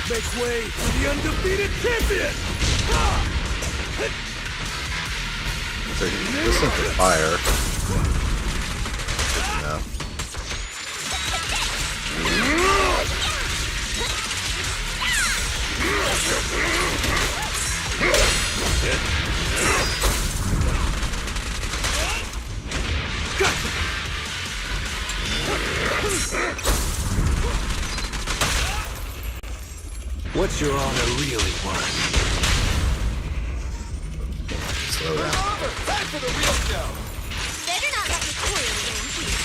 Make way for the undefeated champion! So listen to fire. No. What's your honor really want? Slow down. Time for the real show! Better not let me toil around here.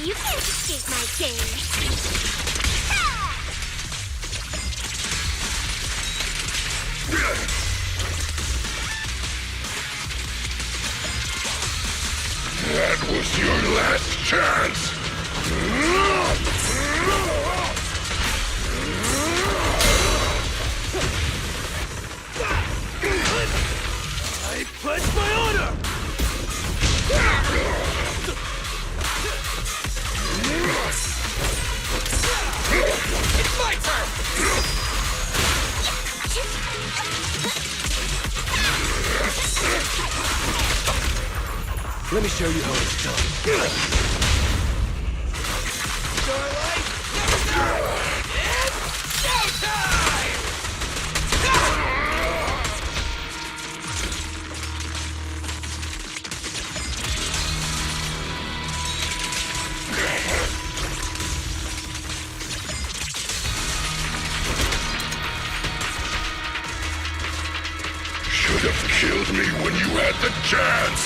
You can't escape my gaze. That was your last chance! I pledge my honor! Let me show you how it's done. Starlight, never die! It's showtime! Should have killed me when you had the chance.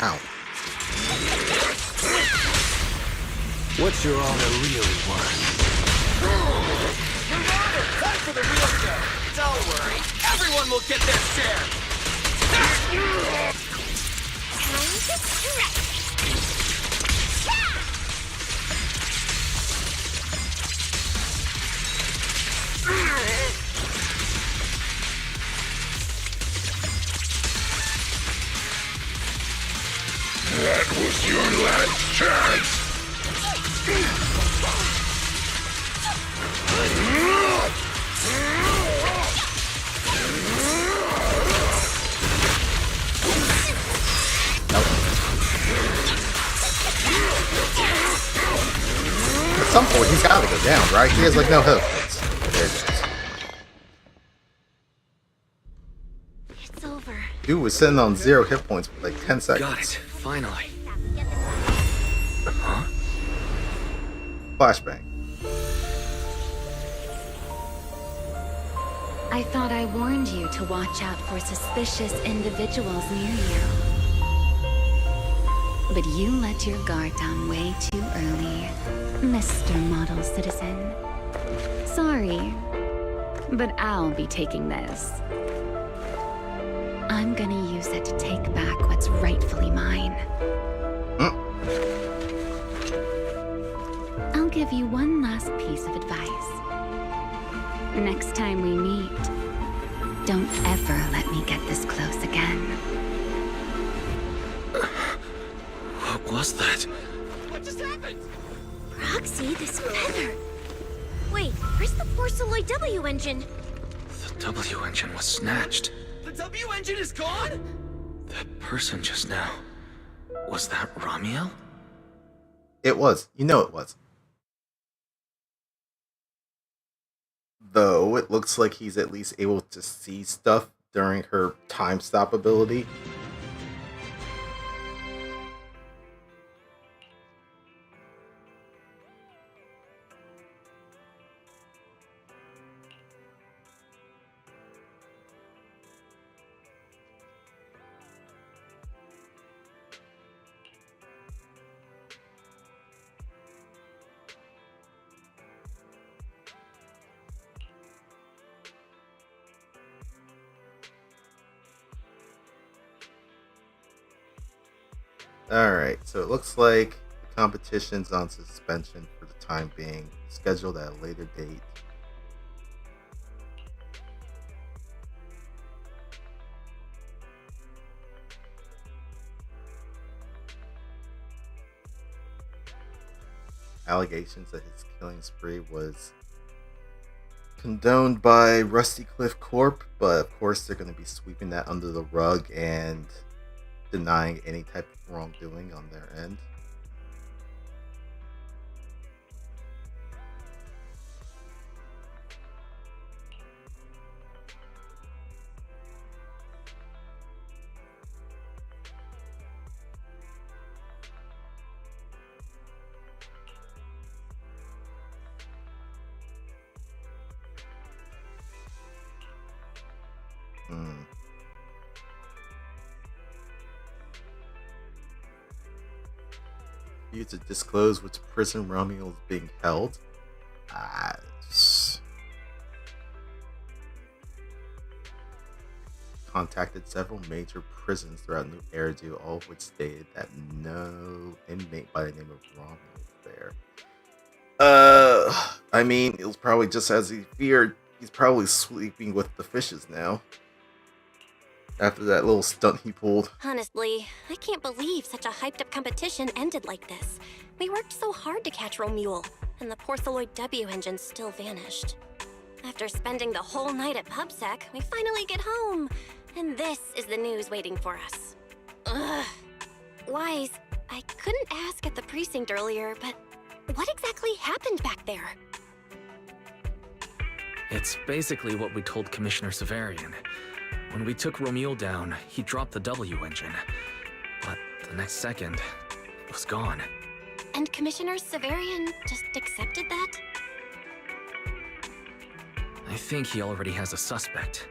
Ow. What's your honor really worth? Time for the real show! Don't worry, everyone will get their share! Time to strike! That was your last chance. At some point, he's gotta go down, right? He has like no hope. There it is. It's over. Dude was sitting on 0 hit points for like 10 seconds. Got it, finally. Flashbang. I thought I warned you to watch out for suspicious individuals near you. But you let your guard down way too early, Mr. Model Citizen. Sorry, but I'll be taking this. I'm gonna use it to take back what's rightfully mine. I'll give you one last piece of advice. Next time we meet, don't ever let me get this close again. What was that? What just happened? Proxy, this feather. Wait, where's the Porceloid W engine? The W engine was snatched. The W engine is gone? That person just now. Was that Ramiel? It was. You know it was. Though it looks like he's at least able to see stuff during her time stop ability. Alright, so it looks like the competition's on suspension for the time being, scheduled at a later date. Allegations that his killing spree was condoned by Rusty Cliff Corp, but of course they're going to be sweeping that under the rug and denying any type of wrongdoing on their end. You to disclose which prison Romeo is being held. contacted several major prisons throughout New Eridu, all of which stated that no inmate by the name of Ron was there. I mean, it was probably just as he feared. He's probably sleeping with the fishes now. After that little stunt he pulled. Honestly, I can't believe such a hyped-up competition ended like this. We worked so hard to catch Romule, and the Porceloid W engine still vanished. After spending the whole night at PubSec, we finally get home, and this is the news waiting for us. Ugh. Wise, I couldn't ask at the precinct earlier, but what exactly happened back there? It's basically what we told Commissioner Severian. When we took Romule down, he dropped the W engine. But the next second, it was gone. And Commissioner Severian just accepted that? I think he already has a suspect,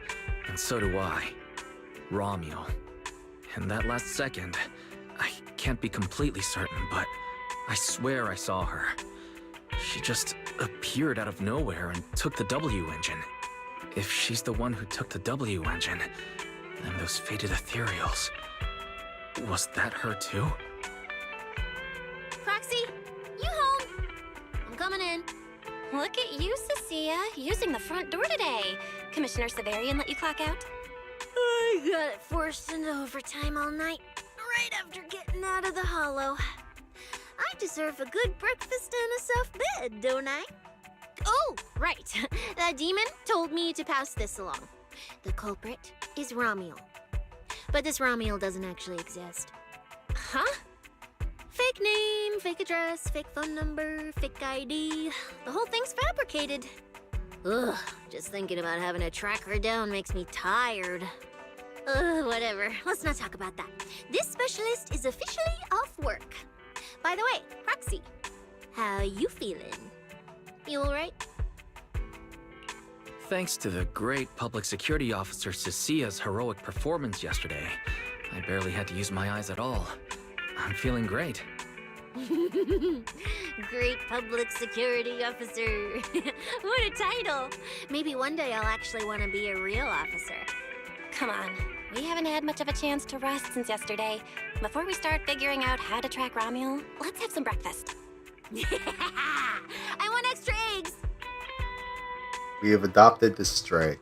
and so do I. Romule. And that last second, I can't be completely certain, but I swear I saw her. She just appeared out of nowhere and took the W engine. If she's the one who took the W engine, then those faded ethereals, was that her too? Proxy, you home? I'm coming in. Look at you, Cecilia, using the front door today. Commissioner Severian let you clock out? I got it forced into overtime all night, right after getting out of the Hollow. I deserve a good breakfast and a soft bed, don't I? Oh, right. That demon told me to pass this along. The culprit is Romule. But this Romule doesn't actually exist. Huh? Fake name, fake address, fake phone number, fake ID. The whole thing's fabricated. Ugh, just thinking about having to track her down makes me tired. Whatever. Let's not talk about that. This specialist is officially off work. By the way, Proxy, how you feeling? You alright? Thanks to the great public security officer Cecia's heroic performance yesterday, I barely had to use my eyes at all. I'm feeling great. Great public security officer. What a title. Maybe one day I'll actually want to be a real officer. Come on, we haven't had much of a chance to rest since yesterday. Before we start figuring out how to track Romule, let's have some breakfast. I want extra eggs. We have adopted the stray.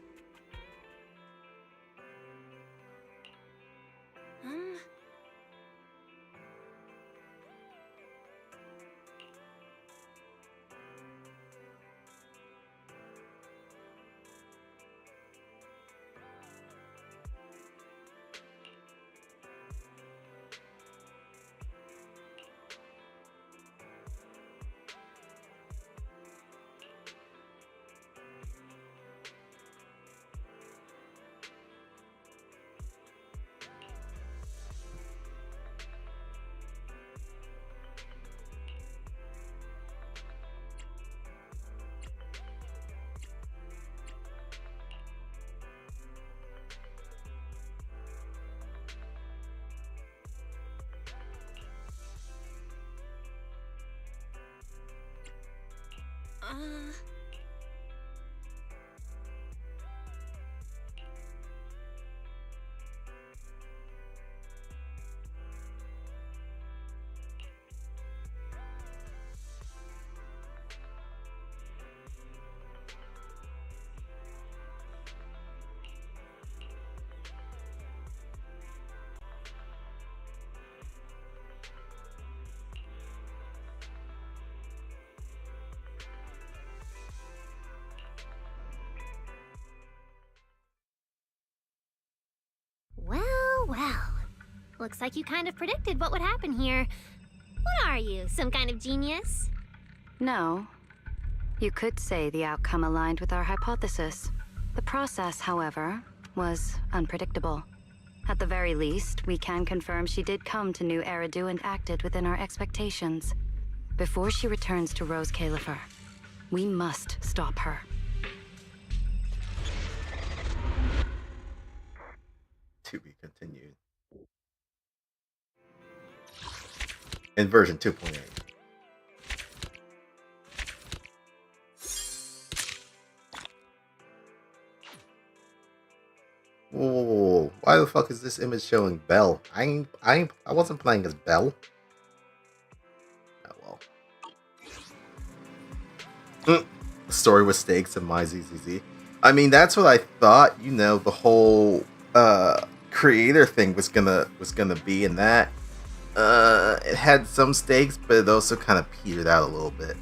Well. Looks like you kind of predicted what would happen here. What are you, some kind of genius? No. You could say the outcome aligned with our hypothesis. The process, however, was unpredictable. At the very least, we can confirm she did come to New Eridu and acted within our expectations. Before she returns to Rose Califer, we must stop her. To be continued. In version 2.8. Whoa. Why the fuck is this image showing Belle? I wasn't playing as Belle. Oh well. Story with stakes and my ZZZ. I mean, that's what I thought. You know, the whole creator thing was gonna be in that. It had some stakes, but it also kind of petered out a little bit.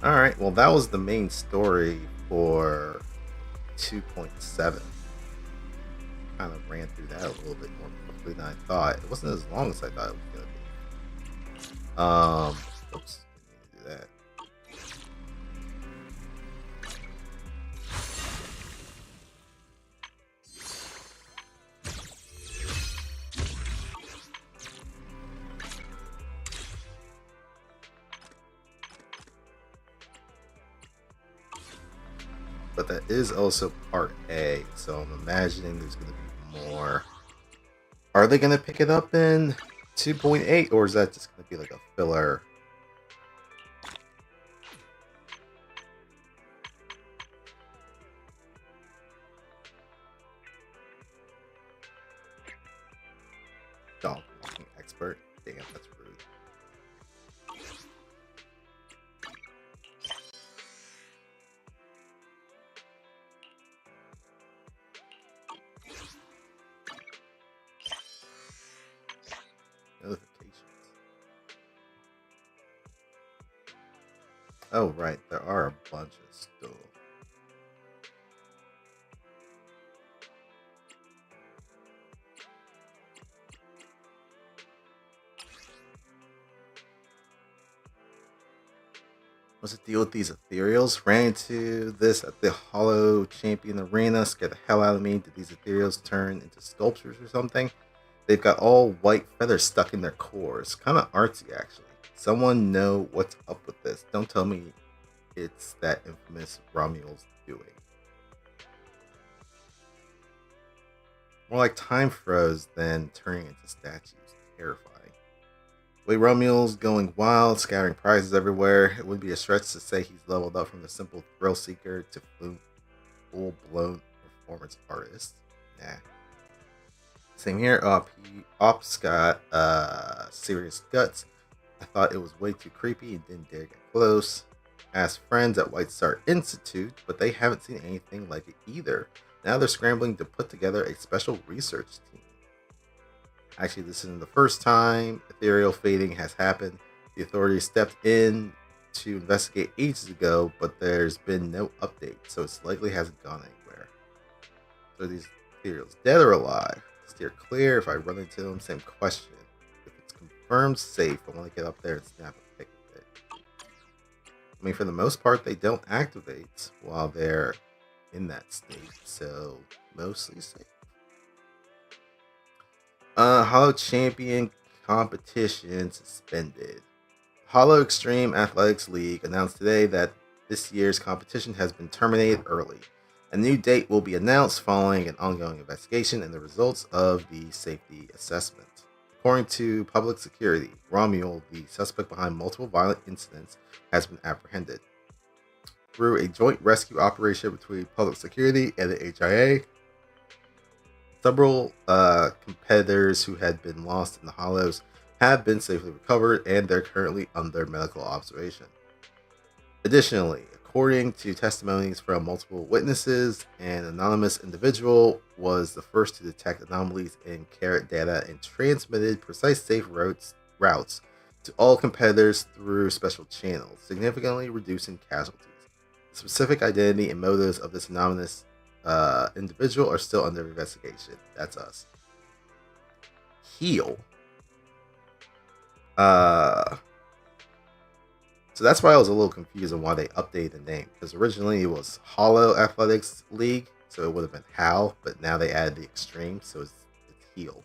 Alright, well that was the main story for 2.7. Kind of ran through that a little bit more quickly than I thought. It wasn't as long as I thought it was gonna be. Oops, didn't mean to do that. But that is also part A, so I'm imagining there's going to be more. Are they going to pick it up in 2.8, or is that just going to be like a filler? Dog walking expert. Damn, that's rude. Notifications. Oh, right. There are a bunch of stuff. What's the deal with these ethereals? Ran into this at the Hollow Champion Arena. Scared the hell out of me. Did these ethereals turn into sculptures or something? They've got all white feathers stuck in their cores. Kind of artsy, actually. Someone know what's up with this. Don't tell me it's that infamous Romuald's doing. More like time froze than turning into statues. Terrifying. The way Romuald's going wild, scattering prizes everywhere. It would be a stretch to say he's leveled up from the simple thrill seeker to full-blown performance artist. Nah. Same here. Ops got serious guts. I thought it was way too creepy and didn't dare get close. Asked friends at White Star Institute, but they haven't seen anything like it either. Now they're scrambling to put together a special research team. Actually, this isn't the first time ethereal fading has happened. The authorities stepped in to investigate ages ago, but there's been no update, so it likely hasn't gone anywhere. So are these ethereals dead or alive? Steer clear. If I run into them, same question. If it's confirmed safe, I want to get up there and snap a pic of it. I mean, for the most part, they don't activate while they're in that state, so mostly safe. Hollow Champion competition suspended. Hollow Extreme Athletics League announced today that this year's competition has been terminated early. A new date will be announced following an ongoing investigation and the results of the safety assessment. According to Public Security, Romuald, the suspect behind multiple violent incidents, has been apprehended. Through a joint rescue operation between Public Security and the HIA, several competitors who had been lost in the Hollows have been safely recovered, and they're currently under medical observation. Additionally, according to testimonies from multiple witnesses, an anonymous individual was the first to detect anomalies in carrot data and transmitted precise safe routes to all competitors through special channels, significantly reducing casualties. The specific identity and motives of this anonymous individual are still under investigation. That's us. Heal. So that's why I was a little confused on why they updated the name. Because originally it was Hollow Athletics League, so it would have been HAL, but now they added the Extreme, so it's Heal.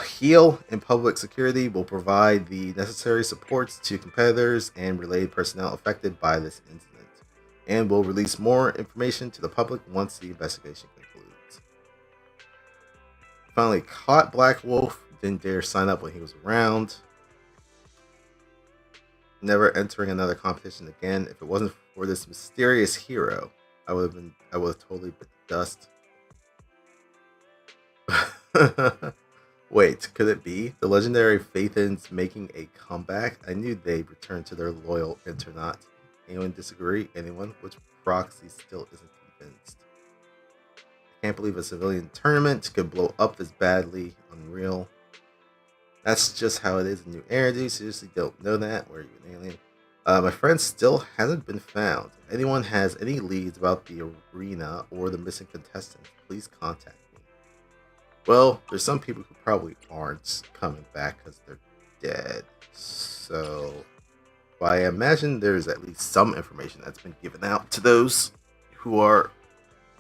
Heal and Public Security will provide the necessary supports to competitors and related personnel affected by this incident, and will release more information to the public once the investigation concludes. Finally caught Black Wolf, didn't dare sign up when he was around. never entering another competition again. If it wasn't for this mysterious hero, I would have totally bit the dust. Wait, could it be? The legendary Phaethons making a comeback? I knew they'd return to their loyal internat. Anyone disagree? Anyone? Which Proxy still isn't convinced? I can't believe a civilian tournament could blow up this badly. Unreal. That's just how it is in New Eridu. Seriously, don't know that. Where are you, an alien? My friend still hasn't been found. If anyone has any leads about the arena or the missing contestants, please contact me. Well, there's some people who probably aren't coming back because they're dead. So, I imagine there's at least some information that's been given out to those who are,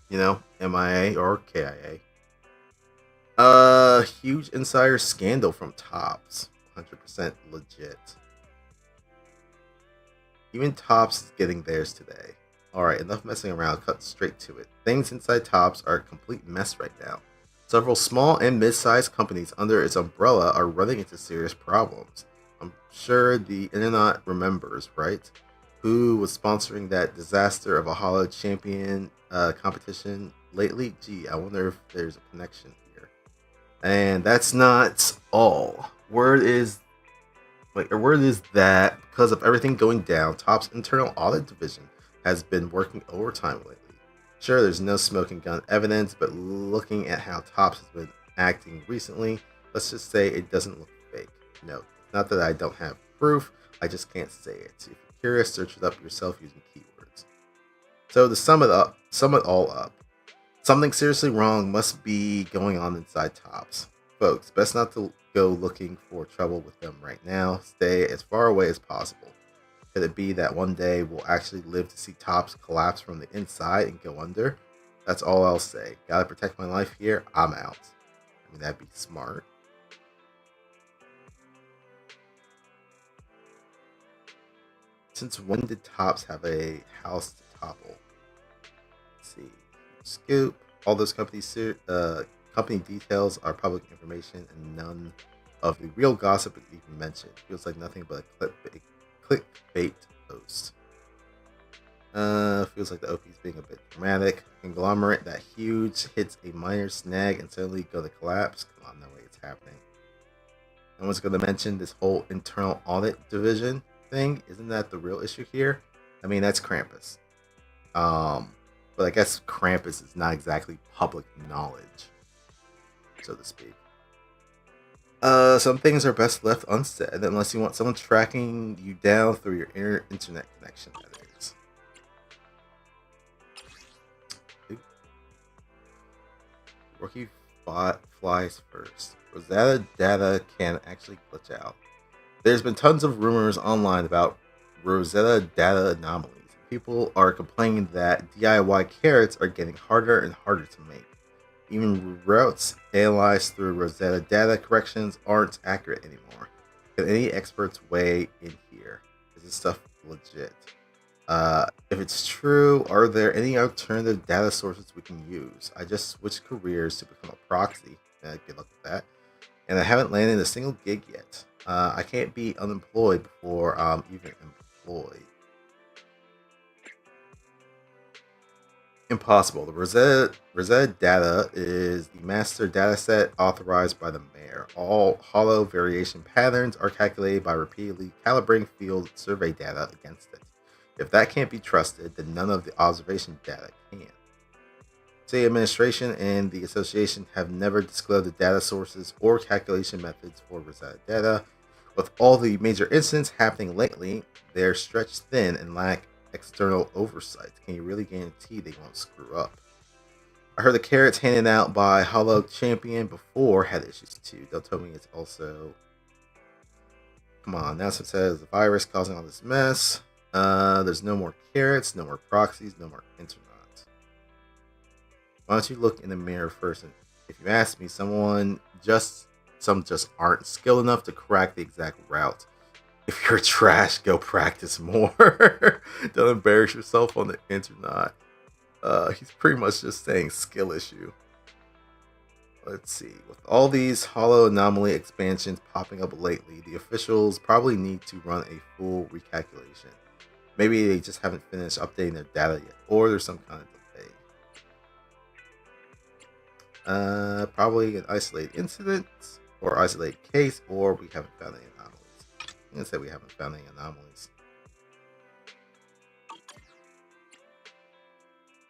MIA or KIA. Huge insider scandal from Tops. 100% legit. Even Tops is getting theirs today. Alright, enough messing around, cut straight to it. Things inside Tops are a complete mess right now. Several small and mid-sized companies under its umbrella are running into serious problems. I'm sure the internet remembers, right? Who was sponsoring that disaster of a Hollow Champion competition lately? Gee, I wonder if there's a connection here. And that's not all. Word is that because of everything going down, Top's internal audit division has been working overtime lately. Sure, there's no smoking gun evidence, but looking at how Tops has been acting recently, let's just say it doesn't look fake. No, not that I don't have proof, I just can't say it. If you're curious, search it up yourself using keywords. So to sum it all up, something seriously wrong must be going on inside Tops. Folks, best not to go looking for trouble with them right now. Stay as far away as possible. Could it be that one day we'll actually live to see Tops collapse from the inside and go under? That's all I'll say. Gotta protect my life here. I'm out. I mean, that'd be smart. Since when did Tops have a house to topple? Let's see. Scoop. All those company details are public information, and none of the real gossip is even mentioned. Feels like nothing but a clickbait post. Feels like the OP is being a bit dramatic. Conglomerate that huge hits a minor snag and suddenly go to collapse. Come on, no way it's happening. No one's going to mention this whole internal audit division thing. Isn't that the real issue here? I mean, that's Krampus. But I guess Krampus is not exactly public knowledge, so to speak. Some things are best left unsaid unless you want someone tracking you down through your internet connection, that is. Rookie flies first. Rosetta data can actually glitch out. There's been tons of rumors online about Rosetta data anomalies. People are complaining that DIY carrots are getting harder and harder to make. Even routes analyzed through Rosetta data corrections aren't accurate anymore. Can any experts weigh in here? Is this stuff legit? If it's true, are there any alternative data sources we can use? I just switched careers to become a proxy. Good luck with that. And I haven't landed a single gig yet. I can't be unemployed before I'm even employed. Impossible. The Rosetta data is the master dataset authorized by the mayor. All hollow variation patterns are calculated by repeatedly calibrating field survey data against it. If that can't be trusted, then none of the observation data can. City administration and the association have never disclosed the data sources or calculation methods for Rosetta data. With all the major incidents happening lately, they're stretched thin and lack external oversight. Can you really guarantee they won't screw up? I heard the carrots handed out by Hollow Champion before had issues too. Don't tell me it's also... Come on, announcement says the virus causing all this mess. There's no more carrots, no more proxies, no more internet. Why don't you look in the mirror first? And if you ask me, some just aren't skilled enough to crack the exact route. If you're trash, go practice more. Don't embarrass yourself on the internet. He's pretty much just saying skill issue. Let's see. With all these hollow anomaly expansions popping up lately, the officials probably need to run a full recalculation. Maybe they just haven't finished updating their data yet, or there's some kind of delay. Probably an isolated incident, or isolated case, or we haven't found any anomalies. I'm gonna say we haven't found any anomalies.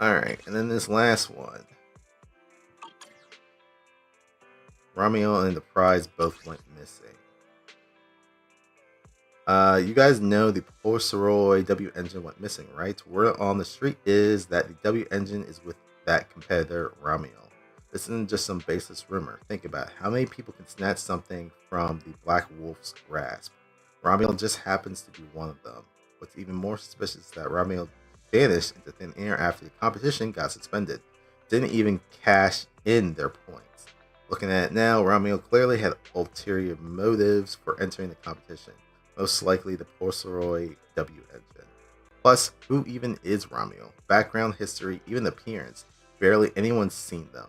Alright, and then this last one. Romeo and the prize both went missing. You guys know the Porceroy W engine went missing, right? Word on the street is that the W engine is with that competitor, Romeo. This isn't just some baseless rumor. Think about it. How many people can snatch something from the Black Wolf's grasp? Romeo just happens to be one of them. What's even more suspicious is that Romeo vanished into thin air after the competition got suspended. Didn't even cash in their points. Looking at it now, Romeo clearly had ulterior motives for entering the competition. Most likely the Porceroy W engine. Plus, who even is Romeo? Background, history, even appearance. Barely anyone's seen them.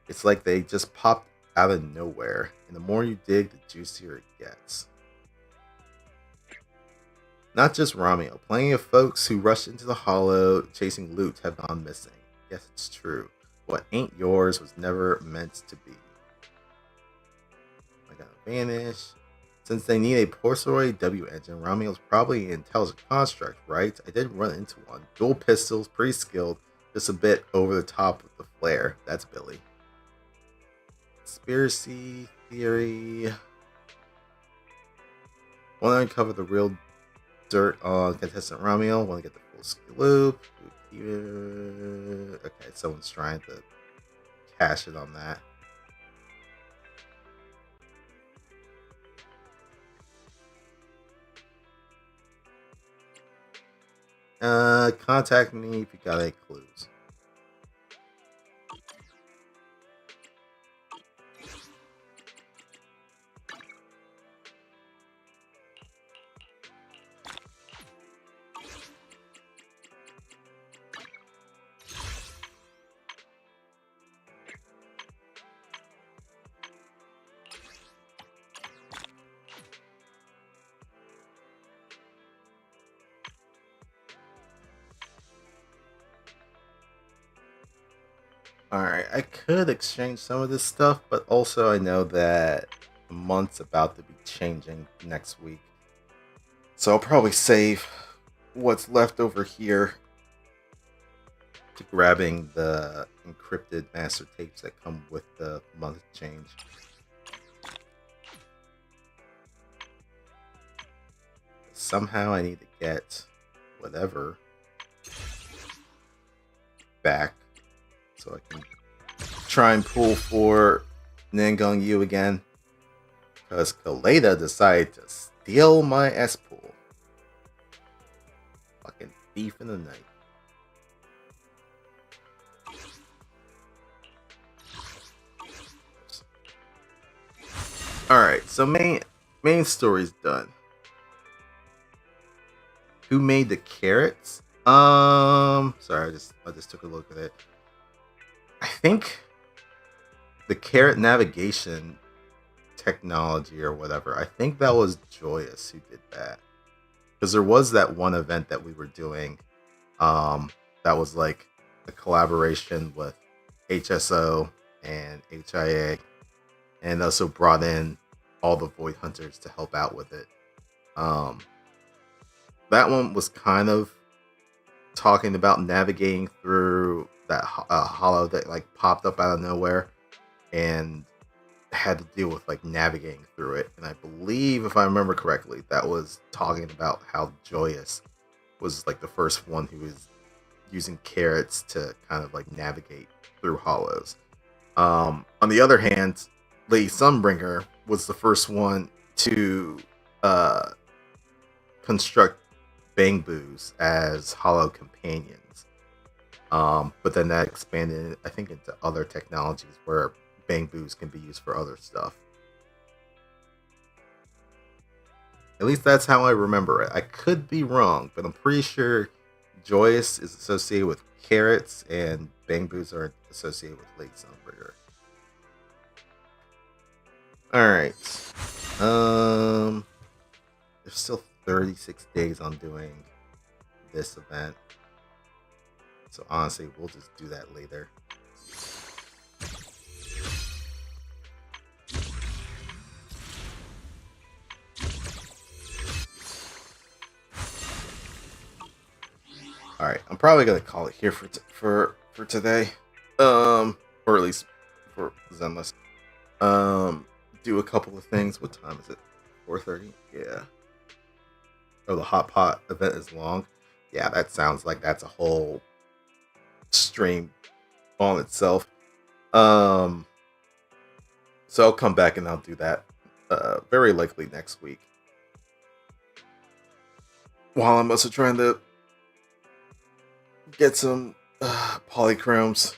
It's like they just popped out of nowhere, and the more you dig, the juicier it gets. Not just Romeo. Plenty of folks who rushed into the hollow chasing loot have gone missing. Yes, it's true. What ain't yours was never meant to be. I gotta vanish. Since they need a Porceroy W engine, Romeo's probably an intelligent construct, right? I did run into one. Dual pistols, pretty skilled, just a bit over the top with the flare. That's Billy. Conspiracy theory. Want to uncover the real dirt on contestant Romeo. Want to get the full scoop. Okay, someone's trying to cash it on that. Contact me if you got any clues. Alright, I could exchange some of this stuff, but also I know that the month's about to be changing next week. So I'll probably save what's left over here to grabbing the encrypted master tapes that come with the month change. Somehow I need to get whatever back so I can try and pull for Nangung Yu again. Because Kaleda decided to steal my S-Pool. Fucking thief in the night. Alright, so main story's done. Who made the carrots? Sorry, I just took a look at it. I think the carrot navigation technology or whatever, I think that was Joyous who did that. Because there was that one event that we were doing that was like a collaboration with HSO and HIA, and also brought in all the Void Hunters to help out with it. That one was kind of talking about navigating through that hollow that like popped up out of nowhere and had to deal with like navigating through it. And I believe, if I remember correctly, that was talking about how Joyous was like the first one who was using carrots to kind of like navigate through hollows. On the other hand, Lady Sunbringer was the first one to construct Bang Boos as hollow companions. But then that expanded, I think, into other technologies where Bang Boos can be used for other stuff. At least that's how I remember it. I could be wrong, but I'm pretty sure Joyous is associated with carrots and Bang Boos are associated with Lady Sunbringer. Alright. There's still 36 days on doing this event. So honestly, we'll just do that later. All right, I'm probably gonna call it here for today, or at least for Zenless. Do a couple of things. What time is it? 4:30. Yeah. Oh, the hot pot event is long. Yeah, that sounds like that's a whole stream on itself. So I'll come back and I'll do that. Very likely next week. While I'm also trying to get some polychromes.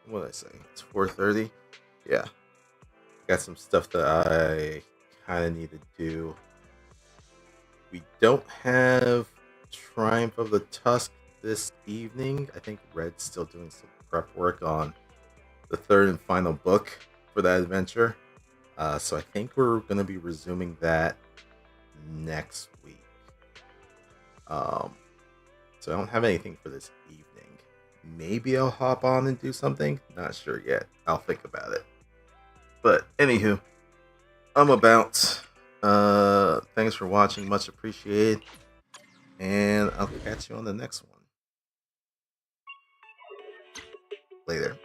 What did I say? It's 4:30. Yeah, got some stuff that I kind of need to do. We don't have Triumph of the Tusk this evening. I think Red's still doing some prep work on the third and final book for that adventure. So I think we're going to be resuming that next week. So I don't have anything for this evening. Maybe I'll hop on and do something. Not sure yet. I'll think about it. But anywho, I'm about. Thanks for watching. Much appreciated. And I'll catch you on the next one. Later.